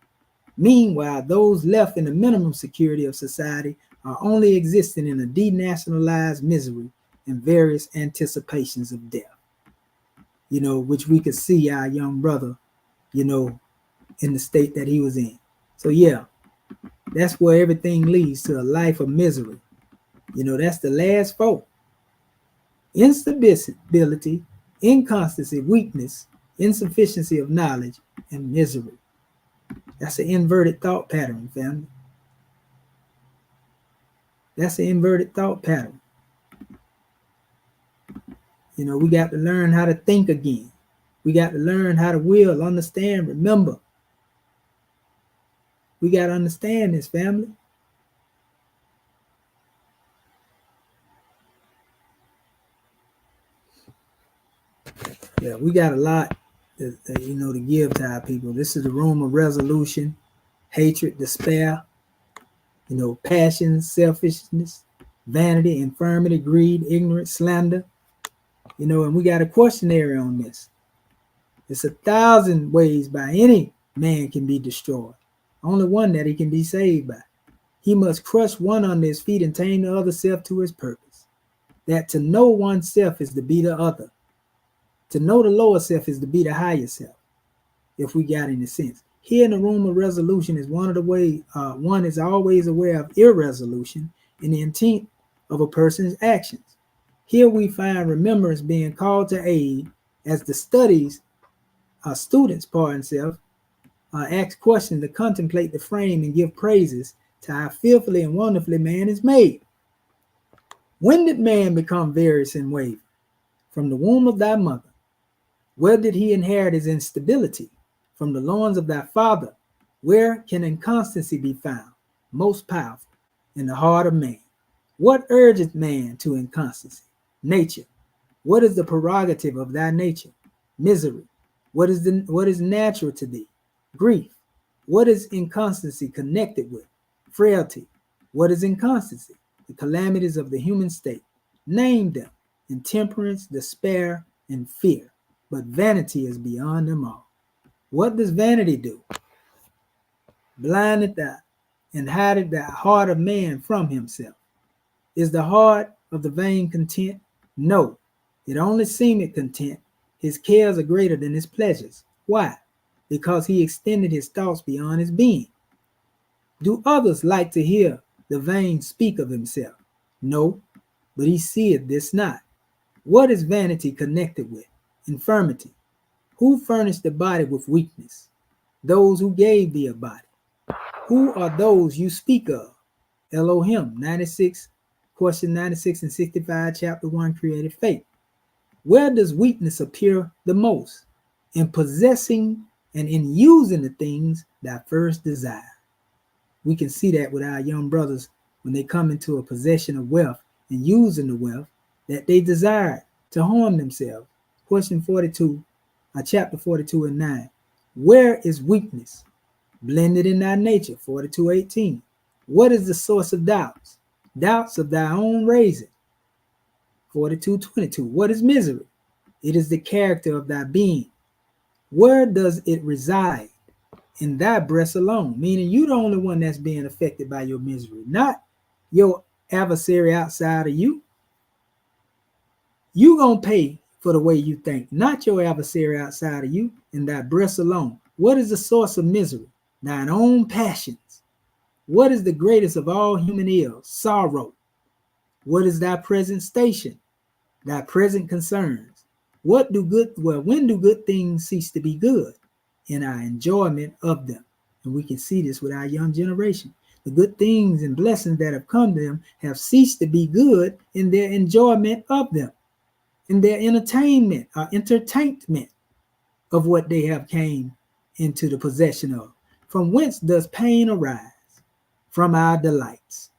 Meanwhile, those left in the minimum security of society are only existing in a denationalized misery and various anticipations of death. Which we could see our young brother, in the state that he was in. So yeah, that's where everything leads to a life of misery. That's the last four. Instability, inconstancy, weakness, insufficiency of knowledge, and misery. That's an inverted thought pattern, family. That's an inverted thought pattern. We got to learn how to think again. We got to learn how to will, understand, remember. We got to understand this, family. Yeah, we got a lot, to give to our people. This is the room of resolution, hatred, despair, passion, selfishness, vanity, infirmity, greed, ignorance, slander. And we got a questionnaire on this. It's 1,000 ways by any man can be destroyed. Only one that he can be saved by. He must crush one under his feet and tame the other self to his purpose. That to know oneself is to be the other. To know the lower self is to be the higher self, if we got any sense. Here in the room of resolution is one of the ways, one is always aware of irresolution in the intent of a person's actions. Here we find remembrance being called to aid as the students, ask questions to contemplate the frame and give praises to how fearfully and wonderfully man is made. When did man become various and wavering? From the womb of thy mother. Where did he inherit his instability? From the loins of thy father. Where can inconstancy be found? Most powerful in the heart of man. What urgeth man to inconstancy? Nature. What is the prerogative of thy nature? Misery. What is natural to thee? Grief. What is inconstancy connected with? Frailty. What is inconstancy? The calamities of the human state. Name them. Intemperance, despair, and fear. But vanity is beyond them all. What does vanity do? Blindeth thou and hideth the heart of man from himself. Is the heart of the vain content? No, it only seemeth content. His cares are greater than his pleasures. Why? Because he extended his thoughts beyond his being. Do others like to hear the vain speak of himself? No, but he seeth this not. What is vanity connected with? Infirmity. Who furnished the body with weakness? Those who gave thee a body. Who are those you speak of? Elohim, 96 Question 96 and 65, chapter 1, created faith. Where does weakness appear the most? In possessing and in using the things that first desire. We can see that with our young brothers when they come into a possession of wealth and using the wealth that they desire to harm themselves. Question 42, chapter 42 and 9. Where is weakness? Blended in our nature, 42:18. What is the source of doubts? Doubts of thy own raising. 42:22. What is misery? It is the character of thy being. Where does it reside? In thy breast alone, meaning you're the only one that's being affected by your misery, not your adversary outside of you. You gonna pay for the way you think, not your adversary outside of you, in thy breast alone. What is the source of misery? Thine own passions. What is the greatest of all human ills? Sorrow. What is thy present station? Thy present concerns. When do good things cease to be good? In our enjoyment of them. And we can see this with our young generation. The good things and blessings that have come to them have ceased to be good in their enjoyment of them, in their entertainment of what they have came into the possession of. From whence does pain arise? From our delights.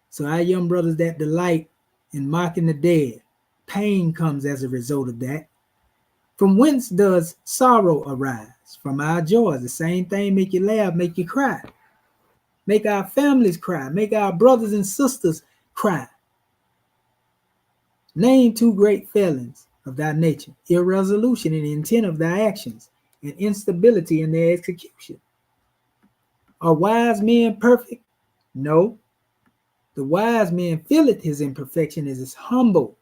So our young brothers that delight in mocking the dead, pain comes as a result of that. From whence does sorrow arise? From our joys. The same thing make you laugh, make you cry. Make our families cry. Make our brothers and sisters cry. Name two great failings of thy nature: irresolution in the intent of thy actions, and instability in their execution. Are wise men perfect? No. The wise man feeleth his imperfection as is humble.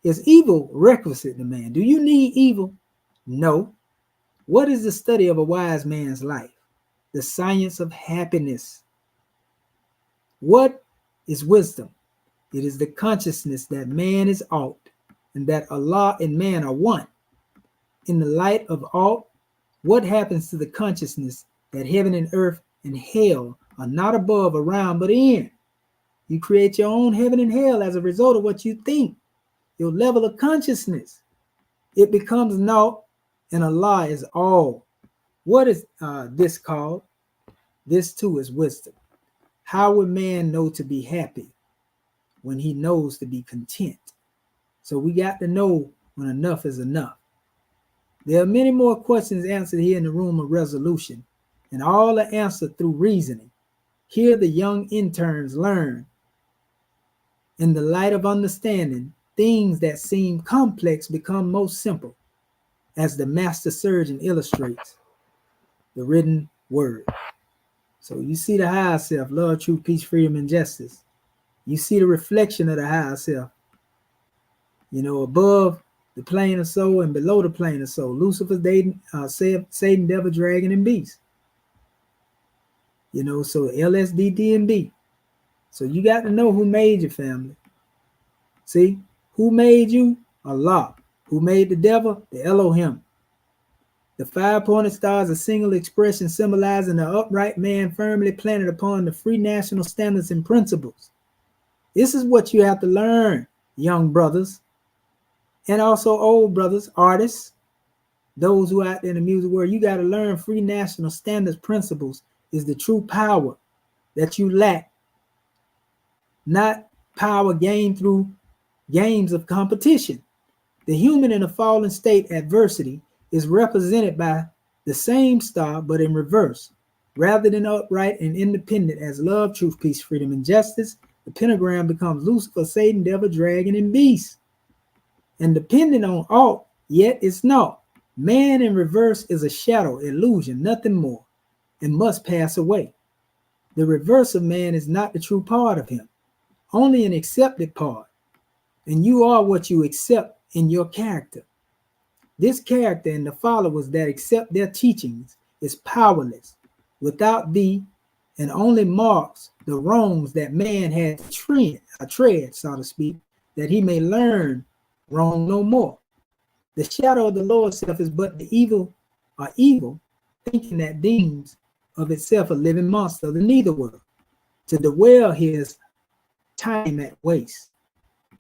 Is evil requisite to man? Do you need evil? No. What is the study of a wise man's life? The science of happiness. What is wisdom? It is the consciousness that man is aught, and that Allah and man are one. In the light of aught, what happens to the consciousness that heaven and earth and hell are not above, around, but in? You create your own heaven and hell as a result of what you think. Your level of consciousness, it becomes naught, and Allah is all. What is this called? This too is wisdom. How would man know to be happy when he knows to be content? So we got to know when enough is enough. There are many more questions answered here in the room of resolution, and all are answered through reasoning. Here the young interns learn, in the light of understanding, things that seem complex become most simple, as the master surgeon illustrates the written word. So you see the higher self, love, truth, peace, freedom, and justice. You see the reflection of the higher self, above the plane of soul and below the plane of soul. Lucifer, Satan, devil, dragon, and beast. So LSD, D, and B. So you got to know who made your family. See? Who made you? Allah. Who made the devil? The Elohim. The 5-pointed star is a single expression symbolizing the upright man firmly planted upon the free national standards and principles. This is what you have to learn, young brothers, and also old brothers, artists, those who are out there in the music world. You got to learn free national standards principles is the true power that you lack, not power gained through games of competition. The human in a fallen state, adversity, is represented by the same star, but in reverse. Rather than upright and independent as love, truth, peace, freedom, and justice, the pentagram becomes Lucifer, Satan, devil, dragon, and beast. And depending on aught, yet it's naught. Man in reverse is a shadow, illusion, nothing more, and must pass away. The reverse of man is not the true part of him, only an accepted part. And you are what you accept in your character. This character and the followers that accept their teachings is powerless without thee, and only marks the wrongs that man had to tread, so to speak, that he may learn wrong no more. The shadow of the lower self is but the evil, thinking that deems of itself a living monster of the nether world. To dwell here is time at waste.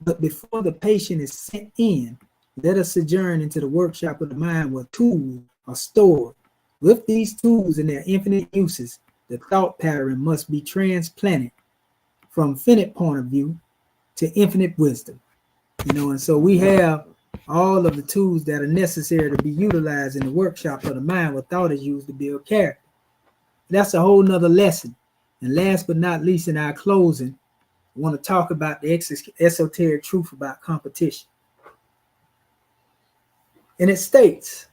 But before the patient is sent in, let us sojourn into the workshop of the mind where tools are stored. With these tools and their infinite uses, the thought pattern must be transplanted from finite point of view to infinite wisdom. And so we have all of the tools that are necessary to be utilized in the workshop of the mind where thought is used to build character. That's a whole nother lesson. And last but not least, in our closing, I want to talk about the esoteric truth about competition. And it states,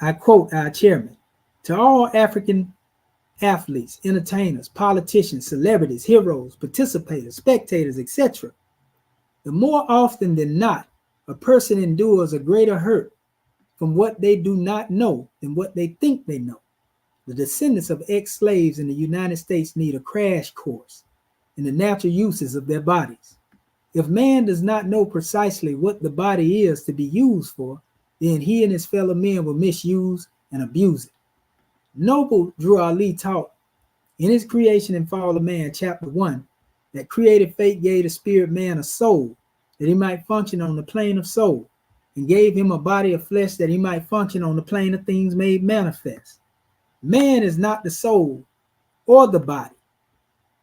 I quote our chairman, to all African athletes, entertainers, politicians, celebrities, heroes, participators, spectators, etc., the more often than not, a person endures a greater hurt from what they do not know than what they think they know. The descendants of ex-slaves in the United States need a crash course in the natural uses of their bodies. If man does not know precisely what the body is to be used for, then he and his fellow men will misuse and abuse it. Noble Drew Ali taught in his Creation and Fall of Man, chapter 1, that creative fate gave the spirit man a soul that he might function on the plane of soul, and gave him a body of flesh that he might function on the plane of things made manifest. Man is not the soul or the body.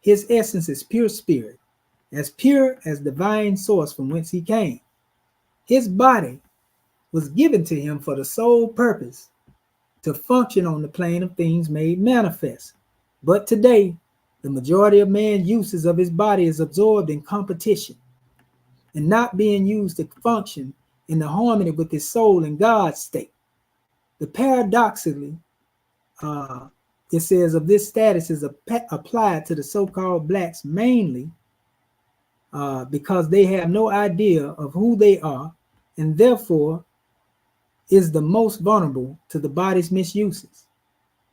His essence is pure spirit, as pure as divine source from whence he came. His body was given to him for the sole purpose to function on the plane of things made manifest. But today, the majority of man's uses of his body is absorbed in competition and not being used to function in the harmony with his soul and God's state. The paradoxically, it says of this status is applied to the so-called blacks mainly because they have no idea of who they are and therefore is the most vulnerable to the body's misuses.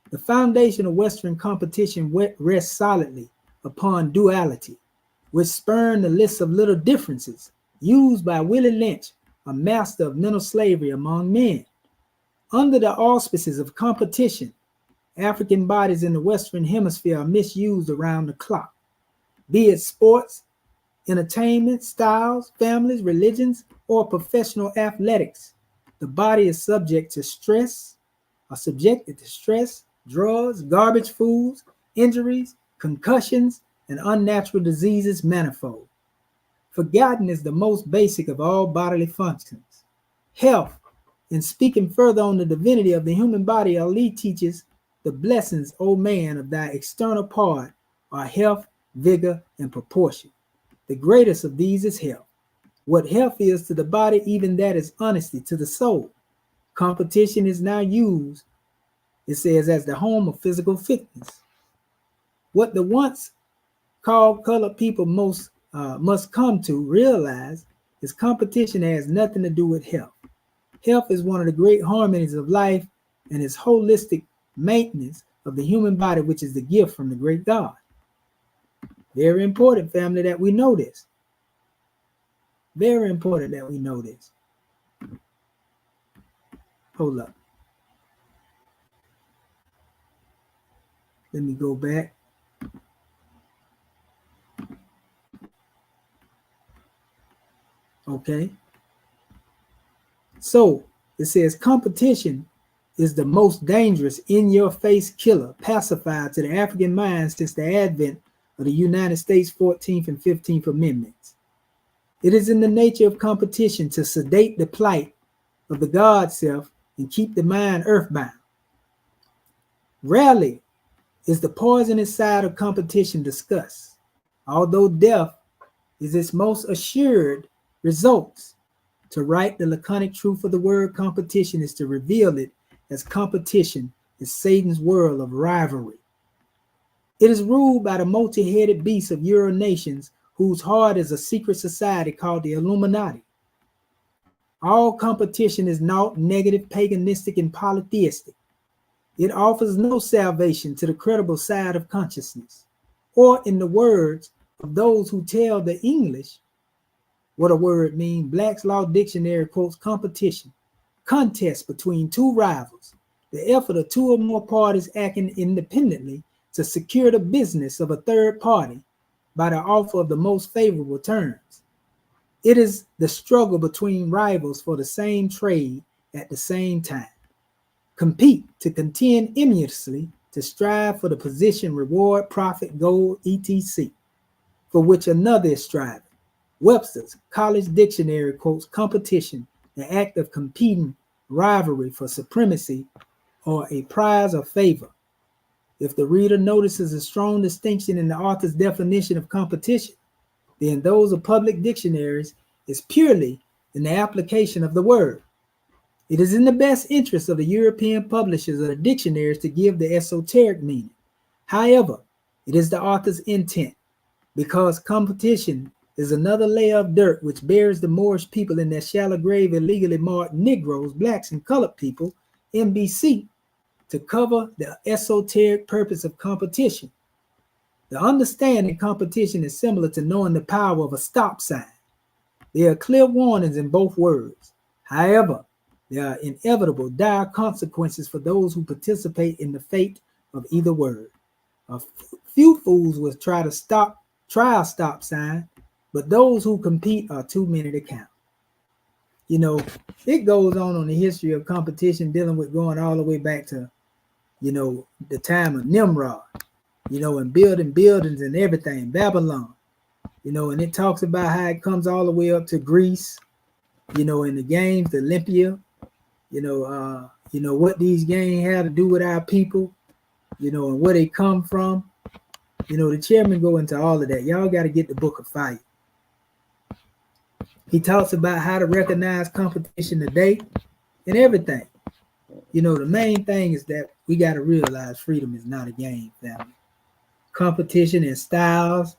The foundation of Western competition rests solidly upon duality, which spurn the list of little differences used by Willie Lynch, a master of mental slavery among men. Under the auspices of competition, African bodies in the Western Hemisphere are misused around the clock, be it sports, entertainment, styles, families, religions, or professional athletics. The body is subjected to stress, drugs, garbage foods, injuries, concussions, and unnatural diseases manifold. Forgotten is the most basic of all bodily functions, health. In speaking further on the divinity of the human body, Ali teaches the blessings, O man, of thy external part are health, vigor, and proportion. The greatest of these is health. What health is to the body, even that is honesty to the soul. Competition is now used, it says, as the home of physical fitness. What the once called colored people must come to realize is competition has nothing to do with health. Health is one of the great harmonies of life and is holistic maintenance of the human body, which is the gift from the great God. Very important, family, that we know this. Very important that we know this. Hold up. Let me go back. Okay. So it says competition is the most dangerous in-your-face killer pacified to the African mind since the advent of the United States 14th and 15th Amendments. It is in the nature of competition to sedate the plight of the God self and keep the mind earthbound. Rarely is the poisonous side of competition discussed, although death is its most assured results. To write the laconic truth of the word competition is to reveal it as competition is Satan's world of rivalry. It is ruled by the multi-headed beasts of Euro nations whose heart is a secret society called the Illuminati. All competition is naught, negative, paganistic, and polytheistic. It offers no salvation to the credible side of consciousness, or in the words of those who tell the English what a word means, Black's Law Dictionary quotes competition, contest between two rivals, the effort of two or more parties acting independently to secure the business of a third party by the offer of the most favorable terms. It is the struggle between rivals for the same trade at the same time. Compete to contend enmiously, to strive for the position, reward, profit, goal, etc., for which another is striving. Webster's College Dictionary quotes competition, the act of competing, rivalry for supremacy, or a prize or favor. If the reader notices a strong distinction in the author's definition of competition, then those of public dictionaries is purely in the application of the word. It is in the best interest of the European publishers of the dictionaries to give the esoteric meaning. However, it is the author's intent, because competition is another layer of dirt which buries the Moorish people in their shallow grave, illegally marked Negroes, blacks, and colored people, MBC, to cover the esoteric purpose of competition. The understanding competition is similar to knowing the power of a stop sign. There are clear warnings in both words. However, there are inevitable dire consequences for those who participate in the fate of either word. A few fools will try a stop sign, but those who compete are too many to count. You know, it goes on the history of competition, dealing with going all the way back to, the time of Nimrod, and building buildings and everything, Babylon, and it talks about how it comes all the way up to Greece, in the games, the Olympia, what these games have to do with our people, and where they come from. The chairman go into all of that. Y'all got to get the Book of Fire. He talks about how to recognize competition today and everything. The main thing is that we got to realize freedom is not a game, family. Competition and styles,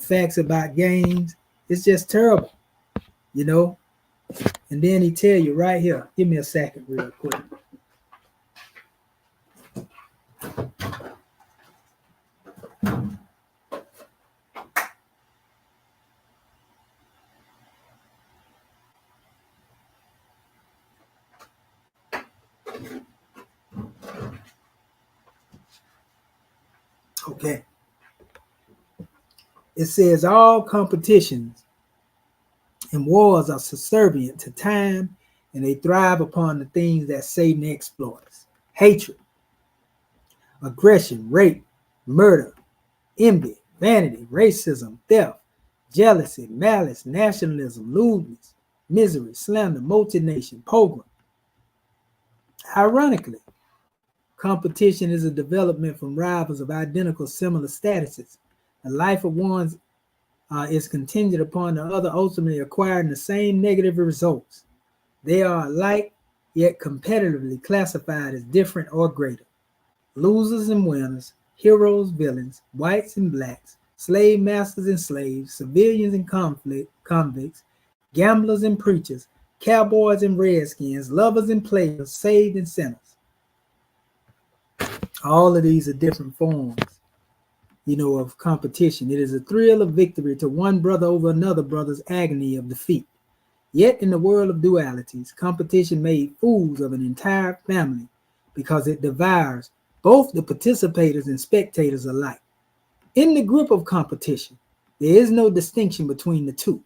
facts about games, it's just terrible, And then he tell you right here, give me a second real quick. Okay. It says all competitions and wars are subservient to time, and they thrive upon the things that Satan exploits: hatred, aggression, rape, murder, envy, vanity, racism, theft, jealousy, malice, nationalism, lewdness, misery, slander, multination, pogrom. Ironically, competition is a development from rivals of identical similar statuses. The life of one is contingent upon the other ultimately acquiring the same negative results. They are alike, yet competitively classified as different or greater. Losers and winners, heroes, villains, whites and blacks, slave masters and slaves, civilians and convicts, gamblers and preachers, cowboys and redskins, lovers and players, saved and sinners. All of these are different forms, of competition. It is a thrill of victory to one brother over another brother's agony of defeat. Yet in the world of dualities, competition made fools of an entire family because it devours both the participators and spectators alike. In the grip of competition, there is no distinction between the two.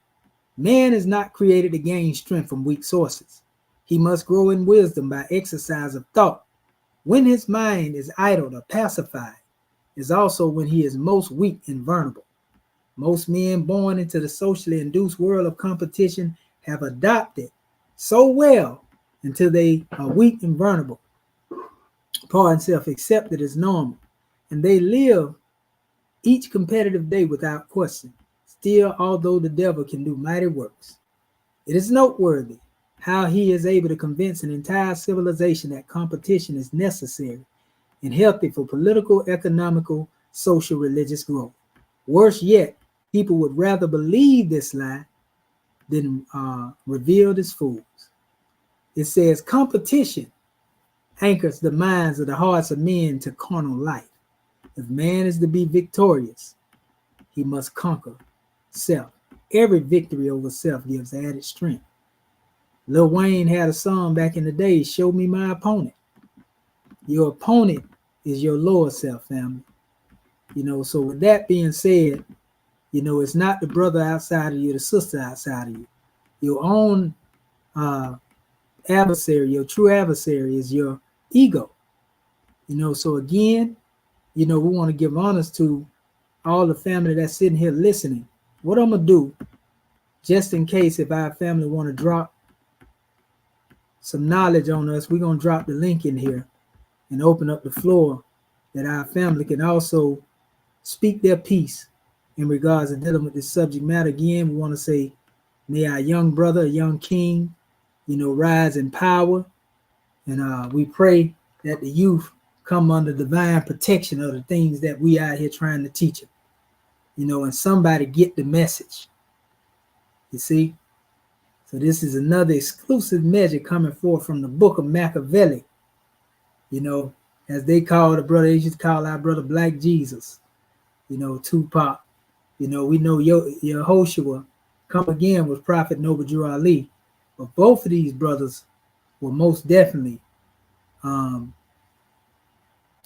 Man is not created to gain strength from weak sources. He must grow in wisdom by exercise of thought. When his mind is idled or pacified, is also when he is most weak and vulnerable. Most men born into the socially induced world of competition have adopted so well until they are weak and vulnerable, self-accepted as normal, and they live each competitive day without question. Still, although the devil can do mighty works, it is noteworthy how he is able to convince an entire civilization that competition is necessary and healthy for political, economical, social, religious growth. Worse yet, people would rather believe this lie than revealed as fools. It says competition anchors the minds of the hearts of men to carnal life. If man is to be victorious, he must conquer self. Every victory over self gives added strength. Lil Wayne had a song back in the day, "Show Me My Opponent." Your opponent is your lower self, family. So with that being said, You know, it's not the brother outside of you, the sister outside of you. Your own adversary, your true adversary is your ego. You know, so again, you know, we want to give honors to all the family that's sitting here listening. What I'm going to do, just in case if our family want to drop some knowledge on us, we're going to drop the link in here and open up the floor that our family can also speak their piece in regards to dealing with this subject matter. Again, we want to say, may our young brother, young king, you know, rise in power. And we pray that the youth come under divine protection of the things that we out here trying to teach them. You know, and somebody get the message. You see? So this is another exclusive measure coming forth from the book of Machiavelli. You know, as they call the brother, they used to call our brother Black Jesus. You know, Tupac. You know, we know Yehoshua come again with Prophet Noble Drew Ali. But both of these brothers were most definitely,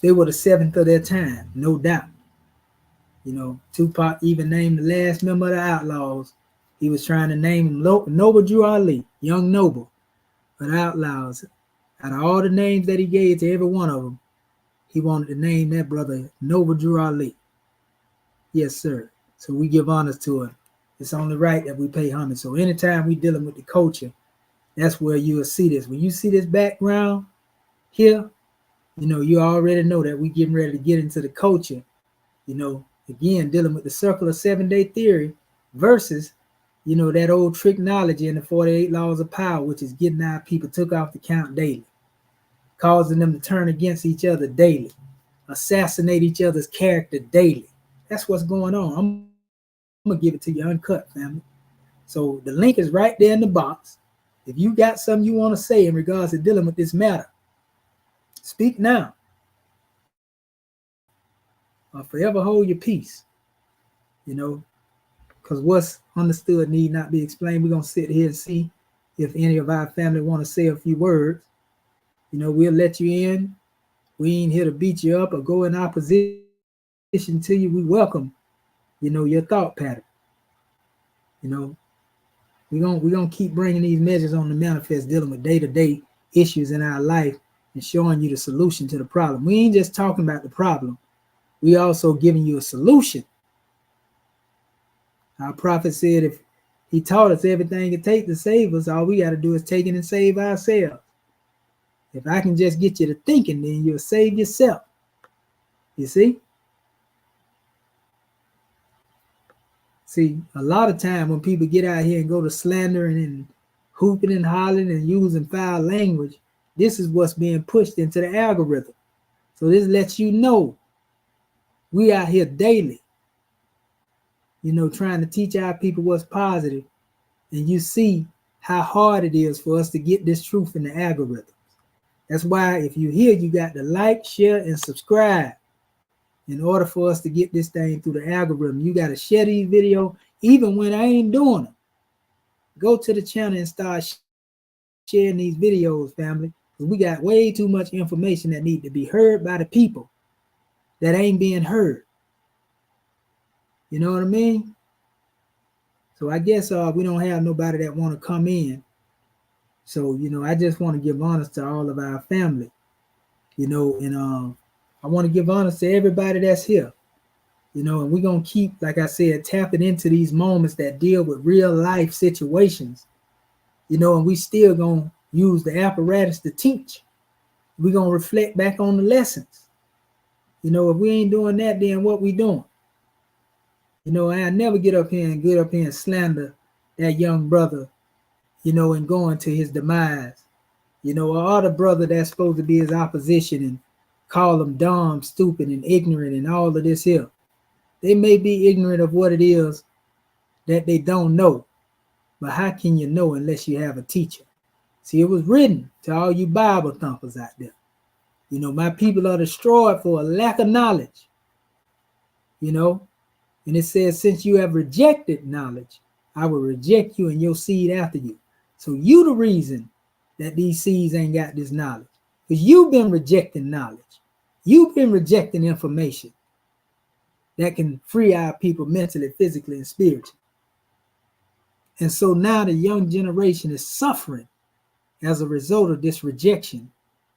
they were the seventh of their time, no doubt. You know, Tupac even named the last member of the Outlaws. He was trying to name him Noble Drew Ali, Young Noble, of the Outlaws. Out of all the names that he gave to every one of them, he wanted to name that brother Noble Drew Ali. Yes, sir. So we give honors to him. It's only right that we pay homage. So anytime we dealing with the culture, that's where you will see this. When you see this background here, you know, you already know that we getting ready to get into the culture. You know, again, dealing with the circle of 7-day theory versus, you know, that old tricknology and the 48 laws of power, which is getting our people took off the count daily, causing them to turn against each other daily, assassinate each other's character daily. That's what's going on. I'm going to give it to you uncut, family. So the link is right there in the box. If you got something you want to say in regards to dealing with this matter, speak now. Or forever hold your peace. You know, because what's understood need not be explained. We're going to sit here and see if any of our family want to say a few words. You know, we'll let you in. We ain't here to beat you up or go in opposition to you. We welcome, you know, your thought pattern. You know, we're gonna keep bringing these measures on the manifest, dealing with day-to-day issues in our life and showing you the solution to the problem. We ain't just talking about the problem. We also giving you a solution. Our prophet said if he taught us everything it takes to save us, all we got to do is take it and save ourselves. If I can just get you to thinking, then you'll save yourself. You see? See, a lot of time when people get out here and go to slandering and hooping and hollering and using foul language, this is what's being pushed into the algorithm. So this lets you know we out here daily, you know, trying to teach our people what's positive. And you see how hard it is for us to get this truth in the algorithm. That's why if you're here, you got to like, share, and subscribe. In order for us to get this thing through the algorithm, you got to share these videos, even when I ain't doing them. Go to the channel and start sharing these videos, family. Because we got way too much information that need to be heard by the people that ain't being heard. You know what I mean? So I guess we don't have nobody that want to come in. So, you know, I just want to give honors to all of our family. You know, and I want to give honors to everybody that's here. You know, and we're going to keep, like I said, tapping into these moments that deal with real life situations. You know, and we still going to use the apparatus to teach. We're going to reflect back on the lessons. You know, if we ain't doing that, then what we doing? You know, I never get up here and slander that young brother, you know, and going to his demise. You know, or the brother that's supposed to be his opposition and call them dumb, stupid, and ignorant and all of this here. They may be ignorant of what it is that they don't know. But how can you know unless you have a teacher? See, it was written to all you Bible thumpers out there. You know, my people are destroyed for a lack of knowledge. You know, and it says, since you have rejected knowledge, I will reject you and your seed after you. So you the reason that these seeds ain't got this knowledge. Because you've been rejecting knowledge. You've been rejecting information. that can free our people mentally, physically, and spiritually. And so now the young generation is suffering as a result of this rejection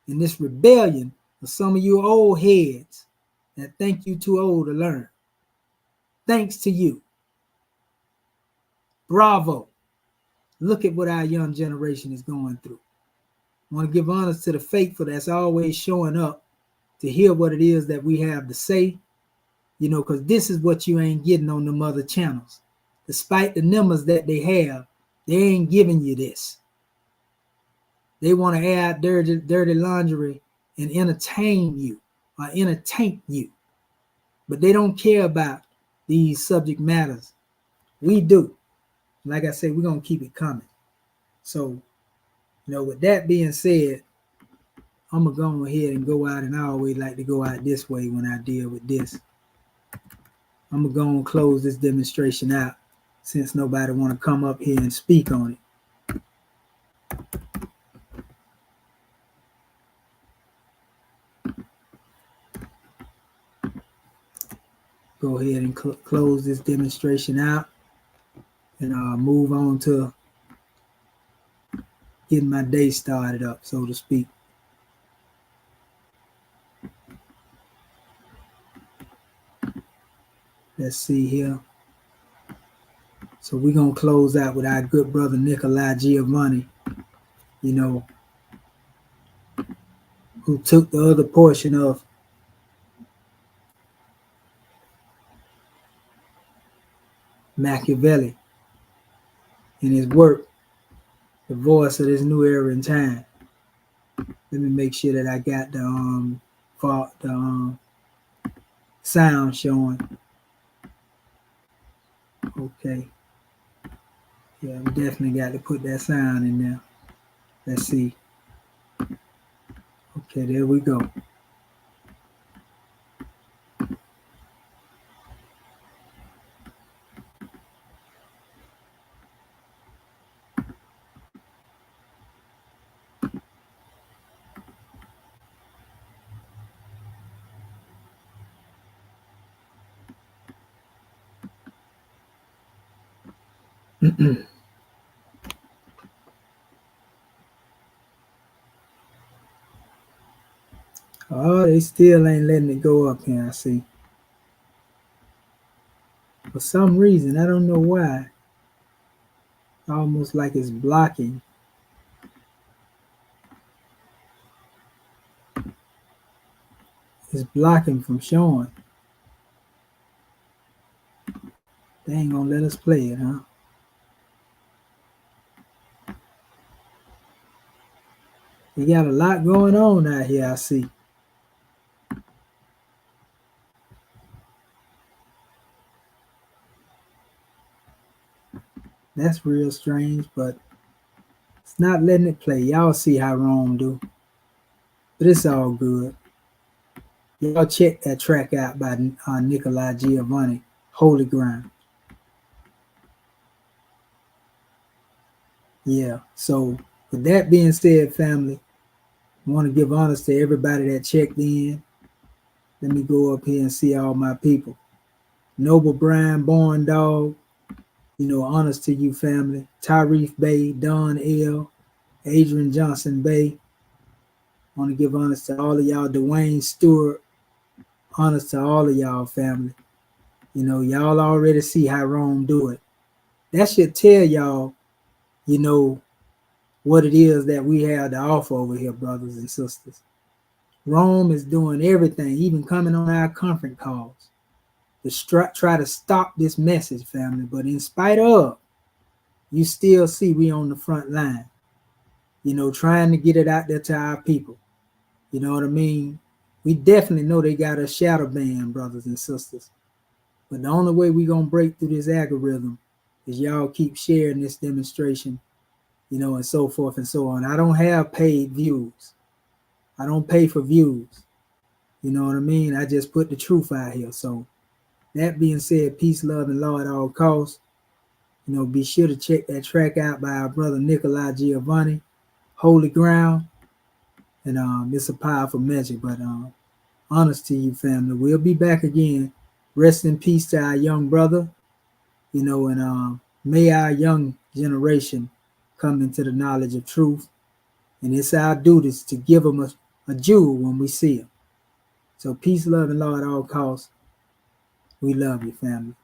and this rebellion of some of you old heads that think you too old to learn. Thanks to you. Bravo. Look at what our young generation is going through. I want to give honors to the faithful that's always showing up to hear what it is that we have to say, because this is what you ain't getting on them other channels. Despite the numbers that they have, they ain't giving you this. They want to add dirty laundry and entertain you or entertain you. But they don't care about these subject matters. We do. Like I said, we're going to keep it coming. So, with that being said, I'm going to go ahead and go out, and I always like to go out this way when I deal with this. I'm going to go and close this demonstration out since nobody want to come up here and speak on it. Go ahead and close this demonstration out and move on to getting my day started up, so to speak. Let's see here. So we're going to close out with our good brother Nikolai Giovanni, who took the other portion of Machiavelli in his work, The Voice of This New Era in Time. Let me make sure that I got the sound showing. Okay. Yeah, we definitely got to put that sound in there. Let's see. Okay, there we go. Oh, they still ain't letting it go up here, I see. For some reason, I don't know why. Almost like it's blocking. It's blocking from showing. They ain't gonna let us play it, huh? We got a lot going on out here, I see. That's real strange, but it's not letting it play. Y'all see how Rome do. But it's all good. Y'all check that track out by Nikolai Giovanni, Holy Ground. Yeah, so with that being said, family, I want to give honors to everybody that checked in. Let me go up here and see all my people. Noble Brian Born Dog, honors to you, family. Tyrese Bay, Don L, Adrian Johnson Bay. I want to give honors to all of y'all. Dwayne Stewart, honors to all of y'all, family. Y'all already see how Rome do it. That should tell y'all, what it is that we have to offer over here, brothers and sisters. Rome is doing everything, even coming on our conference calls, to try to stop this message, family. But in spite of, you still see we on the front line, trying to get it out there to our people. You know what I mean? We definitely know they got a shadow band, brothers and sisters. But the only way we going to break through this algorithm is y'all keep sharing this demonstration, and so forth and so on. I don't have paid views. I don't pay for views. You know what I mean? I just put the truth out here. So that being said, peace, love, and law at all costs. Be sure to check that track out by our brother Nikolai Giovanni, Holy Ground. And it's a powerful message. But honest to you, family. We'll be back again Rest in peace to our young brother, and may our young generation come into the knowledge of truth. And it's our duties to give them a jewel when we see them. So peace, love, and law at all costs. We love you, family.